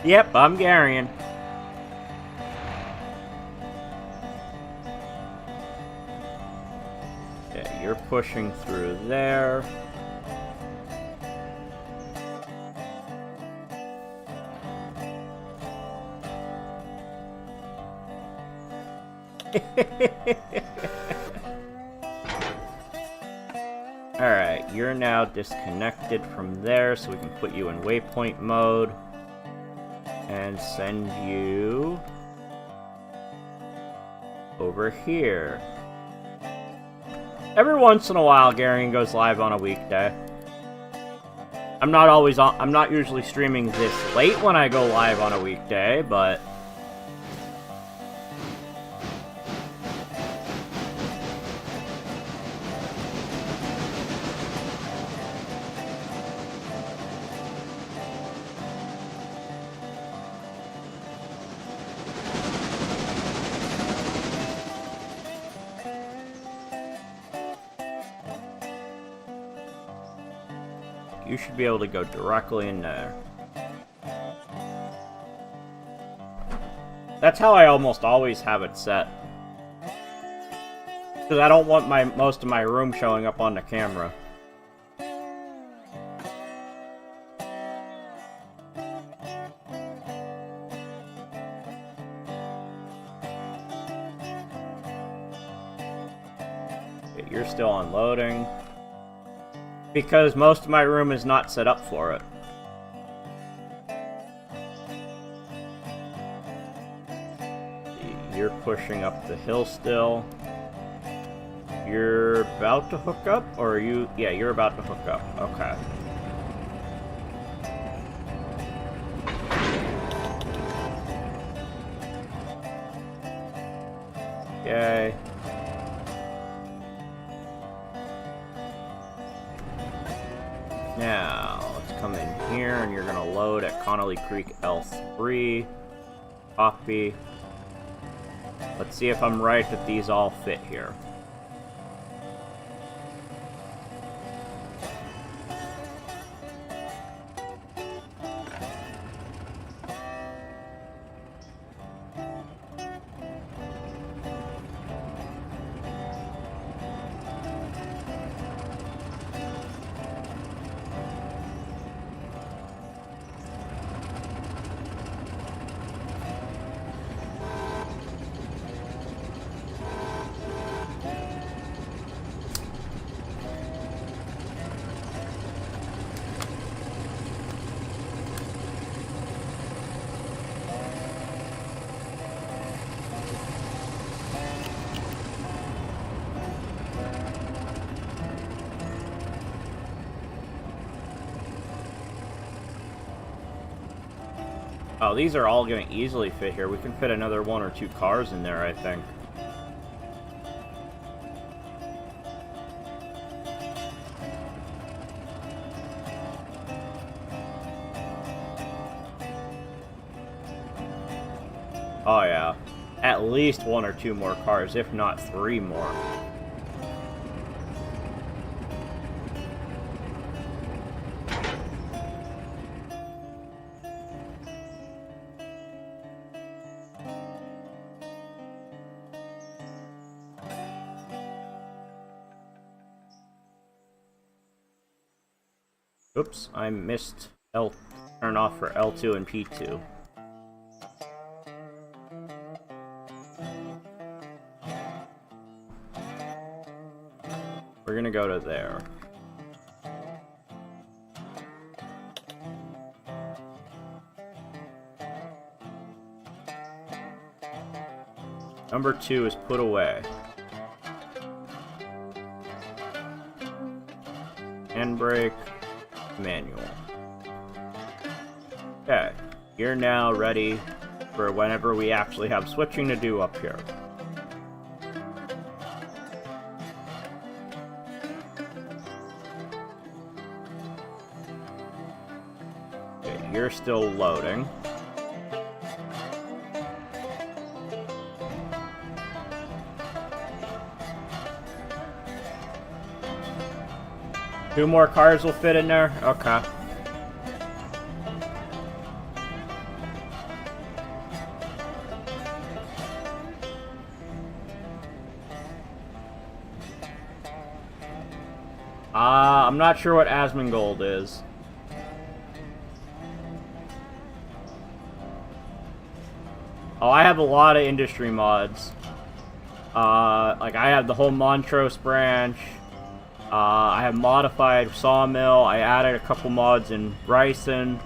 A: Yep, I'm Garion. you're pushing through there. Alright, you're now disconnected from there, so we can put you in waypoint mode. And send you over here. Every once in a while, Garion goes live on a weekday. I'm not usually streaming this late when I go live on a weekday, but you should be able to go directly in there. That's how I almost always have it set. Because I don't want most of my room showing up on the camera. Okay, you're still unloading. Because most of my room is not set up for it. You're pushing up the hill still. You're about to hook up? Or are you... Yeah, you're about to hook up. Okay. Okay. Now, let's come in here, and you're going to load at Connolly Creek L3. Copy. Let's see if I'm right that these all fit here. Oh, these are all going to easily fit here. We can fit another 1 or 2 cars in there, I think. Oh, yeah. At least 1 or 2 more cars, if not 3 more. Oops, I missed turn off for L2 and P2. We're gonna go to there. Number 2 is put away. Handbrake. Manual. Okay, you're now ready for whenever we actually have switching to do up here. Okay, you're still loading. Two more cars will fit in there? Okay. I'm not sure what Asmongold is. Oh, I have a lot of industry mods. Like, I have the whole Montrose branch. I have modified Sawmill. I added a couple mods in Bryson.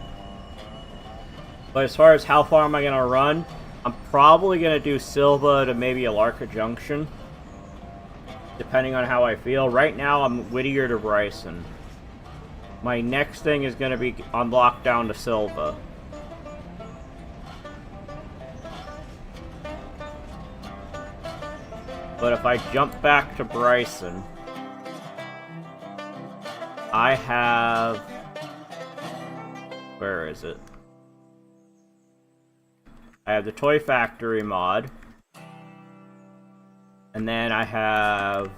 A: But as far as how far am I going to run, I'm probably going to do Silva to maybe Alarka Junction. Depending on how I feel. Right now, I'm Whittier to Bryson. My next thing is going to be on lockdown to Silva. But if I jump back to Bryson, I have... Where is it? I have the Toy Factory mod. And then I have...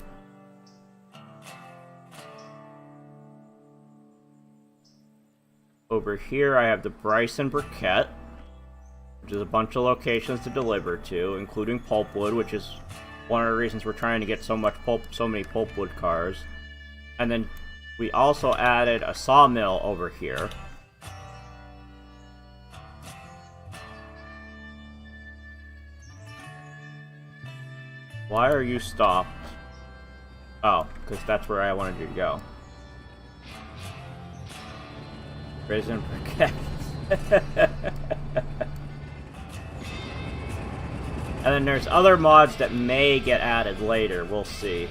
A: Over here, I have the Bryson Briquette, which is a bunch of locations to deliver to, including pulpwood, which is one of the reasons we're trying to get so many pulpwood cars. And then we also added a sawmill over here. Why are you stopped? Oh, because that's where I wanted you to go. Prison Briquette. And then there's other mods that may get added later. We'll see.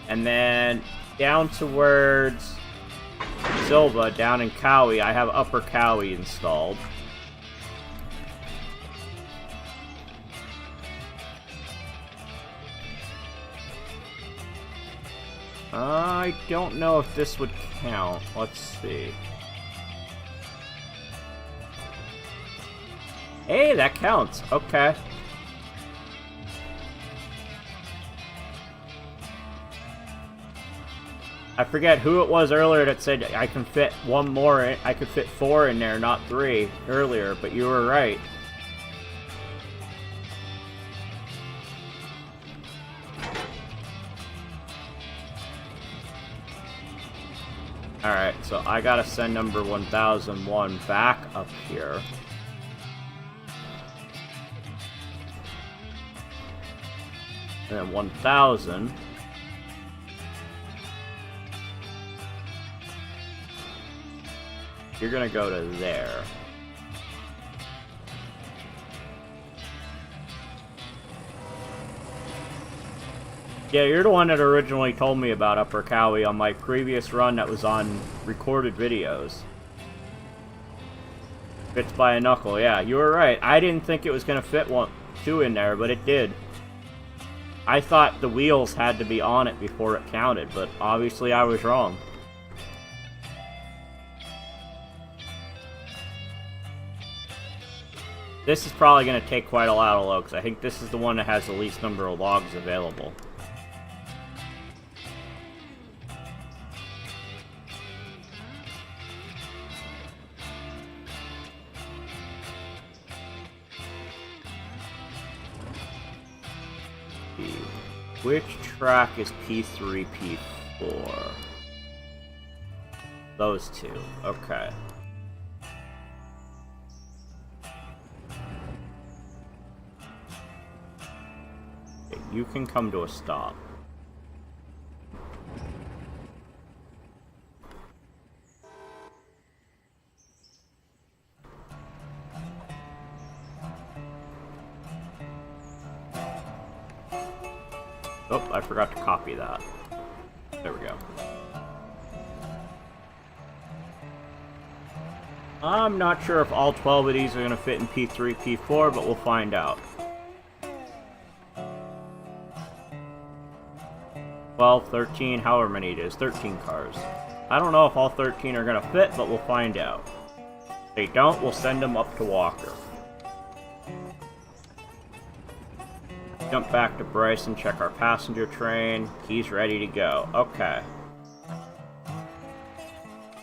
A: And then down towards Silva, down in Cowie, I have Upper Cowie installed. I don't know if this would count. Let's see. Hey, that counts. Okay. I forget who it was earlier that said I can fit one more in, I could fit 4 in there, not 3 earlier, but you were right. Alright, so I gotta send number 1001 back up here. And then 1000. You're gonna go to there. Yeah, you're the one that originally told me about Upper Cowie on my previous run that was on recorded videos. Fits by a knuckle, yeah, you were right. I didn't think it was gonna fit 2 in there, but it did. I thought the wheels had to be on it before it counted, but obviously I was wrong. This is probably going to take quite a lot of logs. I think this is the one that has the least number of logs available. Which track is P3, P4? Those two. Okay. You can come to a stop. Oh, I forgot to copy that. There we go. I'm not sure if all 12 of these are going to fit in P3, P4, but we'll find out. 12, 13, however many it is. 13 cars. I don't know if all 13 are going to fit, but we'll find out. If they don't, we'll send them up to Walker. Jump back to Bryson, check our passenger train. He's ready to go. Okay.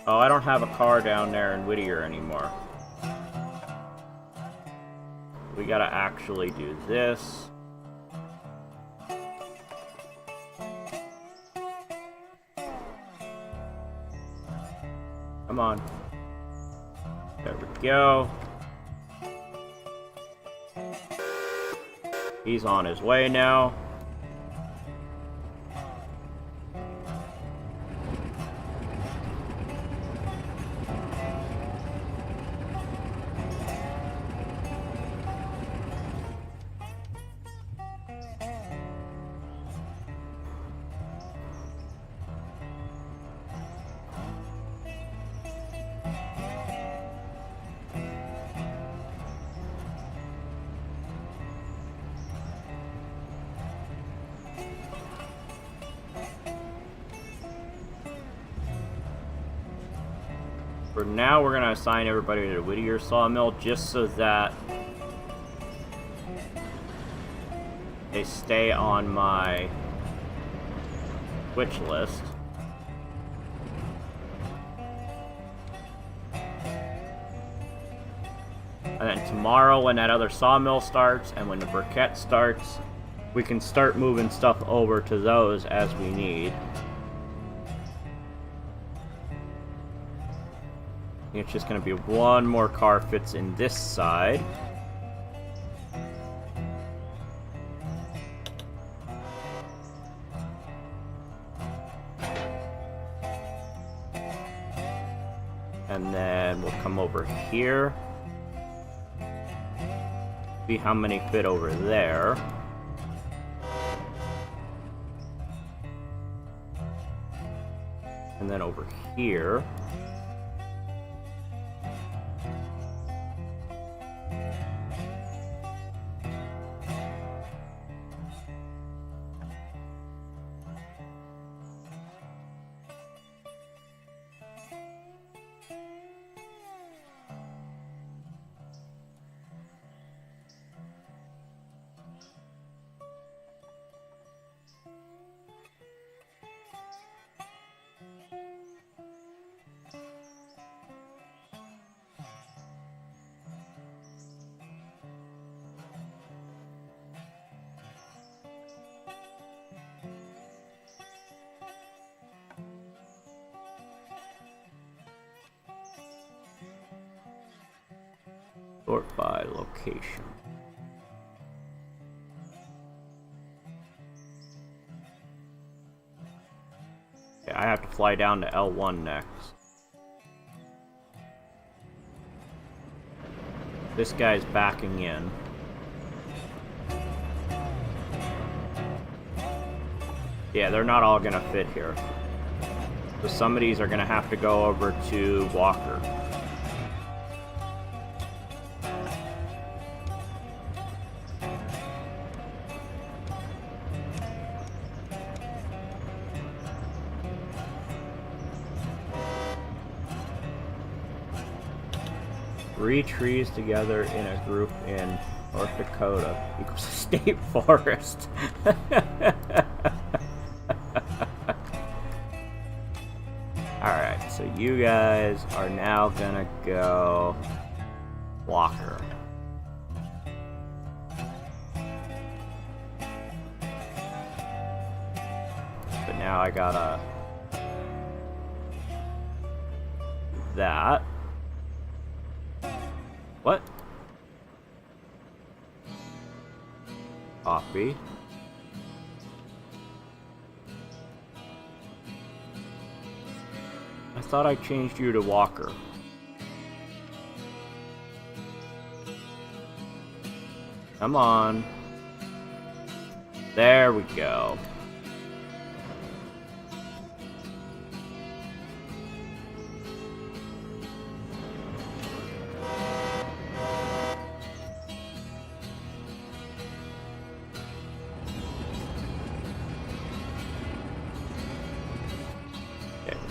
A: Oh, I don't have a car down there in Whittier anymore. We gotta actually do this. Come on. There we go. He's on his way now. For now, we're going to assign everybody to the Whittier sawmill just so that they stay on my switch list. And then tomorrow, when that other sawmill starts and when the briquette starts, we can start moving stuff over to those as we need. It's just going to be one more car fits in this side. And then we'll come over here. See how many fit over there. And then over here. Sort by location. Okay, I have to fly down to L1 next. This guy's backing in. Yeah, they're not all gonna fit here. So some of these are gonna have to go over to Walker. Three trees together in a group in North Dakota equals a state forest. Alright, so you guys are now gonna go Walker. But now I gotta that. What? Copy. I thought I changed you to Walker. Come on. There we go.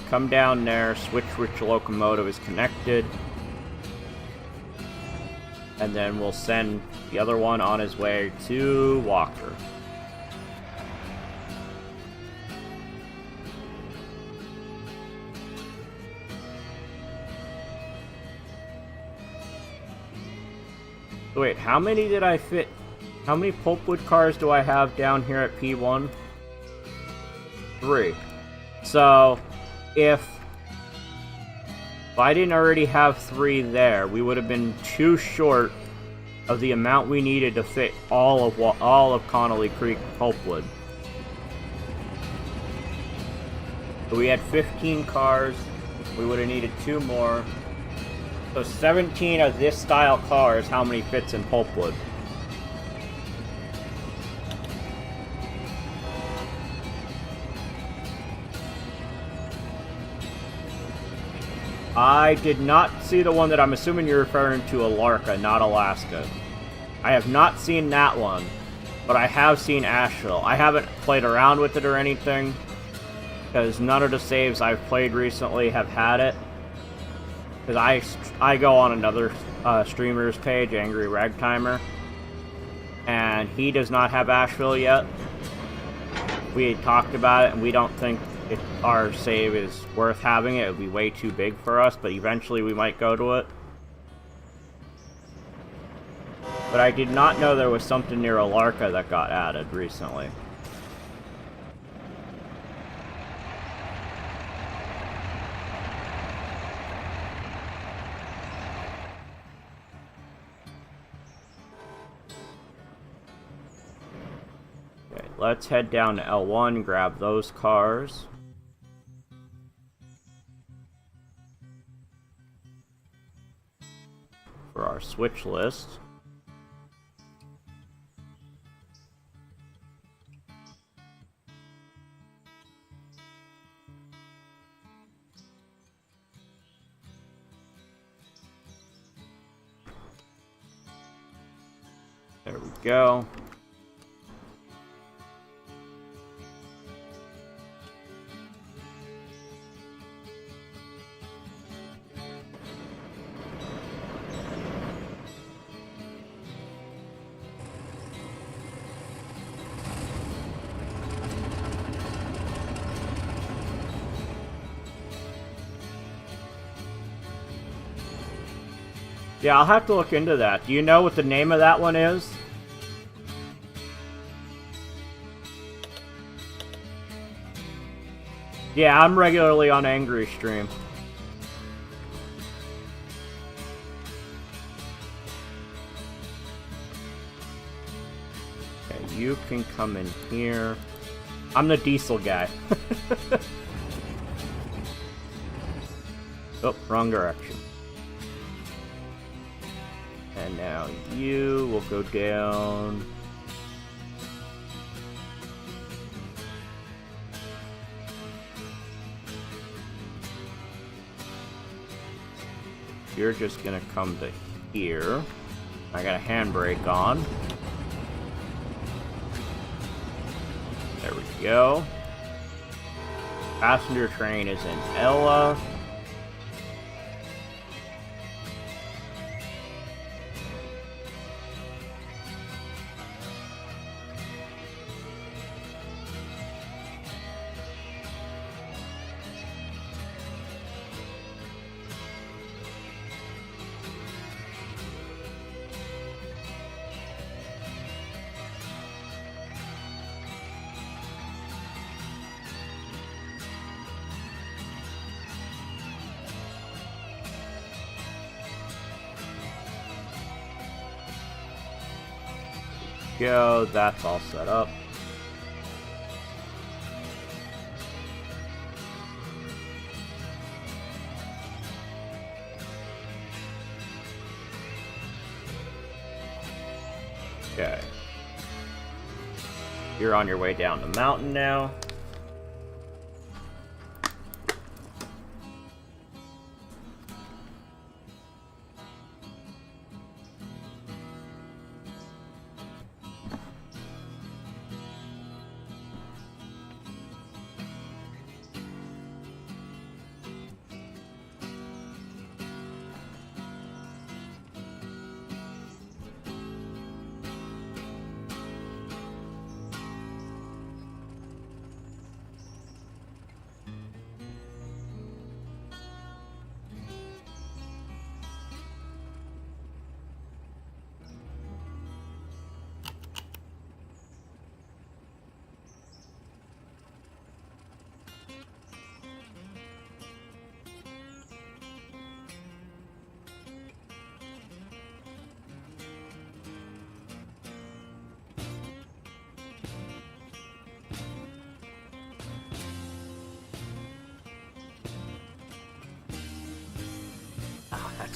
A: Come down there, switch which locomotive is connected, and then we'll send the other one on his way to Walker. Wait, how many did I fit? How many pulpwood cars do I have down here at P1? 3. So, if I didn't already have 3 there, we would have been too short of the amount we needed to fit all of Connolly Creek pulpwood. So we had 15 cars. We would have needed 2 more. So 17 of this style cars, how many fits in pulpwood? I did not see the one that I'm assuming you're referring to, Appalachia, not Alaska. I have not seen that one, but I have seen Asheville. I haven't played around with it or anything, because none of the saves I've played recently have had it. Because I go on another streamer's page, Angry Ragtimer, and he does not have Asheville yet. We had talked about it, and we don't think our save is worth having. It would be way too big for us, but eventually we might go to it. But I did not know there was something near Appalachia that got added recently. Okay, let's head down to L1, grab those cars. For our switch list. There we go. Yeah, I'll have to look into that. Do you know what the name of that one is? Yeah, I'm regularly on Angry Stream. Okay, you can come in here. I'm the diesel guy. Oh, wrong direction. And now you will go down. You're just gonna come to here. I got a handbrake on. There we go. Passenger train is in Ella. Go, that's all set up. Okay. You're on your way down the mountain now.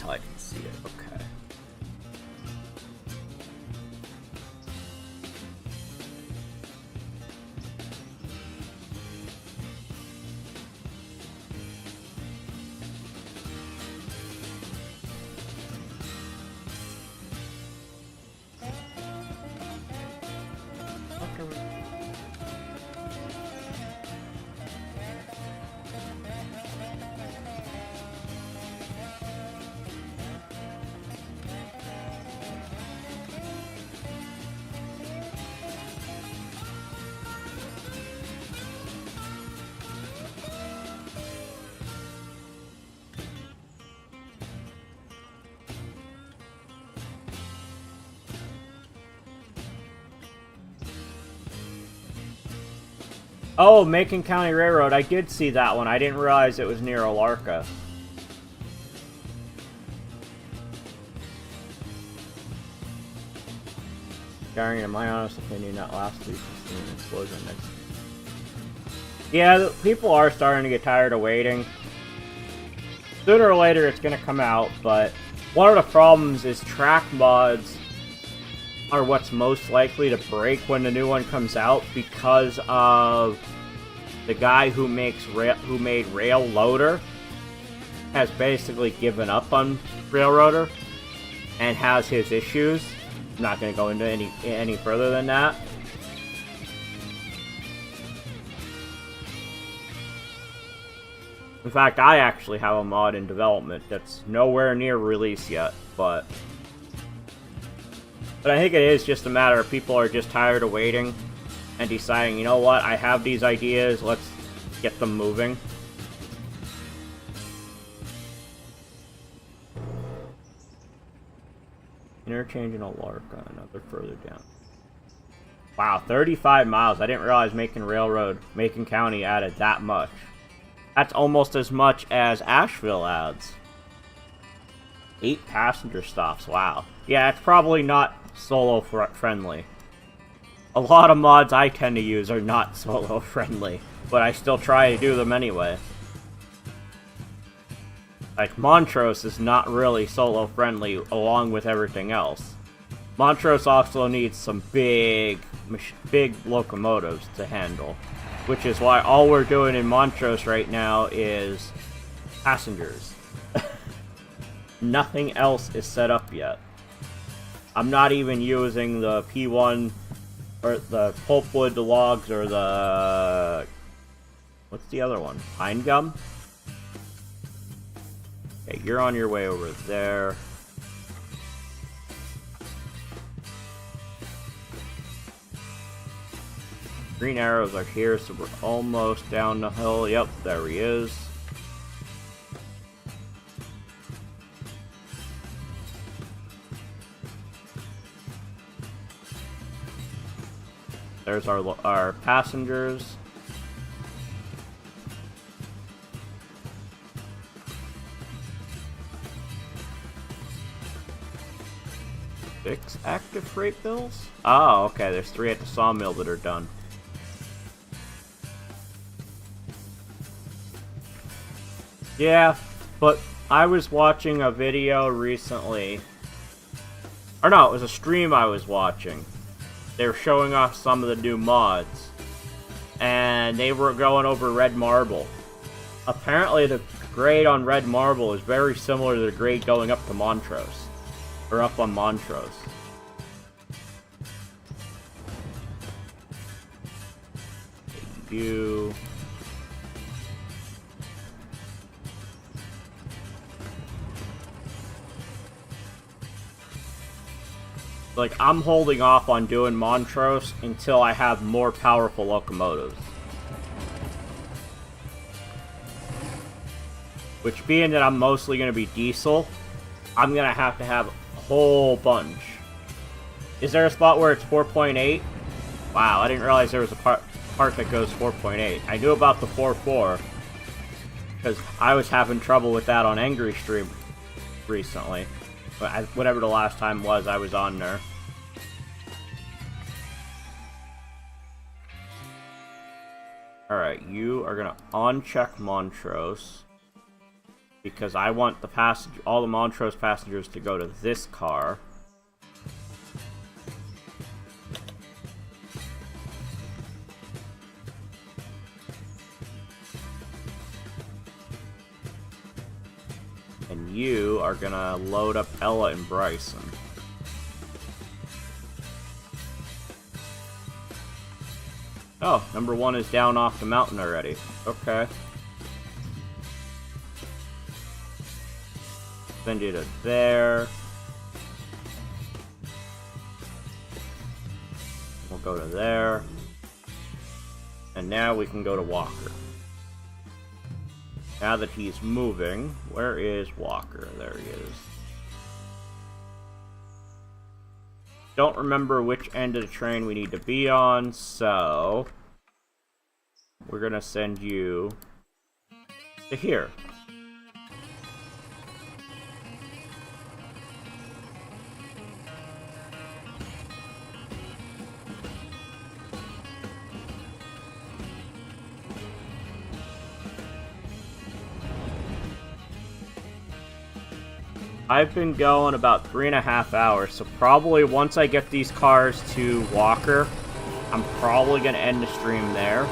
A: till I can see it. Okay. Oh, Macon County Railroad. I did see that one. I didn't realize it was near Appalachia. Garion, in my honest opinion, that last week was explosion next. Yeah, people are starting to get tired of waiting. Sooner or later, it's going to come out, but one of the problems is track mods are what's most likely to break when the new one comes out because of the guy who made Rail Loader has basically given up on Railroader and has his issues. I'm not going to go into any further than that. In fact, I actually have a mod in development that's nowhere near release yet, but I think it is just a matter of people are just tired of waiting and deciding, you know what, I have these ideas, let's get them moving. Interchange in Appalachia, another further down. Wow, 35 miles. I didn't realize Macon County added that much. That's almost as much as Asheville adds. 8 passenger stops, wow. Yeah, it's probably not solo friendly. A lot of mods I tend to use are not solo friendly, but I still try to do them anyway. Like, Montrose is not really solo friendly along with everything else. Montrose also needs some big locomotives to handle, which is why all we're doing in Montrose right now is passengers. Nothing else is set up yet. I'm not even using the P1 or the pulpwood, the logs, or the... what's the other one? Pine gum? Okay, you're on your way over there. Green arrows are here, so we're almost down the hill. Yep, there he is. There's our passengers. Six active freight bills? Oh, okay, there's 3 at the sawmill that are done. Yeah, but I was watching a video recently. Or no, it was a stream I was watching. They were showing off some of the new mods. And they were going over red marble. Apparently the grade on red marble is very similar to the grade going up to Montrose. Or up on Montrose. You... like, I'm holding off on doing Montrose until I have more powerful locomotives. Which, being that I'm mostly going to be diesel, I'm going to have a whole bunch. Is there a spot where it's 4.8? Wow, I didn't realize there was a part that goes 4.8. I knew about the 4.4, because I was having trouble with that on Angry Stream recently. Whatever the last time was, I was on there. Alright, you are gonna uncheck Montrose. Because I want all the Montrose passengers to go to this car. And you are gonna load up Ella and Bryson. Oh, number 1 is down off the mountain already. Okay. Send you to there. We'll go to there. And now we can go to Walker. Now that he's moving, where is Walker? There he is. Don't remember which end of the train we need to be on, so we're gonna send you to here. I've been going about 3.5 hours, so probably once I get these cars to Walker, I'm probably going to end the stream there.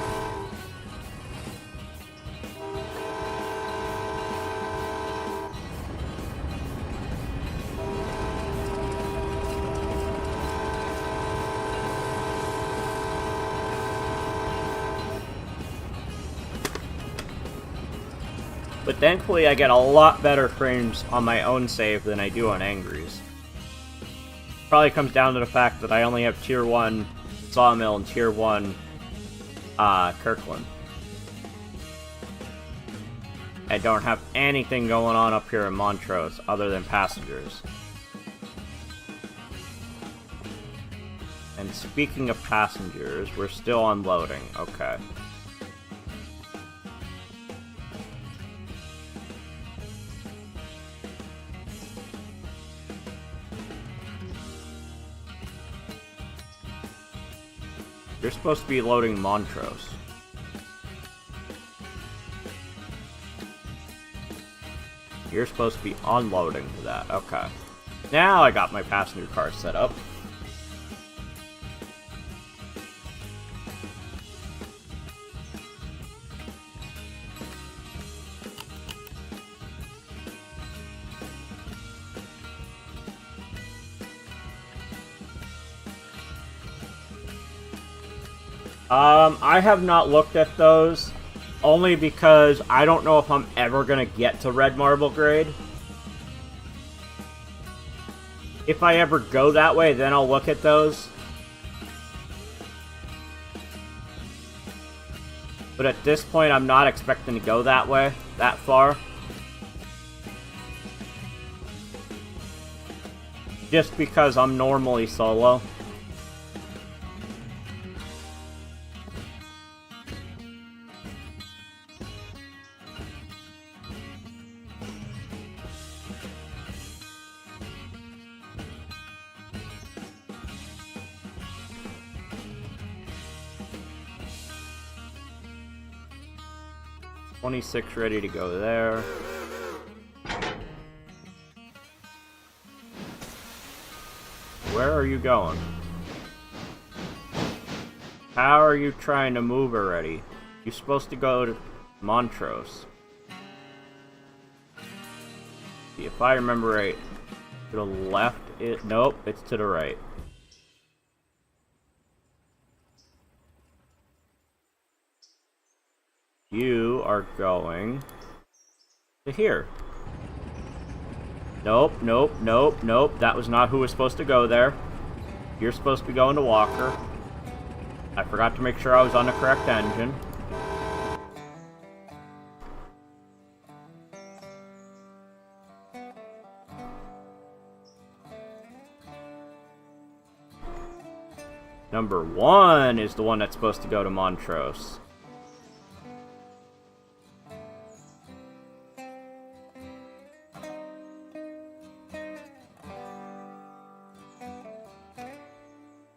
A: But thankfully I get a lot better frames on my own save than I do on Angry's. Probably comes down to the fact that I only have Tier 1 Sawmill and Tier 1 Kirkland. I don't have anything going on up here in Montrose other than passengers. And speaking of passengers, we're still unloading. Okay. You're supposed to be loading Montrose. You're supposed to be unloading to that. Okay. Now I got my passenger car set up. I have not looked at those, only because I don't know if I'm ever gonna get to red marble grade. If I ever go that way, then I'll look at those. But at this point, I'm not expecting to go that way, that far. Just because I'm normally solo. .26 ready to go there. Where are you going? How are you trying to move already? You're supposed to go to Montrose. If I remember right, to the left, nope, it's to the right. You are going to here. Nope, nope, nope, nope. That was not who was supposed to go there. You're supposed to be going to Walker. I forgot to make sure I was on the correct engine. Number 1 is the one that's supposed to go to Montrose.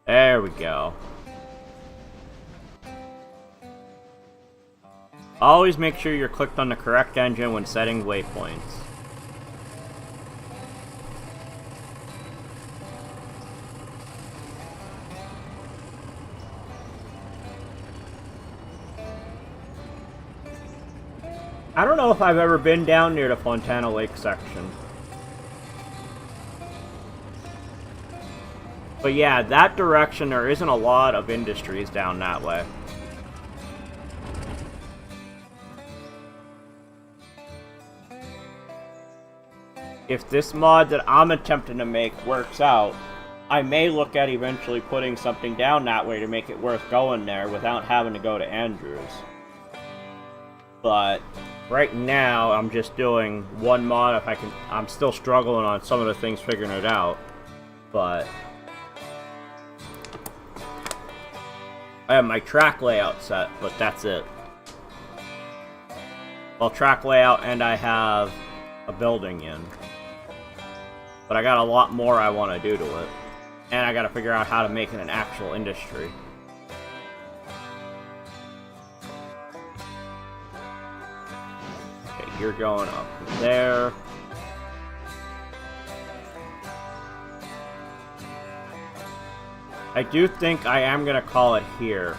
A: There we go. Always make sure you're clicked on the correct engine when setting waypoints. I don't know if I've ever been down near the Fontana Lake section. But yeah, that direction, there isn't a lot of industries down that way. If this mod that I'm attempting to make works out, I may look at eventually putting something down that way to make it worth going there without having to go to Andrews. But right now, I'm just doing one mod if I can. I'm still struggling on some of the things figuring it out. But I have my track layout set, but that's it. Well, track layout, and I have a building in. But I got a lot more I want to do to it. And I got to figure out how to make it an actual industry. Okay, you're going up there. I do think I am going to call it here.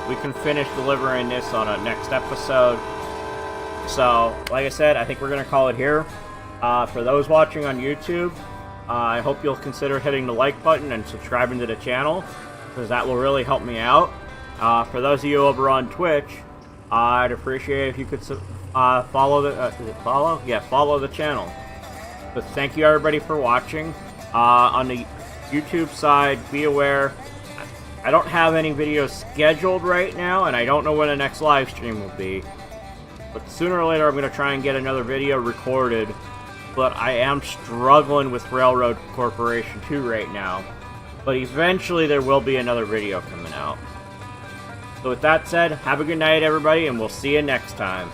A: We can finish delivering this on a next episode. So, like I said, I think we're going to call it here. For those watching on YouTube, I hope you'll consider hitting the like button and subscribing to the channel, because that will really help me out. For those of you over on Twitch, I'd appreciate if you could follow the channel. But thank you everybody for watching. On the YouTube side, be aware, I don't have any videos scheduled right now, and I don't know when the next live stream will be. But sooner or later, I'm going to try and get another video recorded. But I am struggling with Railroad Corporation 2 right now. But eventually, there will be another video coming out. So with that said, have a good night, everybody, and we'll see you next time.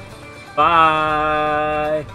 A: Bye!